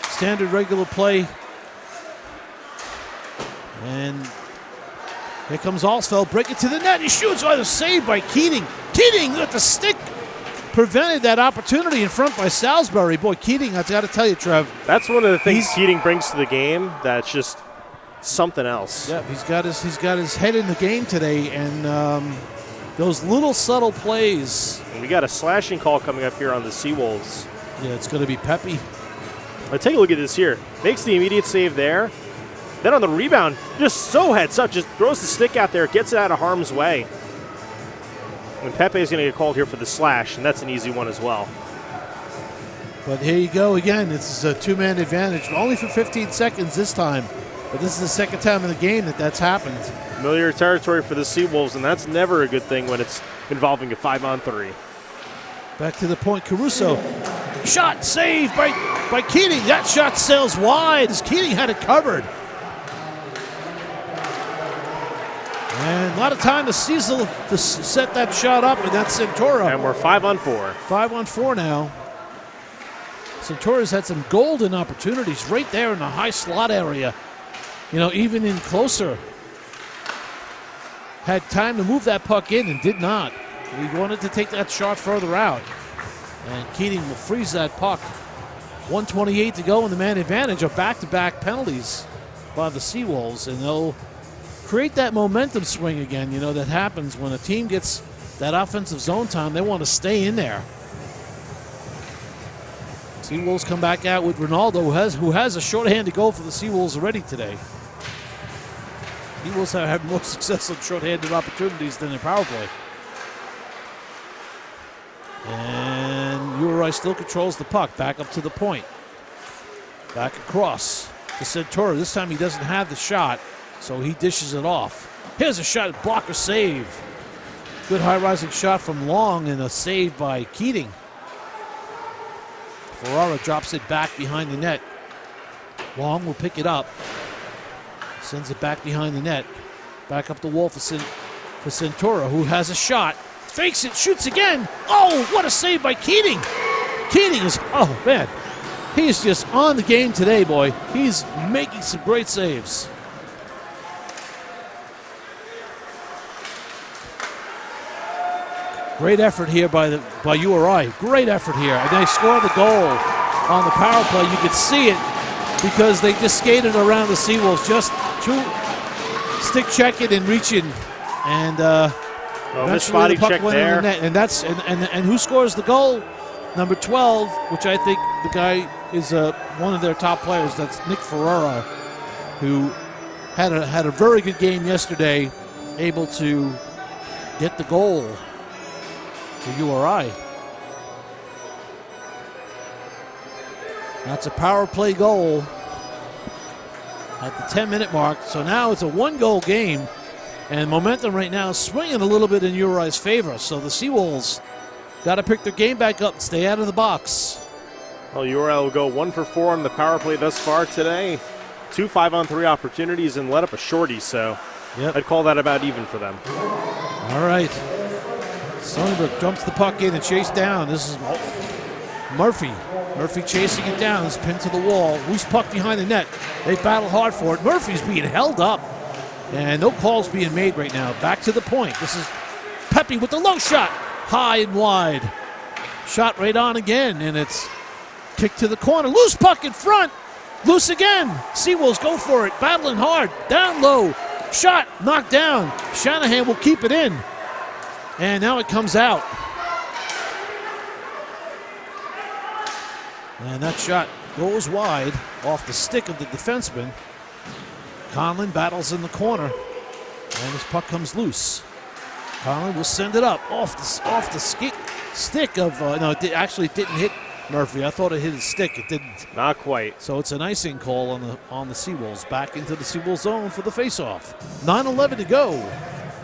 standard regular play. And here comes Alsfeld, break it to the net. He shoots. Oh, the save by Keating. Keating with the stick prevented that opportunity in front by Salisbury. Boy, Keating, I've got to tell you, Trev. That's one of the things Keating brings to the game that's just something else. Yeah, he's got his head in the game today, and those little subtle plays. And we got a slashing call coming up here on the Seawolves. Yeah, it's going to be Pepe. Now take a look at this here. Makes the immediate save there. Then on the rebound, just so heads up, just throws the stick out there, gets it out of harm's way. And Pepe is going to get called here for the slash, and that's an easy one as well. But here you go again. It's a 2-man advantage, only for 15 seconds this time. But this is the second time in the game that's happened. Familiar territory for the Seawolves, and that's never a good thing when it's involving a 5-on-3. Back to the point, Caruso. Shot saved by Keating. That shot sails wide as Keating had it covered. And a lot of time to Cecil to set that shot up, and that's Centura. And we're 5-on-4. 5-on-4 now. Centura's had some golden opportunities right there in the high slot area. You know, even in closer. Had time to move that puck in and did not. He wanted to take that shot further out. And Keating will freeze that puck. 1:28 to go in the man advantage of back-to-back penalties by the Seawolves, and they'll create that momentum swing again, you know, that happens when a team gets that offensive zone time. They want to stay in there. Seawolves come back out with Ronaldo, who has a shorthanded goal for the Seawolves already today. Eagles have had more success on short-handed opportunities than their power play. And URI still controls the puck. Back up to the point. Back across to Centura. This time he doesn't have the shot, so he dishes it off. Here's a shot, blocker save. Good high-rising shot from Long and a save by Keating. Ferrara drops it back behind the net. Long will pick it up. Sends it back behind the net. Back up the wall for Centura, who has a shot. Fakes it, shoots again. Oh, what a save by Keating. Keating is, oh, man. He's just on the game today, boy. He's making some great saves. Great effort here by URI. Great effort here. And they score the goal on the power play. You could see it because they just skated around the Seawolves, just stick checking and reaching. And eventually the puck went in the net. And who scores the goal? Number 12, which I think the guy is one of their top players. That's Nick Ferrara, who had a very good game yesterday, able to get the goal for URI. That's a power play goal at the 10-minute mark. So now it's a one-goal game, and momentum right now is swinging a little bit in URI's favor. So the Seawolves got to pick their game back up and stay out of the box. Well, URI will go 1 for 4 on the power play thus far today. 2 5-on-3 opportunities and let up a shorty, so I'd call that about even for them. All right. Sonnenberg dumps the puck in and chased down. This is Murphy. Murphy chasing it down. It's pinned to the wall. Loose puck behind the net. They battle hard for it. Murphy's being held up. And no calls being made right now. Back to the point. This is Pepe with the low shot. High and wide. Shot right on again. And it's kicked to the corner. Loose puck in front. Loose again. Seawolves go for it. Battling hard. Down low. Shot. Knocked down. Shanahan will keep it in. And now it comes out. And that shot goes wide off the stick of the defenseman. Conlon battles in the corner. And his puck comes loose. Conlon will send it up off the stick of, no, it actually didn't hit Murphy. I thought it hit his stick. It didn't. Not quite. So it's an icing call on the Seawolves. Back into the Seawolves zone for the faceoff. 9:11 to go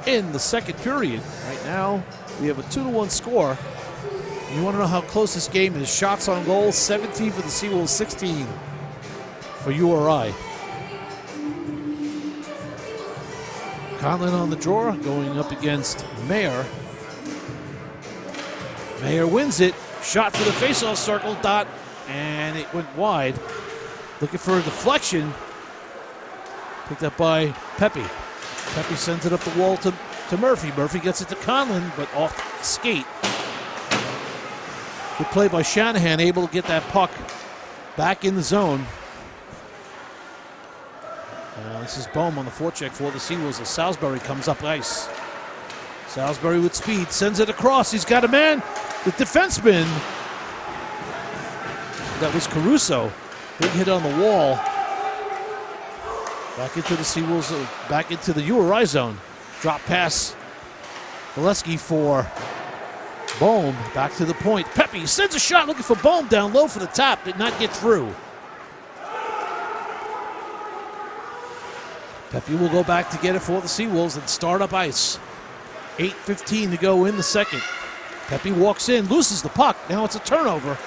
in the second period. Right now, we have a 2-1 score. You want to know how close this game is? Shots on goal, 17 for the Seawolves, 16 for URI. Conlon on the draw, going up against Mayer. Mayer wins it. Shot for the faceoff circle, dot, and it went wide. Looking for a deflection. Picked up by Pepe. Pepe sends it up the wall to Murphy. Murphy gets it to Conlon, but off the skate. Good play by Shanahan, able to get that puck back in the zone. This is Bohm on the forecheck for the Seawolves as Salisbury comes up ice. Salisbury with speed, sends it across. He's got a man. The defenseman, that was Caruso. Big hit on the wall. Back into the Seawolves, back into the URI zone. Drop pass. Gillespie for Bohm. Back to the point. Pepe sends a shot looking for Bohm down low for the tap. Did not get through. Pepe will go back to get it for the Seawolves and start up ice. 8:15 to go in the second. Pepe walks in, loses the puck. Now it's a turnover.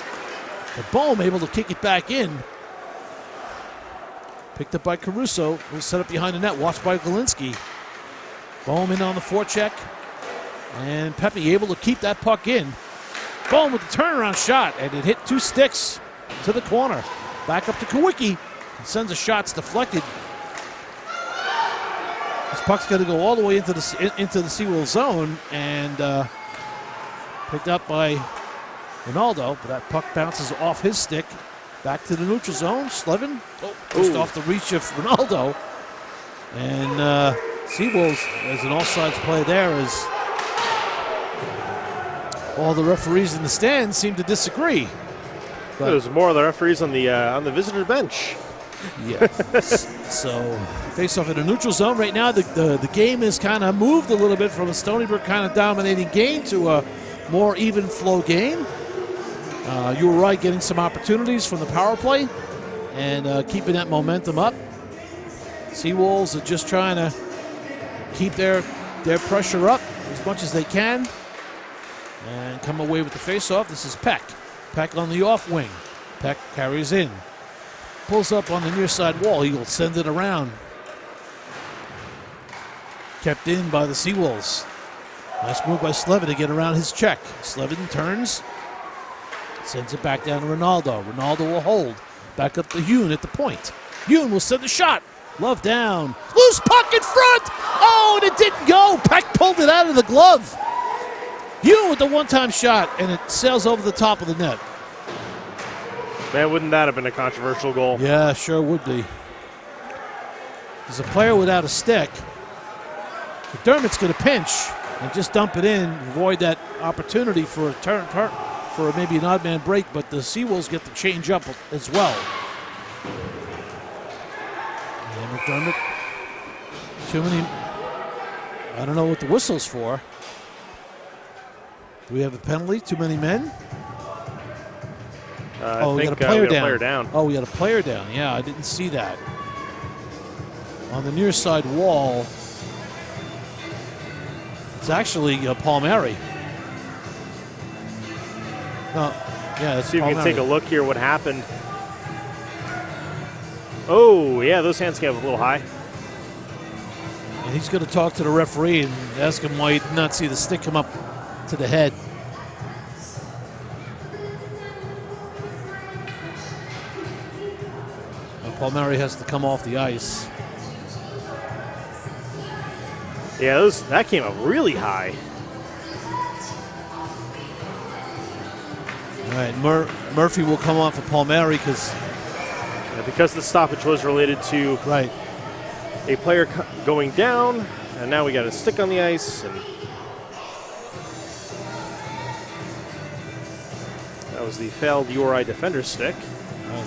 But Bohm able to kick it back in. Picked up by Caruso, who's set up behind the net, watched by Galinsky. Bohm in on the forecheck. And Pepe able to keep that puck in. Bohm with the turnaround shot, and it hit 2 sticks to the corner. Back up to Kawicki. Sends a shot, it's deflected. This puck's going to go all the way into the Seawolves zone, and picked up by Ronaldo, but that puck bounces off his stick. Back to the neutral zone. Slevin, just off the reach of Ronaldo. And Seawolves, as an offsides play there, as all the referees in the stands seem to disagree. But there's more of the referees on the visitor bench. Yeah. So face off in a neutral zone. Right now the game is kind of moved a little bit from a Stony Brook kind of dominating game to a more even flow game. URI getting some opportunities from the power play and keeping that momentum up. Seawolves are just trying to keep their pressure up as much as they can and come away with the face-off. This is Peck. Peck on the off wing. Peck carries in. Pulls up on the near side wall. He will send it around. Kept in by the Seawolves. Nice move by Slevin to get around his check. Slevin turns. Sends it back down to Ronaldo. Ronaldo will hold. Back up to Yoon at the point. Yoon will send the shot. Love down. Loose puck in front. Oh, and it didn't go. Peck pulled it out of the glove. Yoon with the one-time shot, and it sails over the top of the net. Man, wouldn't that have been a controversial goal? Yeah, sure would be. There's a player without a stick. McDermott's going to pinch and just dump it in, avoid that opportunity for a turn for maybe an odd man break, but the Seawolves get to change up as well. And McDermott, too many, I don't know what the whistle's for. Do we have a penalty? Too many men? We got a player down. Oh, we got a player down. Yeah, I didn't see that. On the near side wall, it's actually Palmieri. No, yeah, it's see if we Palmieri. can take a look here what happened. Oh, yeah, those hands came up a little high. And he's going to talk to the referee and ask him why he did not see the stick come up to the head. Palmieri has to come off the ice. Yeah, that came up really high. All right, Murphy will come off of Palmieri because the stoppage was related to a player going down, and now we got a stick on the ice. And that was the failed URI defender stick.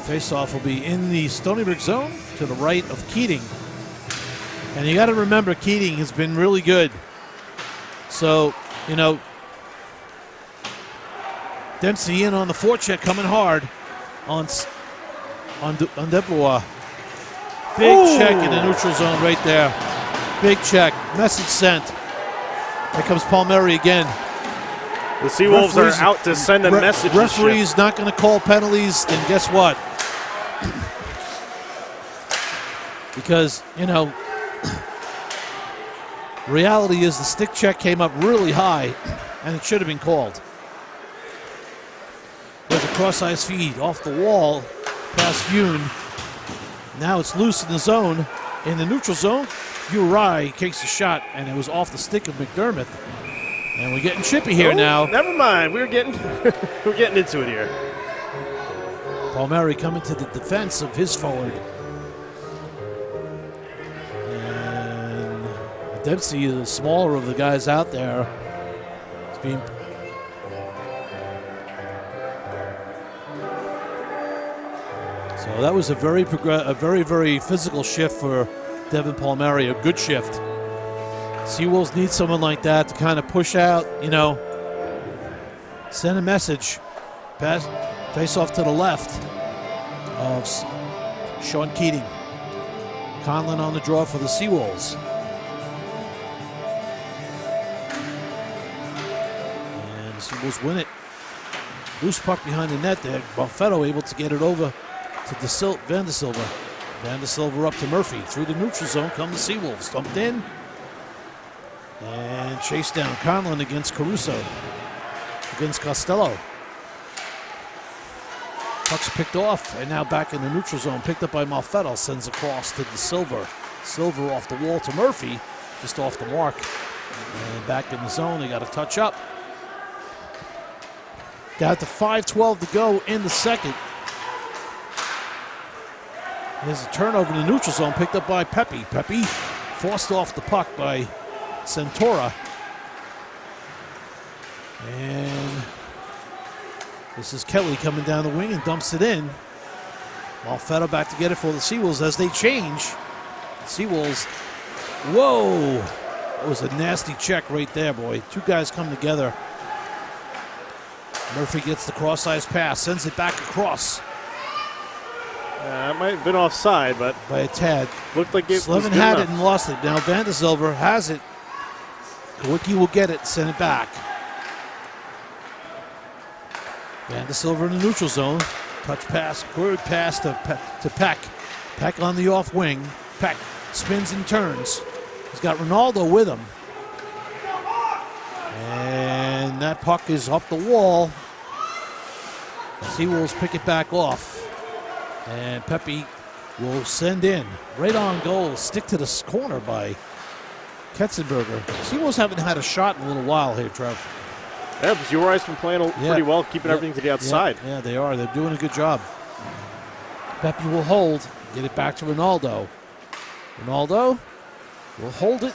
Face-off will be in the Stony Brook zone to the right of Keating. And you got to remember, Keating has been really good. So, you know, Dempsey in on the forecheck, coming hard on Debois. Big check in the neutral zone right there. Big check. Message sent. Here comes Palmieri again. The Seawolves are out to send a message. Referee's not going to call penalties, then guess what? Because, you know, reality is the stick check came up really high, and it should have been called. There's a cross-ice feed off the wall past Yoon. Now it's loose in the zone. In the neutral zone, URI takes a shot, and it was off the stick of McDermott. And we're getting chippy here now. Never mind. We're getting into it here. Palmieri coming to the defense of his forward. And Dempsey is the smaller of the guys out there. It's being so that was a very, very physical shift for Devin Palmieri. A good shift. Seawolves need someone like that to kind of push out, you know, send a message. Pass, face off to the left of Sean Keating. Conlon on the draw for the Seawolves. And the Seawolves win it. Loose puck behind the net there. Buffetto able to get it over to Van de Silva. Van de Silva up to Murphy. Through the neutral zone come the Seawolves. Dumped in. And chased down. Conlon against Caruso. Against Costello. Puck's picked off, and now back in the neutral zone. Picked up by Malfetto. Sends across to De Silva. Silva off the wall to Murphy. Just off the mark. And back in the zone. They got a touch up. Down to 5:12 to go in the second. There's a turnover in the neutral zone. Picked up by Pepe. Pepe forced off the puck by Centora. And this is Kelly coming down the wing and dumps it in. Malfetto back to get it for the Seawolves as they change. Seawolves. Whoa! That was a nasty check right there, boy. Two guys come together. Murphy gets the cross-ice pass, sends it back across. It might have been offside, but by a tad. Looked like it Slevin was had enough. it and lost it. Now Vandersilver has it. Kawicki will get it, send it back. Vandersilver in the neutral zone. Touch pass, good pass to Peck. Peck on the off wing. Peck spins and turns. He's got Ronaldo with him. And that puck is up the wall. Seawolves pick it back off. And Pepe will send in. Right on goal. Stick to the corner by Ketzenberger. Seawolves haven't had a shot in a little while here, Trev. Yeah, but URI's been playing pretty well, keeping everything to the outside. Yeah, they are. They're doing a good job. Pepe will hold. Get it back to Ronaldo. Ronaldo will hold it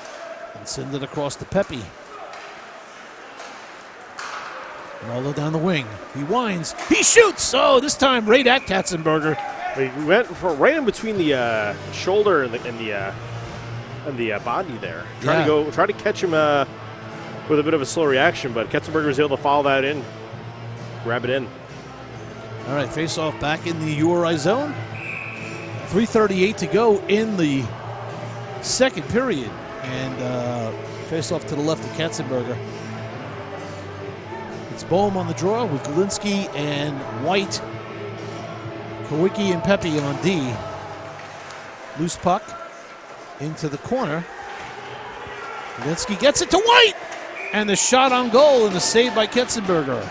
and send it across to Pepe. Ronaldo down the wing. He winds. He shoots. Oh, this time right at Katzenberger. He went for right in between the shoulder and the body there. Try to catch him with a bit of a slow reaction, but Katzenberger was able to follow that in, grab it in. All right, face-off back in the URI zone. 3:38 to go in the second period, and face-off to the left of Katzenberger. It's Boehm on the draw with Galinsky and White. Kawicki and Pepe on D. Loose puck into the corner. Galinsky gets it to White! And the shot on goal and the save by Ketzenberger.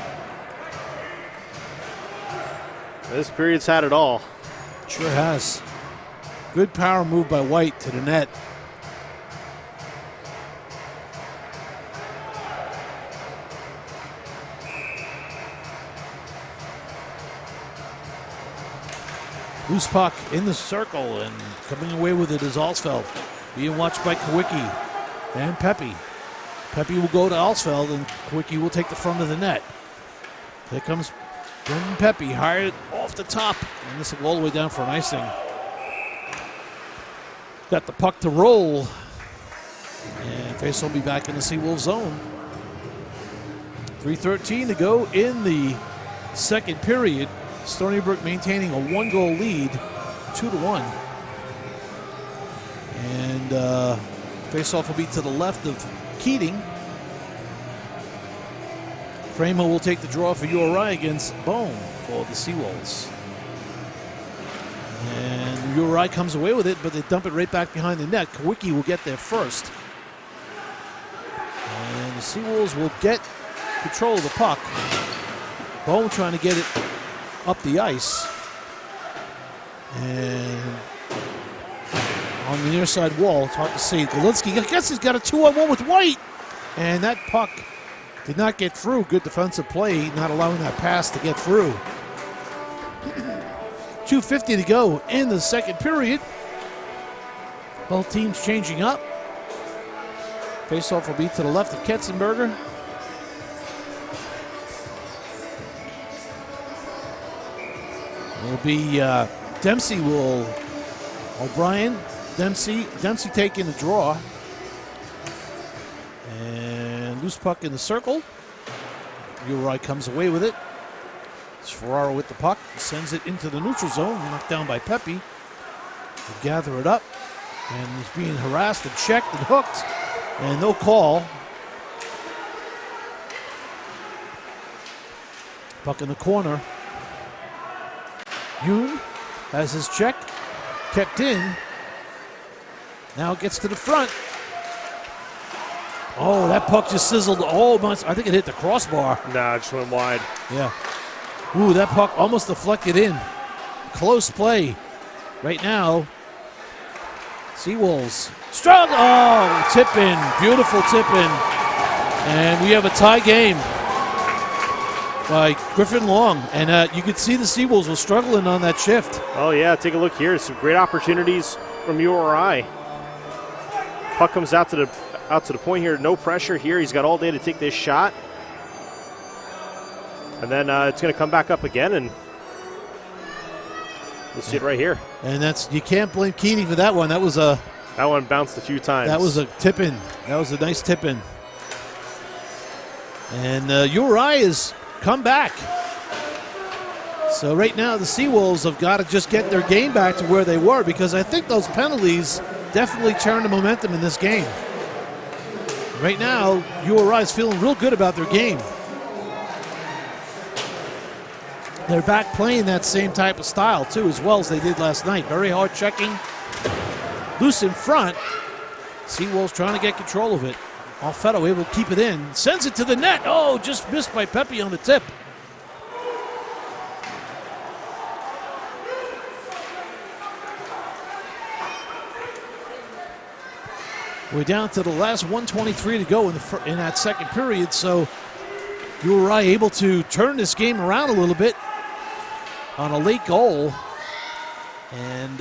This period's had it all. Sure has. Good power move by White to the net. Loose puck in the circle, and coming away with it is Alsfeld. Being watched by Kawicki and Pepe. Pepe will go to Alsfeld, and Kawicki will take the front of the net. Here comes Brendan Pepe, hired off the top, and this will go all the way down for an icing. Got the puck to roll, and face will be back in the Seawolves zone. 3:13 to go in the second period. Stony Brook maintaining a one-goal lead, 2-1. And face-off will be to the left of Keating. Kramer will take the draw for URI against Boehm for the Seawolves. And URI comes away with it, but they dump it right back behind the net. Kawicki will get there first. And the Seawolves will get control of the puck. Boehm trying to get it up the ice. And on the near side wall, it's hard to see. Galinsky, I guess he's got a 2-on-1 with White. And that puck did not get through. Good defensive play, not allowing that pass to get through. 2:50 to go in the second period. Both teams changing up. Face-off will be to the left of Ketzenberger. It'll be Dempsey O'Brien, Dempsey taking the draw. And loose puck in the circle. URI comes away with it. It's Ferraro with the puck. Sends it into the neutral zone. Knocked down by Pepe. They gather it up. And he's being harassed and checked and hooked. And no call. Puck in the corner. Yoon has his check. Kept in. Now it gets to the front. Oh, that puck just sizzled. Oh, I think it hit the crossbar. Nah, it just went wide. Yeah. Ooh, that puck almost deflected in. Close play. Right now, Seawolves struggle. Oh, tip in. Beautiful tip in. And we have a tie game by Griffin Long. And you could see the Seawolves were struggling on that shift. Oh, yeah. Take a look here. Some great opportunities from URI. Puck comes out to the point here. No pressure here. He's got all day to take this shot. And then it's going to come back up again, and we'll see it right here. And you can't blame Keating for that one. That was a That one bounced a few times. That was a tip-in. That was a nice tip-in. And URI has come back. So right now the Seawolves have got to just get their game back to where they were, because I think those penalties definitely turned the momentum in this game. Right now, URI is feeling real good about their game. They're back playing that same type of style, too, as well as they did last night. Very hard checking. Loose in front. Seawolves trying to get control of it. Alfeto able to keep it in. Sends it to the net. Oh, just missed by Pepe on the tip. We're down to the last 1:23 to go in that second period, so URI able to turn this game around a little bit on a late goal. And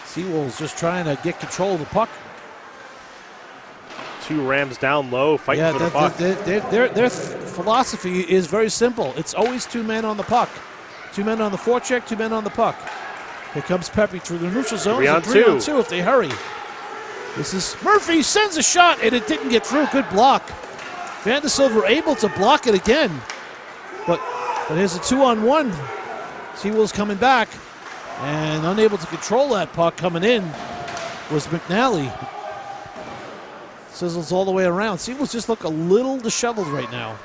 Seawolves just trying to get control of the puck. 2 Rams down low, fighting for the puck. Their philosophy is very simple. It's always 2 men on the puck. 2 men on the forecheck, 2 men on the puck. Here comes Pepe through the neutral zone. 3 on 3 on 2 2 if they hurry. This is Murphy sends a shot, and it didn't get through. Good block. Van de Silver able to block it again. But here's a 2-on-1. Seawolves coming back, and unable to control that puck coming in was McNally. Sizzles all the way around. Seawolves just look a little disheveled right now.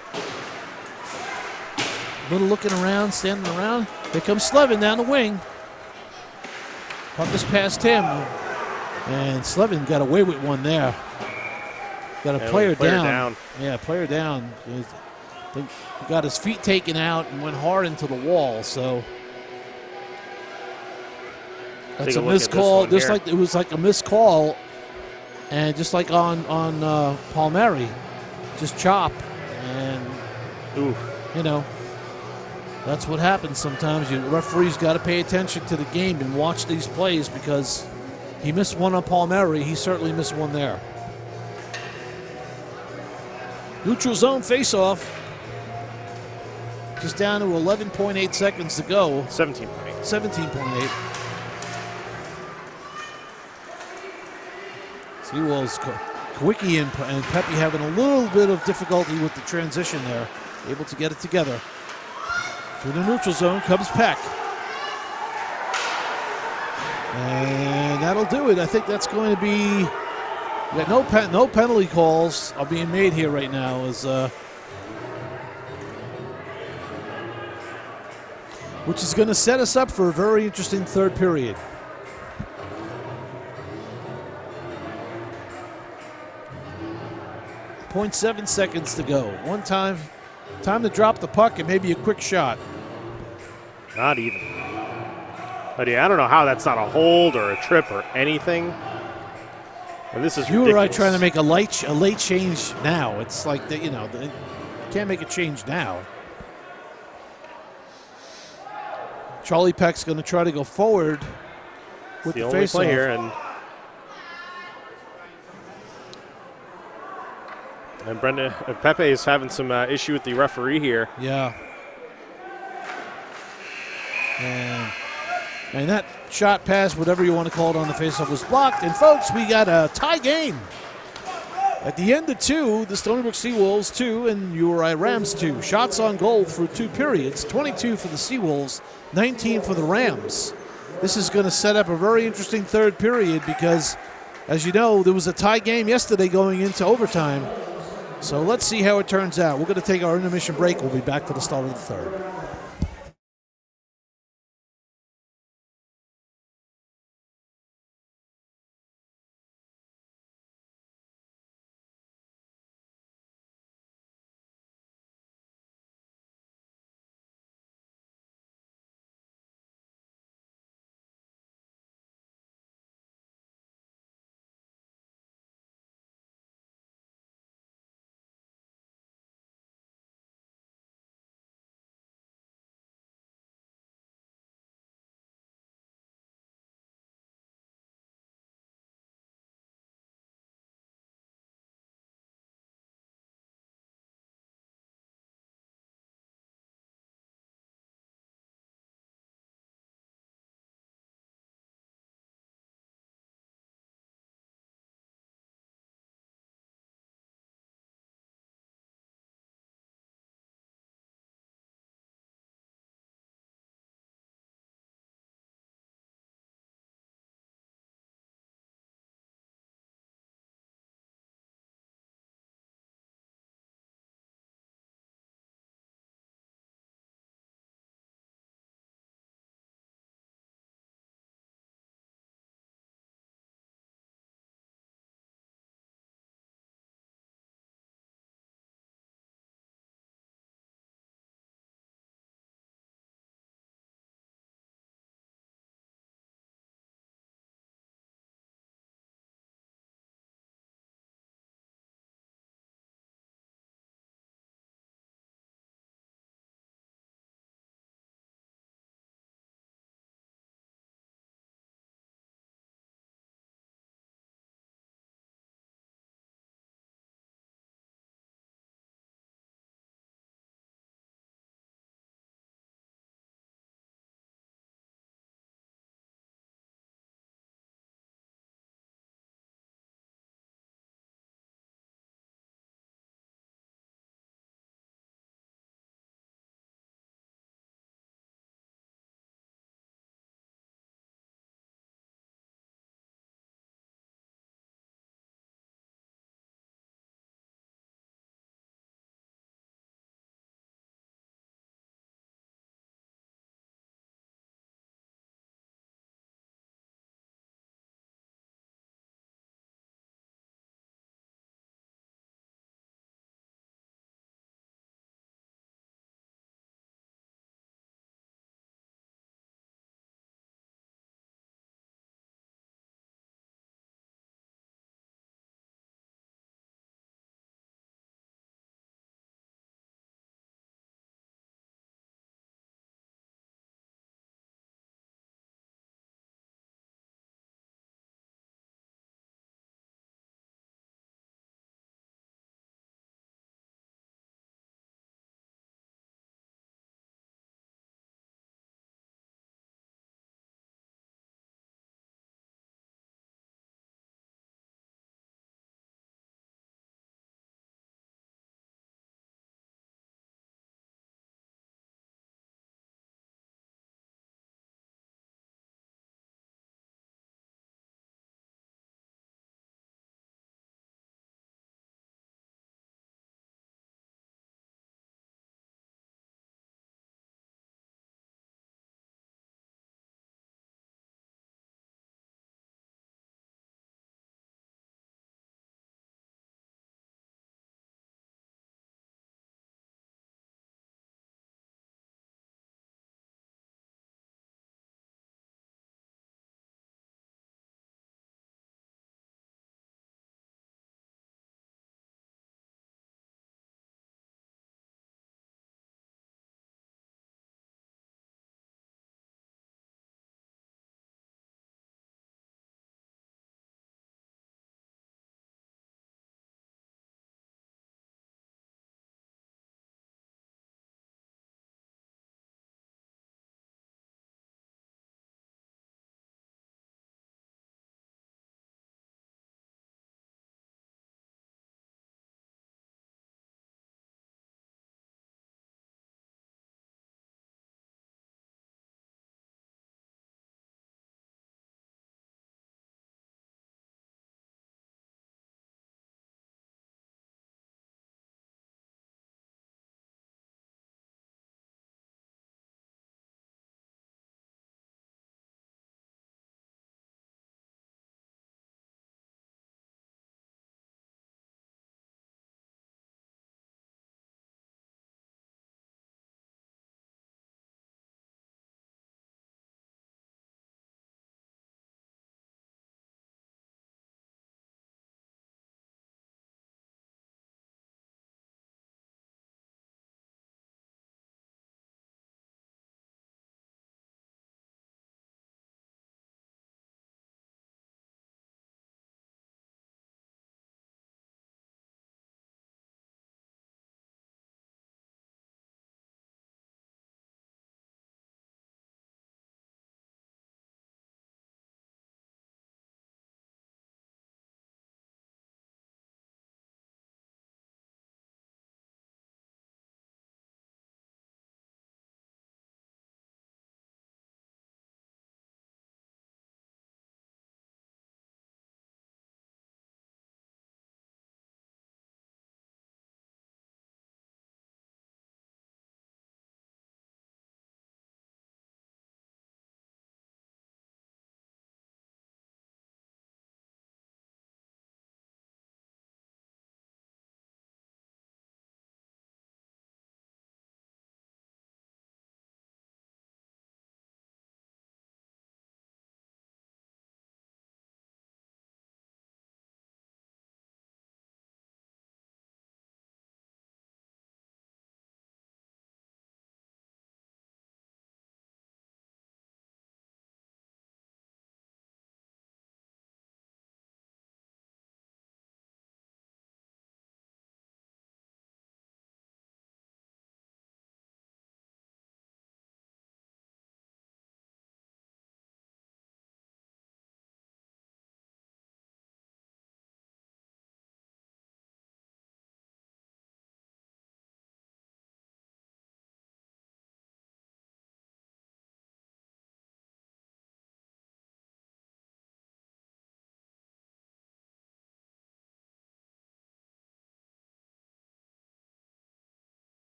A little looking around, standing around. Here comes Slevin down the wing. Puck is past him. And Slevin got away with one there. Got a player down. Yeah, player down. He got his feet taken out and went hard into the wall. So that's a missed call. Just like it was like a missed call, and just like on Palmieri, just chop, and you know. That's what happens sometimes. The referees got to pay attention to the game and watch these plays, because he missed one on Palmieri. He certainly missed one there. Neutral zone faceoff. Just down to 11.8 seconds to go. 17.8. 17.8. Seawolves, Kawicki and Pepe having a little bit of difficulty with the transition there. Able to get it together. Through the neutral zone comes Peck. And that'll do it. I think that's going to be... No penalty calls are being made here right now. Which is going to set us up for a very interesting third period. .7 seconds to go. Time to drop the puck and maybe a quick shot. Not even. But yeah, I don't know how that's not a hold or a trip or anything. And this is ridiculous. URI trying to make a late change now. It's like they can't make a change now. Charlie Peck's going to try to go forward with the only play here, and Pepe is having some issue with the referee here. Yeah. And that shot pass, whatever you want to call it on the faceoff, was blocked. And folks, we got a tie game. At the end of 2, the Stony Brook Seawolves 2 and URI Rams 2. Shots on goal through 2 periods, 22 for the Seawolves, 19 for the Rams. This is going to set up a very interesting third period because, as you know, there was a tie game yesterday going into overtime. So let's see how it turns out. We're going to take our intermission break. We'll be back for the start of the third.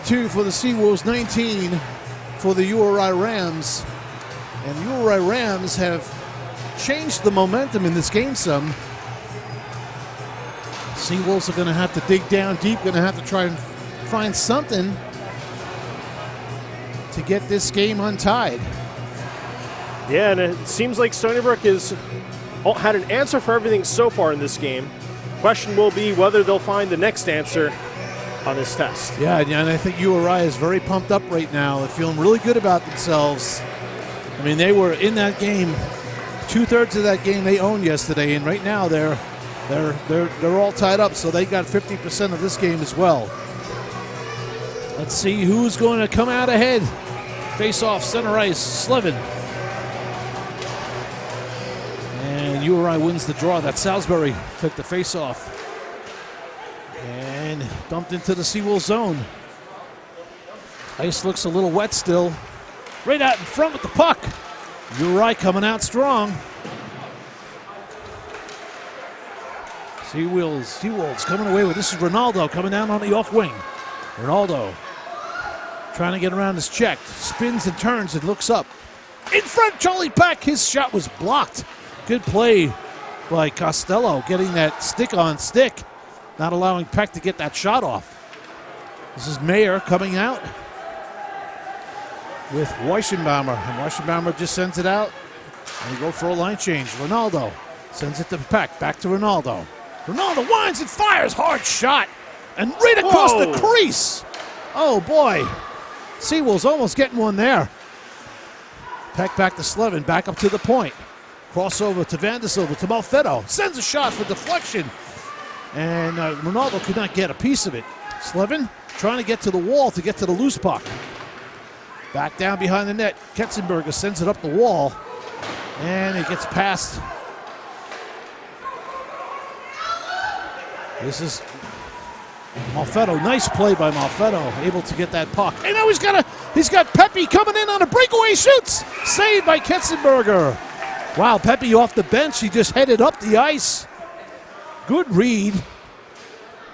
2 for the Seawolves, 19 for the URI Rams. And the URI Rams have changed the momentum in this game some. Seawolves are going to have to dig down deep, going to have to try and find something to get this game untied. Yeah, and it seems like Stony Brook has had an answer for everything so far in this game. Question will be whether they'll find the next answer on this test. Yeah, and I think URI is very pumped up right now. They're feeling really good about themselves. I mean, they were in that game, 2/3 of that game they owned yesterday, and right now they're all tied up, so they got 50% of this game as well. Let's see who's going to come out ahead. Face off, center ice, Slevin. And URI wins the draw. That Salisbury took the face off and dumped into the Seawolves zone. Ice looks a little wet still. Right out in front with the puck. URI coming out strong. Seawolves coming away with this is Ronaldo coming down on the off wing. Ronaldo trying to get around his check. Spins and turns and looks up. In front, Charlie Peck. His shot was blocked. Good play by Costello getting that stick on stick. Not allowing Peck to get that shot off. This is Mayer coming out with Weissenbaumer. And Weissenbaumer just sends it out. And they go for a line change. Ronaldo sends it to Peck. Back to Ronaldo. Ronaldo winds and fires. Hard shot. And right across the crease. Oh, boy. Seawolves almost getting one there. Peck back to Slevin. Back up to the point. Crossover to Vandersilva to Malfetto. Sends a shot for deflection. And Ronaldo could not get a piece of it. Slevin trying to get to the wall to get to the loose puck. Back down behind the net. Ketzenberger sends it up the wall. And it gets past. This is Malfetto. Nice play by Malfetto. Able to get that puck. And now he's got Pepe coming in on a breakaway. Shoots. Saved by Ketzenberger. Wow, Pepe off the bench. He just headed up the ice. Good read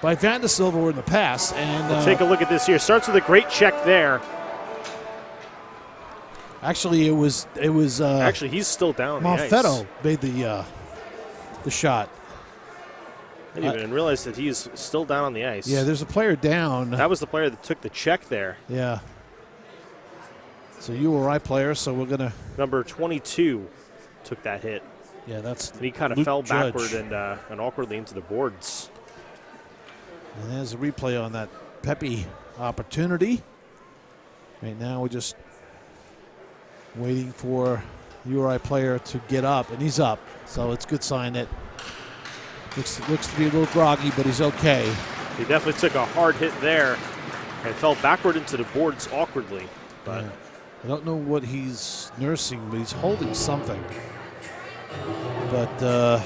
by Vandersilva in the pass. And we'll take a look at this here. Starts with a great check there. Actually, it was. Actually, he's still down. Malfetto made the shot. I didn't even realize that he's still down on the ice. Yeah, there's a player down. That was the player that took the check there. Yeah. It's a URI player, so we're gonna. Number 22 took that hit. Yeah, that's. And he kind of fell backward and awkwardly into the boards. And there's a replay on that Pepe opportunity. Right now, we're just waiting for URI player to get up, and he's up. So it's a good sign that looks to be a little groggy, but he's okay. He definitely took a hard hit there and fell backward into the boards awkwardly. But yeah. I don't know what he's nursing, but he's holding something. But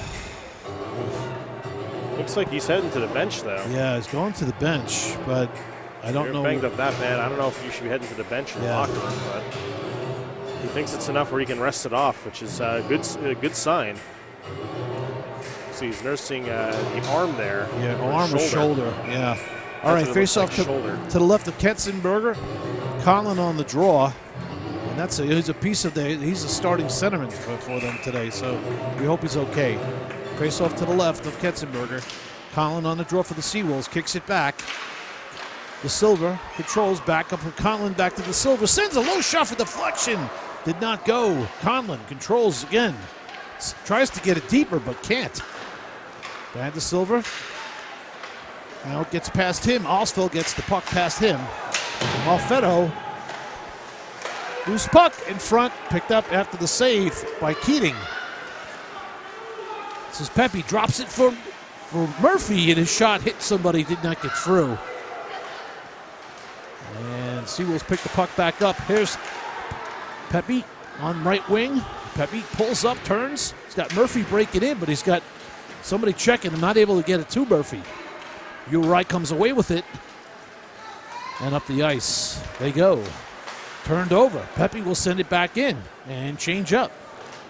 looks like he's heading to the bench, though. Yeah, he's going to the bench, but I don't know. Banged up that bad. I don't know if you should be heading to the bench or the locker room, but he thinks it's enough where he can rest it off, which is a good sign. So he's nursing the arm there. Yeah, arm or shoulder. Yeah. All right, face off to the left of Ketzenberger. Conlon on the draw. And he's a piece of he's a starting centerman for them today, so we hope he's okay. Face off to the left of Ketzenberger. Conlon on the draw for the Seawolves, kicks it back. The Silver controls back up for Conlon, back to the Silver. Sends a low shot for deflection. Did not go. Conlon controls again. Tries to get it deeper, but can't. Back to Silver. Now it gets past him. Alsfeld gets the puck past him. Malfetto. Loose puck in front, picked up after the save by Keating. This is Pepe, drops it for Murphy, and his shot hit somebody, did not get through. And Seawolves pick the puck back up. Here's Pepe on right wing. Pepe pulls up, turns. He's got Murphy breaking in, but he's got somebody checking and not able to get it to Murphy. URI comes away with it. And up the ice they go. Turned over. Pepe will send it back in and change up.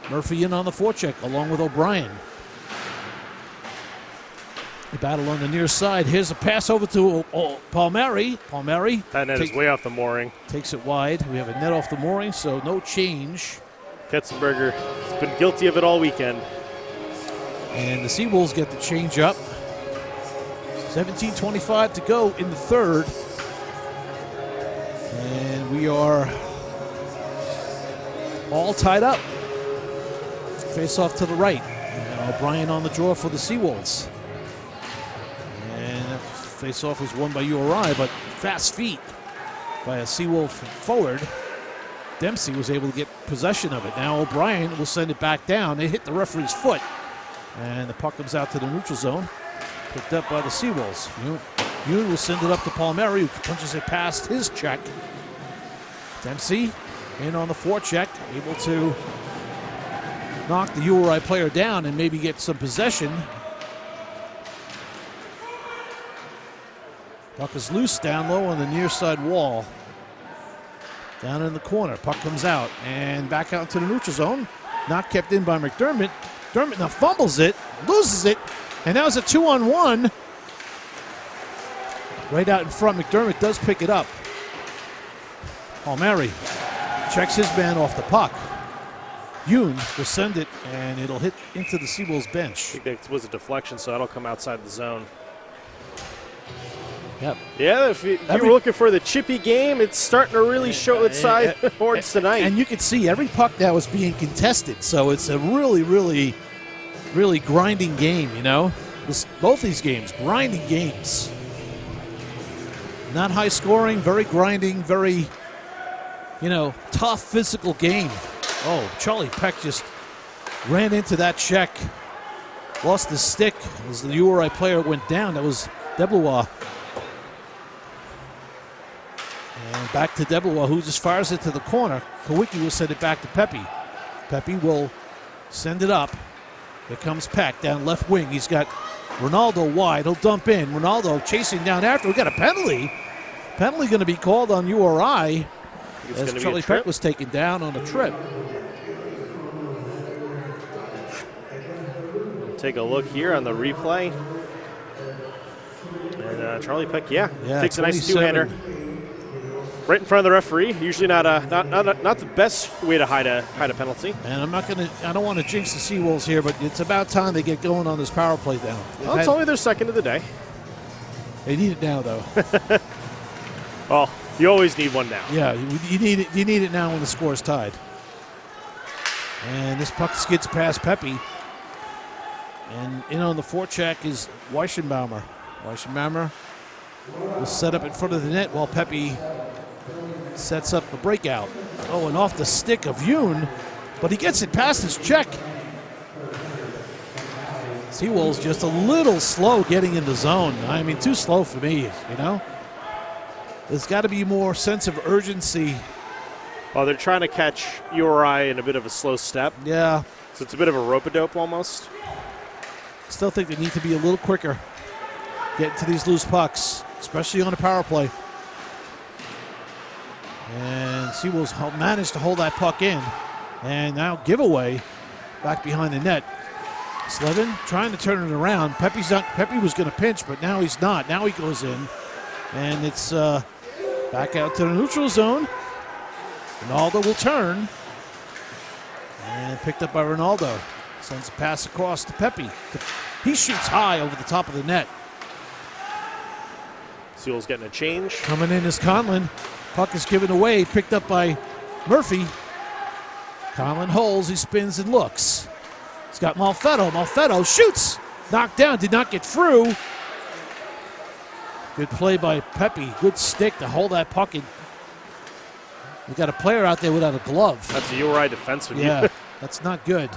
Murphy in on the forecheck along with O'Brien. The battle on the near side. Here's a pass over to Palmieri. Palmieri. That net is way off the mooring. Takes it wide. We have a net off the mooring, so no change. Ketzenberger has been guilty of it all weekend. And the Seawolves get the change up. 17:25 to go in the third. And we are all tied up. Face off to the right. And O'Brien on the draw for the Seawolves. And that face off was won by URI, but fast feet by a Seawolf forward. Dempsey was able to get possession of it. Now O'Brien will send it back down. It hit the referee's foot. And the puck comes out to the neutral zone. Picked up by the Seawolves. Yoon will send it up to Palmieri, who punches it past his check. Dempsey in on the forecheck, able to knock the URI player down and maybe get some possession. Puck is loose down low on the near side wall. Down in the corner. Puck comes out and back out to the neutral zone. Not kept in by McDermott. McDermott now fumbles it, loses it, and now it's a 2-on-1. Right out in front, McDermott does pick it up. Palmieri checks his man off the puck. Yoon will send it, and it'll hit into the Seawolves bench. I think that was a deflection, so that'll come outside the zone. Yep. Yeah, if you were looking for the chippy game, it's starting to really show its side horns tonight. And you can see every puck that was being contested, so it's a really, really, really grinding game, you know? Both these games, grinding games. Not high scoring, very grinding, very, tough physical game. Oh, Charlie Peck just ran into that check, lost his stick as the URI player went down. That was Deblois. And back to Deblois, who just fires it to the corner. Kowicki will send it back to Pepe. Pepe will send it up. Here comes Peck down left wing. He's got Ronaldo wide. He'll dump in. Ronaldo chasing down after. We got a penalty. Penalty going to be called on URI as Charlie Peck was taken down on a trip. Take a look here on the replay. And Charlie Peck, takes a nice two-hander. Right in front of the referee. Usually not the best way to hide a penalty. And I don't want to jinx the Seawolves here, but it's about time they get going on this power play now. Well, it's only their second of the day. They need it now, though. Well, you always need one now. Yeah, you need it. You need it now when the score is tied. And this puck skids past Pepe. And in on the forecheck is Weissenbaumer. Weissenbaumer will set up in front of the net while Pepe sets up the breakout. Oh, and off the stick of Yoon, but he gets it past his check. Seawolves just a little slow getting in the zone. I mean, too slow for me, There's got to be more sense of urgency. Well, they're trying to catch URI in a bit of a slow step. Yeah. So it's a bit of a rope-a-dope almost. Still think they need to be a little quicker getting to these loose pucks, especially on a power play. And Seawolves managed to hold that puck in. And now giveaway back behind the net. Slevin trying to turn it around. Pepe was going to pinch, but now he's not. Now he goes in. And it's back out to the neutral zone. Ronaldo will turn. And picked up by Ronaldo. Sends a pass across to Pepe. He shoots high over the top of the net. Seawolves getting a change. Coming in is Conlon. Puck is given away, picked up by Murphy. Conlon holds, he spins and looks. He's got Malfetto. Malfetto shoots. Knocked down, did not get through. Good play by Pepe. Good stick to hold that puck in. We got a player out there without a glove. That's a URI defenseman. Yeah, that's not good.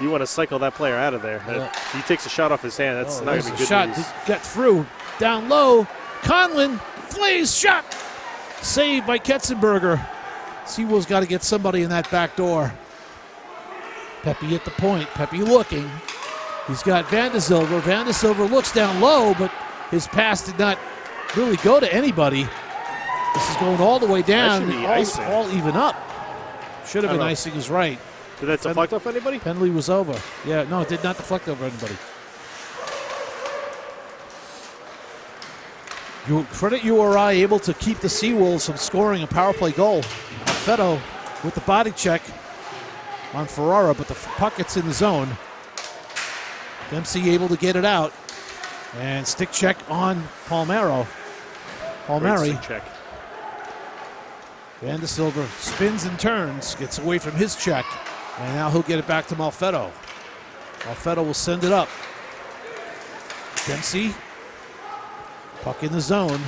You want to cycle that player out of there. Yeah. If he takes a shot off his hand, that's not going to be good shot. news. Got through. Down low. Conlon flays shot. Saved by Ketzenberger. Seawolves got to get somebody in that back door. Pepe at the point. Pepe looking. He's got Van de Silver. Van de Silver looks down low, but his pass did not really go to anybody. This is going all the way down. All even up. Should have been icing is right. Did that deflect off anybody? Penalty was over. Yeah, no, it did not deflect over anybody. You credit URI able to keep the Seawolves from scoring a power play goal. Alfredo with the body check on Ferrara, but the puck gets in the zone. Dempsey able to get it out. And stick check on Palmieri. Stick check. Van de Silver spins and turns, gets away from his check, and now he'll get it back to Malfetto. Malfetto will send it up. Dempsey, puck in the zone,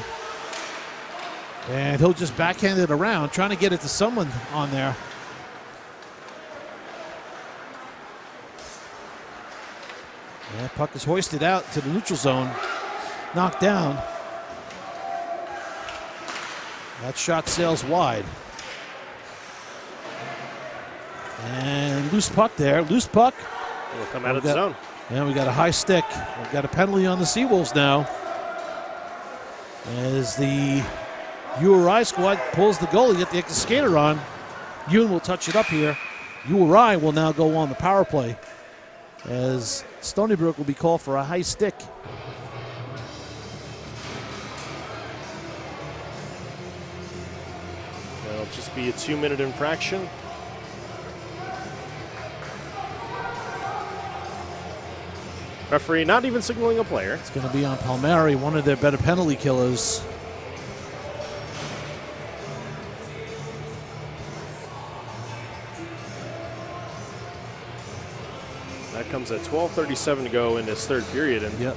and he'll just backhand it around, trying to get it to someone on there. And puck is hoisted out to the neutral zone, knocked down. That shot sails wide. And loose puck there. Loose puck. It'll come out of the zone. And we got a high stick. We've got a penalty on the Seawolves now. As the URI squad pulls the goalie, get the extra skater on. Yoon will touch it up here. URI will now go on the power play, as Stony Brook will be called for a high stick. It'll just be a 2-minute infraction. Referee not even signaling a player. It's going to be on Palmieri, one of their better penalty killers. That comes at 12:37 to go in this third period. And yep.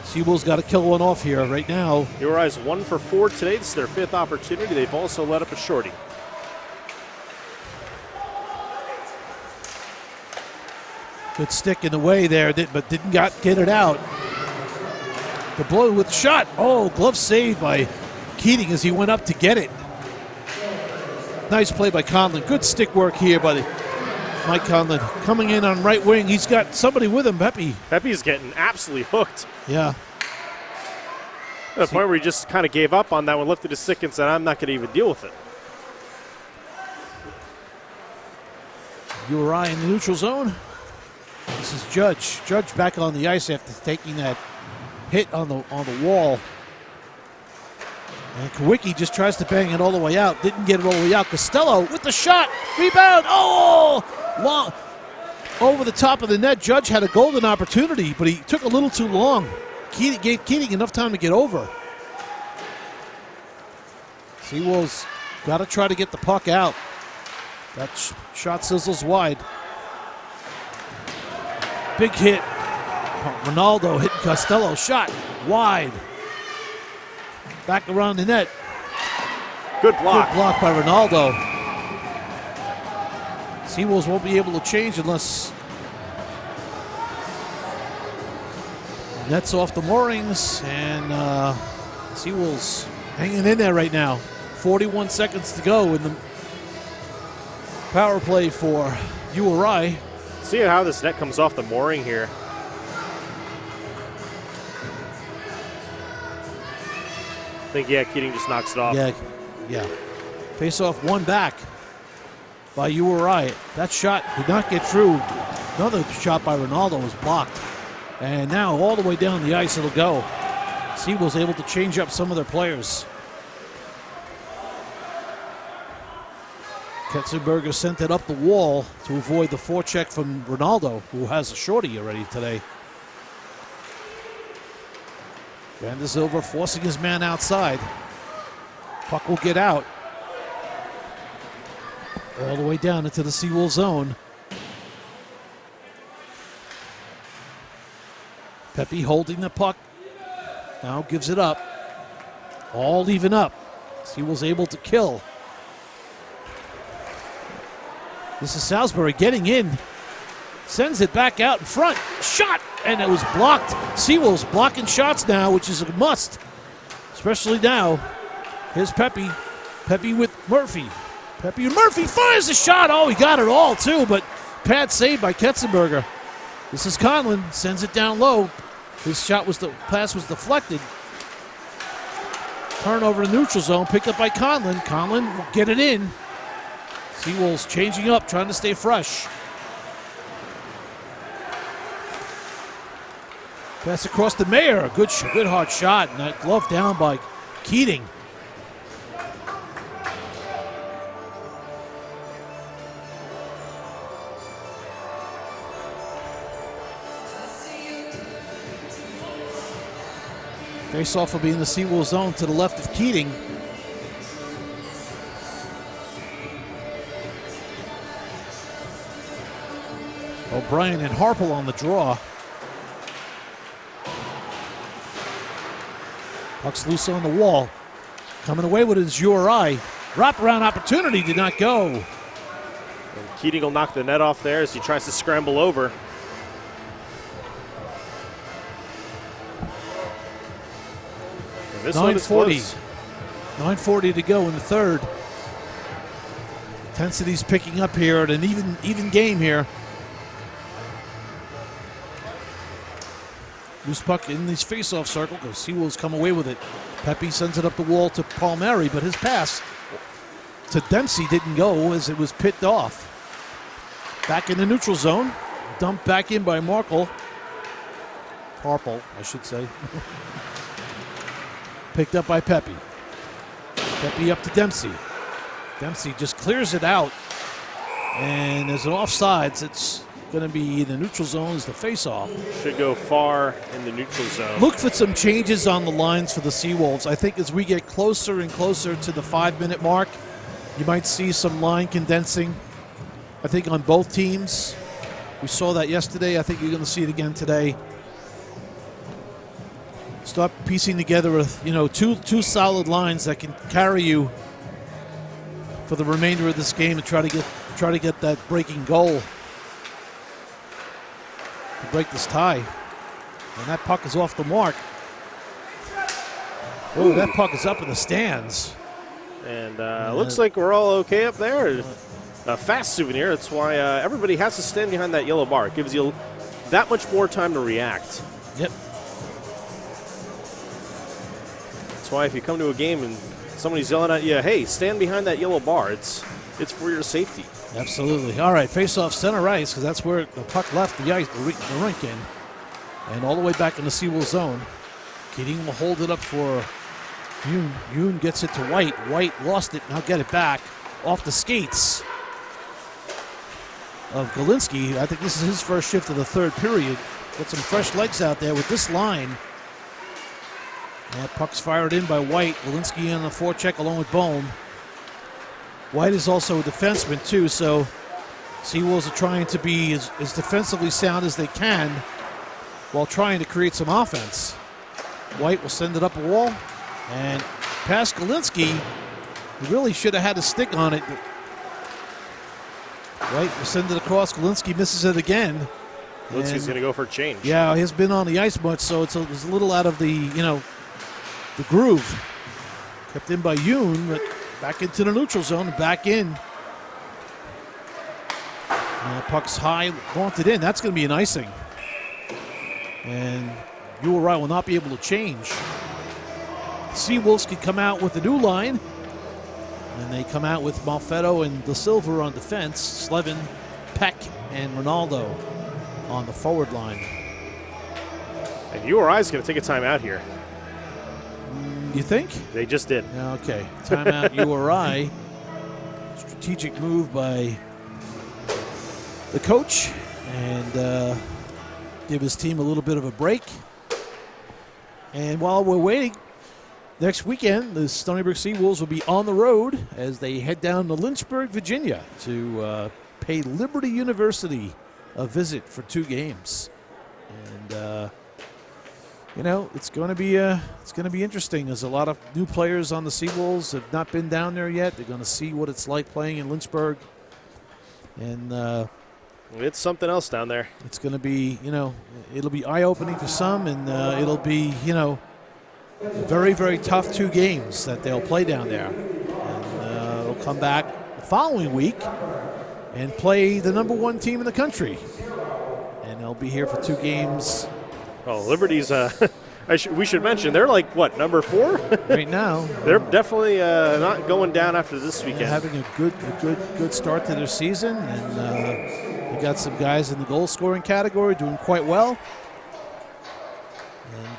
Seawolves got to kill one off here right now. URI's 1 for 4 today. This is their 5th opportunity. They've also let up a shorty. Good stick in the way there, but didn't get it out. The blow with the shot. Oh, glove saved by Keating as he went up to get it. Nice play by Conlon. Good stick work here by Mike Conlon. Coming in on right wing. He's got somebody with him, Pepe. Pepe's getting absolutely hooked. Yeah. To the point where he just kind of gave up on that one, lifted his stick and said, I'm not going to even deal with it. URI in the neutral zone. This is Judge. Judge back on the ice after taking that hit on the wall. And Kawicki just tries to bang it all the way out. Didn't get it all the way out. Costello with the shot. Rebound. Oh! Long. Over the top of the net. Judge had a golden opportunity, but he took a little too long. Gave Keating enough time to get over. Seawolves got to try to get the puck out. That shot sizzles wide. Big hit. Ronaldo hitting Costello. Shot wide. Back around the net. Good block. Good block by Ronaldo. Seawolves won't be able to change unless net's off the moorings, and Seawolves hanging in there right now. 41 seconds to go in the power play for URI. See how this net comes off the mooring here. I think, yeah, Keating just knocks it off. Yeah. Face off one back by URI. That shot did not get through. Another shot by Ronaldo was blocked. And now all the way down the ice it'll go. Seawolves able to change up some of their players. Ketzenberger sent it up the wall to avoid the forecheck from Ronaldo, who has a shorty already today. Van de Silver forcing his man outside. Puck will get out. All the way down into the Seawolves zone. Pepe holding the puck. Now gives it up. All even up. Seawolves able to kill. This is Salisbury getting in. Sends it back out in front. Shot! And it was blocked. Seawolves blocking shots now, which is a must. Especially now. Here's Pepe. Pepe with Murphy. Pepe and Murphy fires the shot. Oh, he got it all too, but pad saved by Ketzenberger. This is Conlon. Sends it down low. His pass was deflected. Turnover in neutral zone. Picked up by Conlon. Conlon will get it in. Seawolves changing up, trying to stay fresh. Pass across to Mayer. Good hard shot. And that glove down by Keating. Face-off will be in the Seawolves zone to the left of Keating. O'Brien and Harple on the draw. Puck's loose on the wall. Coming away with his URI. Wraparound opportunity did not go. And Keating will knock the net off there as he tries to scramble over. This 9:40. 9:40 to go in the third. Intensity's picking up here at an even game here. Loose puck in this face-off circle because Seawolves come away with it. Pepe sends it up the wall to Palmieri, but his pass to Dempsey didn't go as it was picked off. Back in the neutral zone. Dumped back in by Harple, I should say. Picked up by Pepe. Pepe up to Dempsey. Dempsey just clears it out. And there's an offsides. It's going to be in the neutral zone as the face-off. Should go far in the neutral zone. Look for some changes on the lines for the Seawolves. I think as we get closer and closer to the 5-minute mark, you might see some line condensing. I think on both teams. We saw that yesterday. I think you're going to see it again today. Start piecing together, two solid lines that can carry you for the remainder of this game and try to get that breaking goal to break this tie. And that puck is off the mark. Oh, that puck is up in the stands. And looks like we're all okay up there. A fast souvenir. That's why everybody has to stand behind that yellow bar. It gives you that much more time to react. Yep. That's why if you come to a game and somebody's yelling at you, hey, stand behind that yellow bar, it's for your safety. Absolutely. All right, face-off center ice because that's where the puck left the ice, the rink in. And all the way back in the Seawolves zone. Keating will hold it up for Yoon. Yoon gets it to White. White lost it. Now get it back off the skates of Galinsky. I think this is his first shift of the third period. Got some fresh legs out there with this line. That puck's fired in by White. Galinsky on the forecheck along with Bohm. White is also a defenseman too, so Seawolves are trying to be as defensively sound as they can while trying to create some offense. White will send it up a wall and past Galinsky. He really should have had a stick on it. White will send it across. Galinsky misses it again. Galinsky's going to go for a change. Yeah, he has been on the ice much, so it's a little out of the, the groove. Kept in by Yoon, but back into the neutral zone and back in. Puck's high, vaunted in. That's going to be an icing. And URI will not be able to change. Seawolves can come out with a new line. And they come out with Malfetto and De Silva on defense. Slevin, Peck, and Ronaldo on the forward line. And URI is going to take a timeout here. You think? They just did. Okay. Timeout URI. Strategic move by the coach. And give his team a little bit of a break. And while we're waiting, next weekend, the Stony Brook Seawolves will be on the road as they head down to Lynchburg, Virginia to pay Liberty University a visit for 2 games. And, it's going to be interesting. There's a lot of new players on the Seawolves have not been down there yet. They're going to see what it's like playing in Lynchburg. And it's something else down there. It's going to be, it'll be eye-opening for some, and it'll be, very, very tough 2 games that they'll play down there. And they'll come back the following week and play the #1 team in the country. And they'll be here for 2 games. Oh, Liberty's, we should mention, they're like, what, number 4? Right now. They're definitely not going down after this weekend. Having a good start to their season. And they got some guys in the goal-scoring category doing quite well.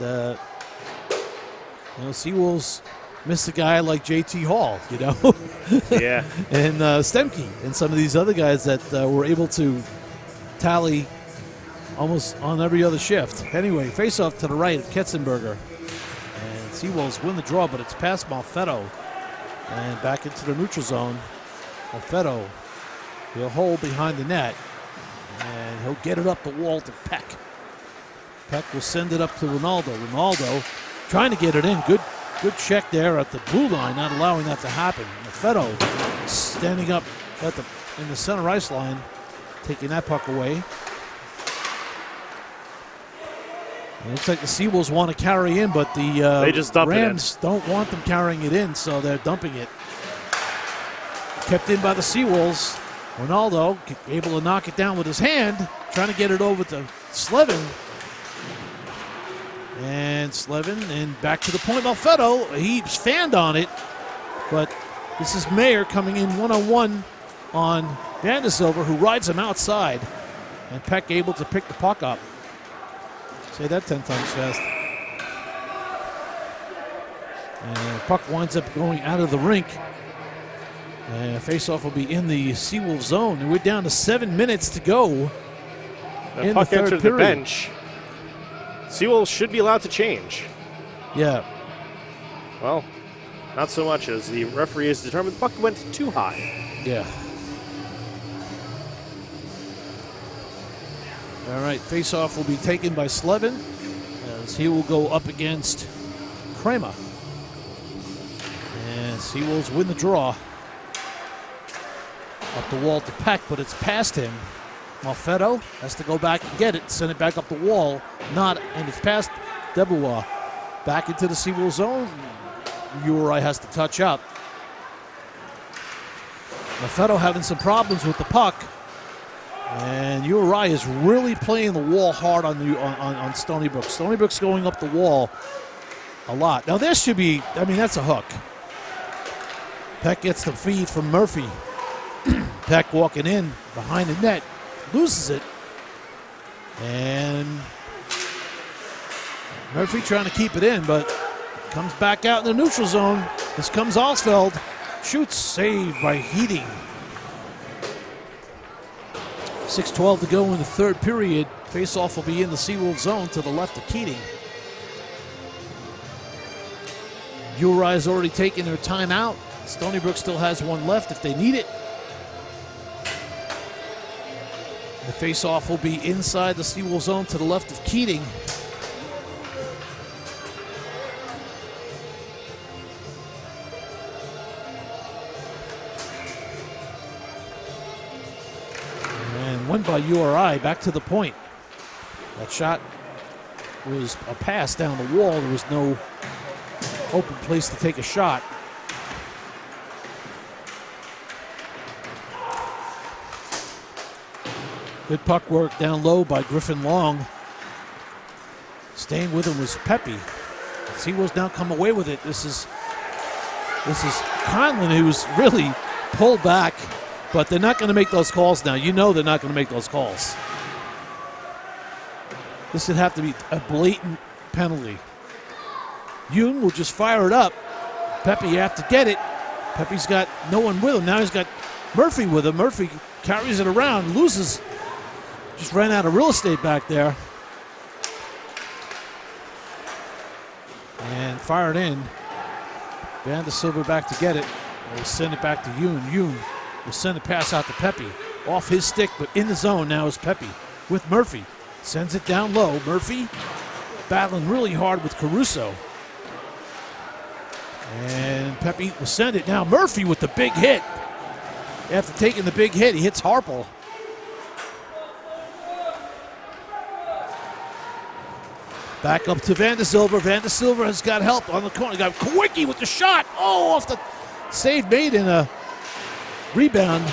And, Seawolves missed a guy like J.T. Hall, Yeah. and Stemke and some of these other guys that were able to tally almost on every other shift. Anyway, face-off to the right of Ketzenberger. And Seawolves win the draw, but it's past Malfetto. And back into the neutral zone. Malfetto, he'll hold behind the net. And he'll get it up the wall to Peck. Peck will send it up to Ronaldo. Ronaldo trying to get it in. Good check there at the blue line, not allowing that to happen. Malfetto standing up in the center ice line, taking that puck away. It looks like the Seawolves want to carry in, but the they just dump Rams don't want them carrying it in, so they're dumping it. Kept in by the Seawolves. Ronaldo able to knock it down with his hand, trying to get it over to Slevin. And Slevin, and back to the point. Malfetto, he's fanned on it, but this is Mayer coming in one-on-one on Vandersilver, who rides him outside. And Peck able to pick the puck up. Say that 10 times fast. And puck winds up going out of the rink. And face-off will be in the Seawolf zone. And we're down to 7 minutes to go. The puck entered the bench. Seawolves should be allowed to change. Yeah. Well, not so much as the referee has determined the puck went too high. Yeah. All right, face-off will be taken by Slevin as he will go up against Kramer. And Seawolves win the draw. Up the wall to Peck, but it's past him. Malfetto has to go back and get it, send it back up the wall. And it's past Debois. Back into the Seawolves zone. URI has to touch up. Malfetto having some problems with the puck. And URI is really playing the wall hard on Stony Brook. Stony Brook's going up the wall a lot. Now this should be, that's a hook. Peck gets the feed from Murphy. Peck walking in behind the net, loses it. And Murphy trying to keep it in, but comes back out in the neutral zone. This comes Alsfeld. Shoots, saved by Heating. 6:12 to go in the third period. Face-off will be in the Seawolf zone to the left of Keating. URI has already taken their timeout. Stony Brook still has one left if they need it. The face-off will be inside the Seawolf zone to the left of Keating. And won by URI, back to the point. That shot was a pass down the wall. There was no open place to take a shot. Good puck work down low by Griffin Long. Staying with him was Pepe. Seawolves now come away with it. This is Conlon, who's really pulled back, but they're not going to make those calls now. You know they're not going to make those calls. This would have to be a blatant penalty. Yoon will just fire it up. Pepe, you have to get it. Pepe's got no one with him. Now he's got Murphy with him. Murphy carries it around, loses. Just ran out of real estate back there. And fired in. Vandersilver back to get it. We'll send it back to Yoon. Yoon will send a pass out to Pepe. Off his stick, but in the zone now is Pepe with Murphy. Sends it down low. Murphy battling really hard with Caruso. And Pepe will send it. Now Murphy with the big hit. After taking the big hit, he hits Harple. Back up to Vandersilver. Vandersilver has got help on the corner. Got Kowicki with the shot. Oh, off the save made in a rebound.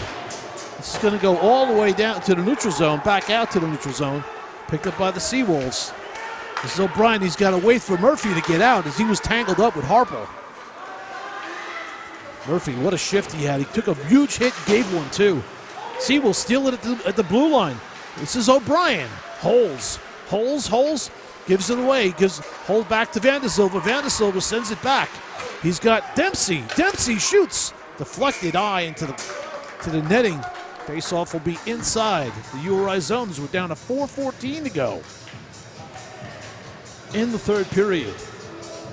This is going to go all the way down to the neutral zone, back out to the neutral zone. Picked up by the Seawolves. This is O'Brien. He's got to wait for Murphy to get out as he was tangled up with Harple. Murphy, what a shift he had. He took a huge hit, gave one too. Seawolves steal it at the blue line. This is O'Brien. Holes. gives it away, hold back to Vandersilver. Vandersilver sends it back. He's got Dempsey. Dempsey shoots. Deflected eye into the netting. Face-off will be inside the URI zones. We're down to 4:14 to go in the third period.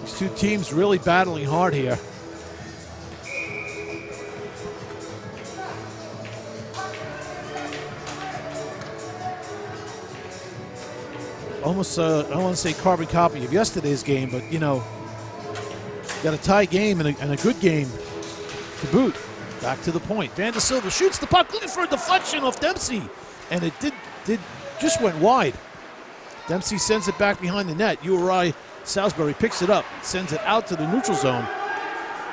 These two teams really battling hard here. Almost, I don't want to say carbon copy of yesterday's game, but, you know, got a tie game and a good game to boot. Back to the point. Vandersilver shoots the puck, looking for a deflection off Dempsey, and it just went wide. Dempsey sends it back behind the net. URI Salisbury picks it up, sends it out to the neutral zone,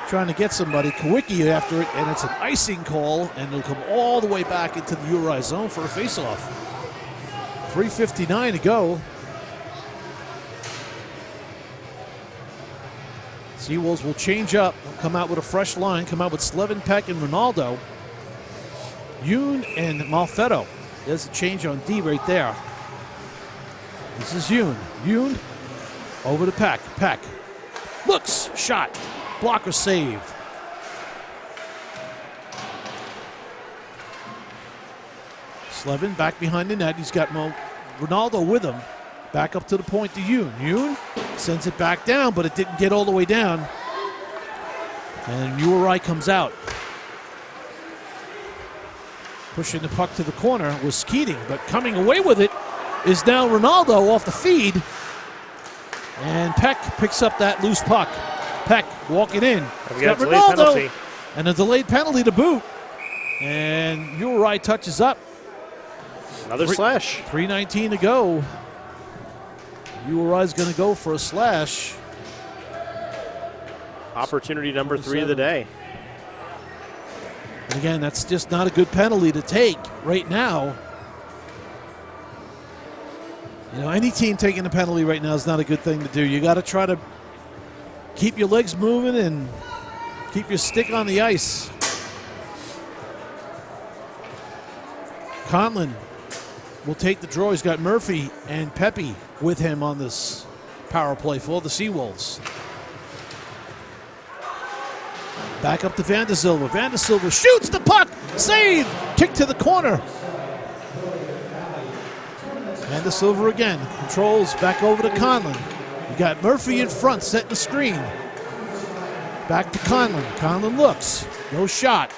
trying to get somebody. Kawicki after it, and it's an icing call, and it'll come all the way back into the URI zone for a faceoff. 3:59 to go. Seawolves will change up, come out with a fresh line, come out with Slevin, Peck, and Ronaldo. Yoon and Malfetto. There's a change on D right there. This is Yoon. Yoon over to Peck. Peck looks, shot, blocker save. Slevin back behind the net. He's got Ronaldo with him. Back up to the point to Yoon. Yoon sends it back down, but it didn't get all the way down. And URI comes out. Pushing the puck to the corner was Keating, but coming away with it is now Ronaldo off the feed. And Peck picks up that loose puck. Peck walking in. We got a delayed penalty. And a delayed penalty to boot. And URI touches up. Another slash. 3:19 to go. URI is going to go for a slash. Opportunity number 3 of the day. And again, that's just not a good penalty to take right now. You know, any team taking a penalty right now is not a good thing to do. You got to try to keep your legs moving and keep your stick on the ice. Conlon will take the draw. He's got Murphy and Pepe with him on this power play for the Seawolves. Back up to Vandersilver. Vandersilver shoots the puck. Save. Kick to the corner. Vandersilver again. Controls back over to Conlon. You got Murphy in front setting the screen. Back to Conlon. Conlon looks. No shot.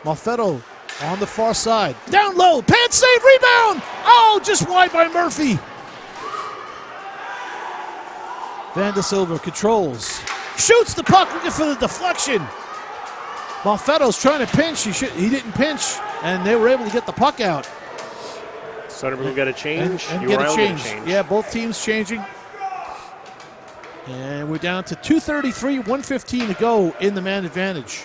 Malfetto on the far side. Down low. Pants save. Rebound. Oh, just wide by Murphy. Vandersilver controls. Shoots the puck, looking for the deflection. Malfetto's trying to pinch. He didn't pinch, and they were able to get the puck out. Soderbergh got a change. And get a change. Yeah, both teams changing. And we're down to 2:33, 1:15 to go in the man advantage.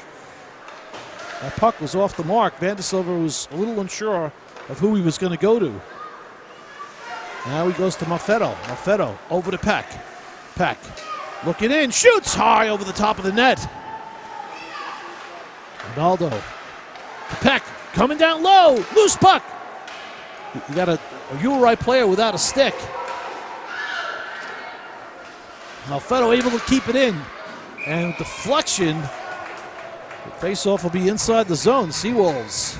That puck was off the mark. Vandersilver was a little unsure of who he was going to go to. Now he goes to Malfetto. Malfetto over to Peck. Peck looking in, shoots high over the top of the net. Ronaldo. Peck coming down low, loose puck. You got a URI player without a stick. Malfetto able to keep it in. And deflection. The face-off will be inside the zone. Seawolves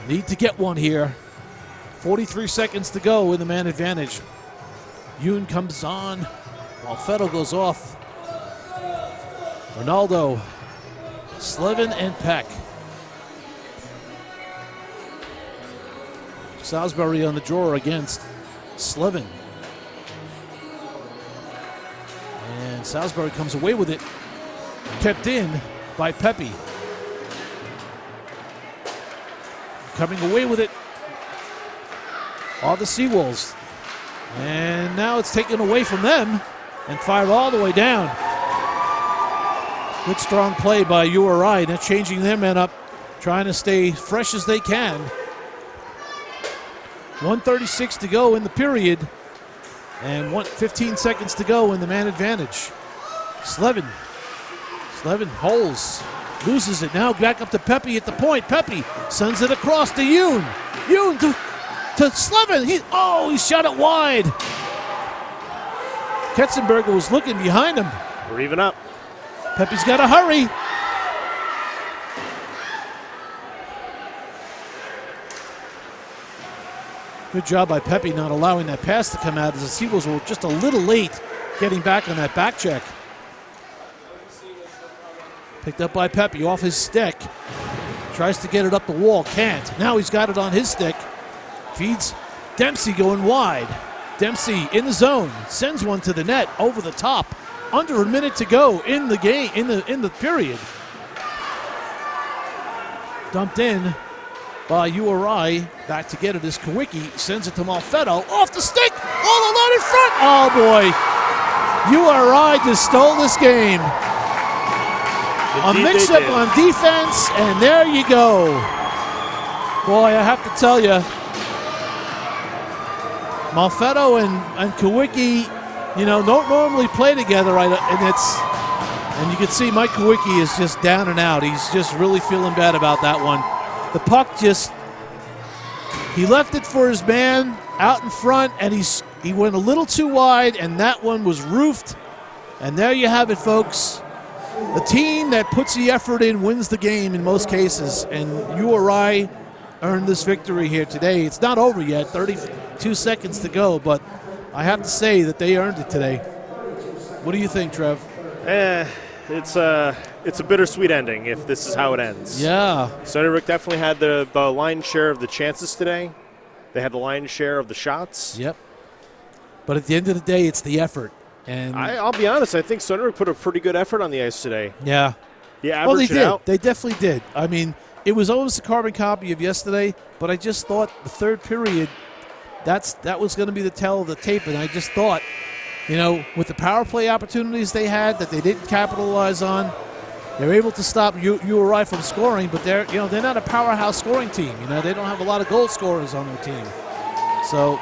need to get one here. 43 seconds to go in the man advantage. Yoon comes on. Malfetto goes off. Ronaldo, Slevin, and Peck. Salisbury on the draw against Slevin. And Salisbury comes away with it. Kept in by Pepe. Coming away with it are the Seawolves. And now it's taken away from them and fired all the way down. Good strong play by URI. They're changing their men up, trying to stay fresh as they can. 1:36 to go in the period, and 15 seconds to go in the man advantage. Slevin holds, loses it. Now back up to Pepe at the point. Pepe sends it across to Yoon. Yoon to Slevin. He shot it wide. Ketzenberger was looking behind him. We're even up. Pepe's got to hurry. Good job by Pepe not allowing that pass to come out as the Seawolves were just a little late getting back on that back check. Picked up by Pepe off his stick. Tries to get it up the wall, can't. Now he's got it on his stick. Feeds Dempsey going wide. Dempsey in the zone, sends one to the net over the top. Under a minute to go in the game, in the period. Dumped in by URI. Back to get it is Kawicki. Sends it to Malfetto. Off the stick. All alone in front. Oh, boy. URI just stole this game. A mix-up on defense, and there you go. Boy, I have to tell you, Malfetto and Kawicki, don't normally play together, and you can see Mike Kawicki is just down and out. He's just really feeling bad about that one. The puck he left it for his man out in front, and he went a little too wide, and that one was roofed. And there you have it, folks. The team that puts the effort in wins the game in most cases, and URI earned this victory here today. It's not over yet, 32 seconds to go, but I have to say that they earned it today. What do you think, Trev? It's a bittersweet ending if this is how it ends. Yeah. Stony Brook definitely had the lion's share of the chances today. They had the lion's share of the shots. Yep. But at the end of the day, it's the effort. And I'll be honest, I think Stony Brook put a pretty good effort on the ice today. Yeah. Well, they did. Out. They definitely did. I mean, it was almost a carbon copy of yesterday, but I just thought the third period, that was going to be the tell of the tape, and I just thought, with the power play opportunities they had that they didn't capitalize on, they're able to stop URI from scoring, but they're not a powerhouse scoring team. They don't have a lot of goal scorers on their team. So,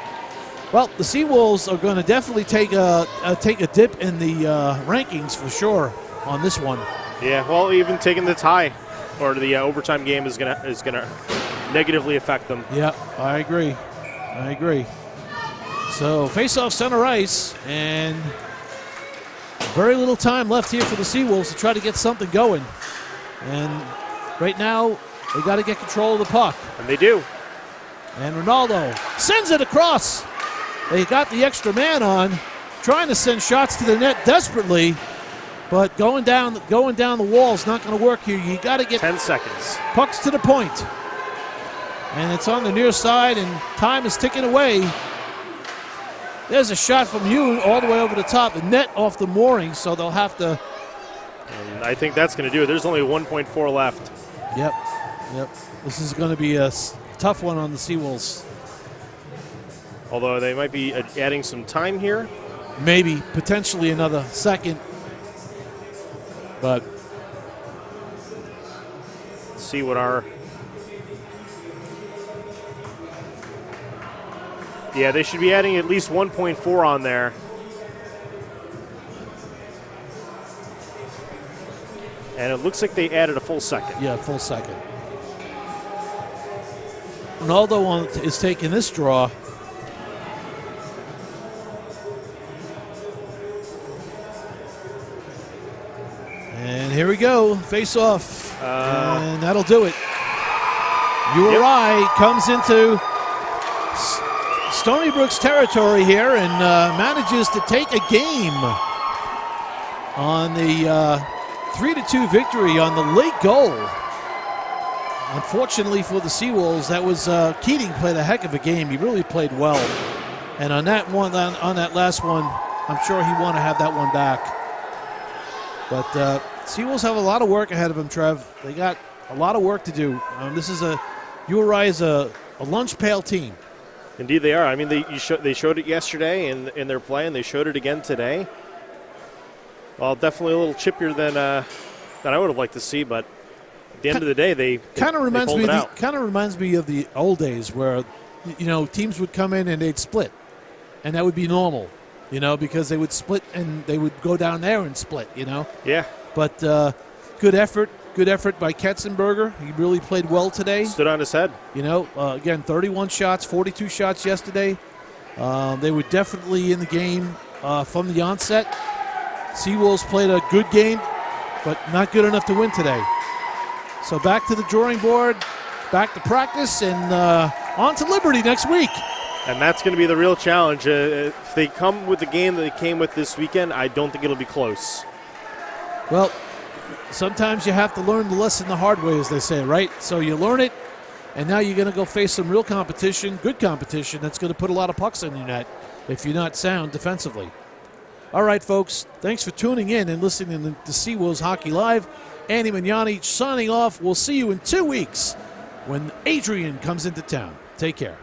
well, the Seawolves are going to definitely take a dip in the rankings for sure on this one. Yeah, well, even taking the tie or the overtime game is gonna negatively affect them. Yeah, I agree. So face-off center ice, and very little time left here for the Seawolves to try to get something going. And right now, they got to get control of the puck. And they do. And Ronaldo sends it across. They got the extra man on, trying to send shots to the net desperately, but going down the wall is not going to work here. You got to get 10 seconds. Pucks to the point. And it's on the near side, and time is ticking away. There's a shot from Hugh all the way over the top. The net off the mooring, so they'll have to. And I think that's going to do it. There's only 1.4 left. Yep. This is going to be a tough one on the Seawolves. Although they might be adding some time here. Maybe, potentially another second. But let's see what our... Yeah, they should be adding at least 1.4 on there. And it looks like they added a full second. Yeah, full second. Ronaldo is taking this draw. And here we go, face off, and that'll do it. URI comes into Stony Brook's territory here and manages to take a game on the 3-2 victory on the late goal. Unfortunately for the Seawolves, that was Keating played a heck of a game. He really played well, and on that last one, I'm sure he want to have that one back. But Seawolves have a lot of work ahead of them, Trev. They got a lot of work to do. URI is a lunch pail team. Indeed they are. I mean, they showed it yesterday in their play, and they showed it again today. Well, definitely a little chippier than I would have liked to see, but at the end of the day, they kind of reminds pulled it out. Kind of reminds me of the old days where, teams would come in and they'd split, and that would be normal. Because they would split and they would go down there and split, Yeah. But good effort by Ketzenberger. He really played well today. Stood on his head. Again, 31 shots, 42 shots yesterday. They were definitely in the game from the onset. Seawolves played a good game, but not good enough to win today. So back to the drawing board, back to practice, and on to Liberty next week. And that's going to be the real challenge. If they come with the game that they came with this weekend, I don't think it'll be close. Well, sometimes you have to learn the lesson the hard way, as they say, right? So you learn it, and now you're going to go face some real competition, good competition, that's going to put a lot of pucks in your net if you're not sound defensively. All right, folks, thanks for tuning in and listening to Seawolves Hockey Live. Andy Mignani signing off. We'll see you in 2 weeks when Adrian comes into town. Take care.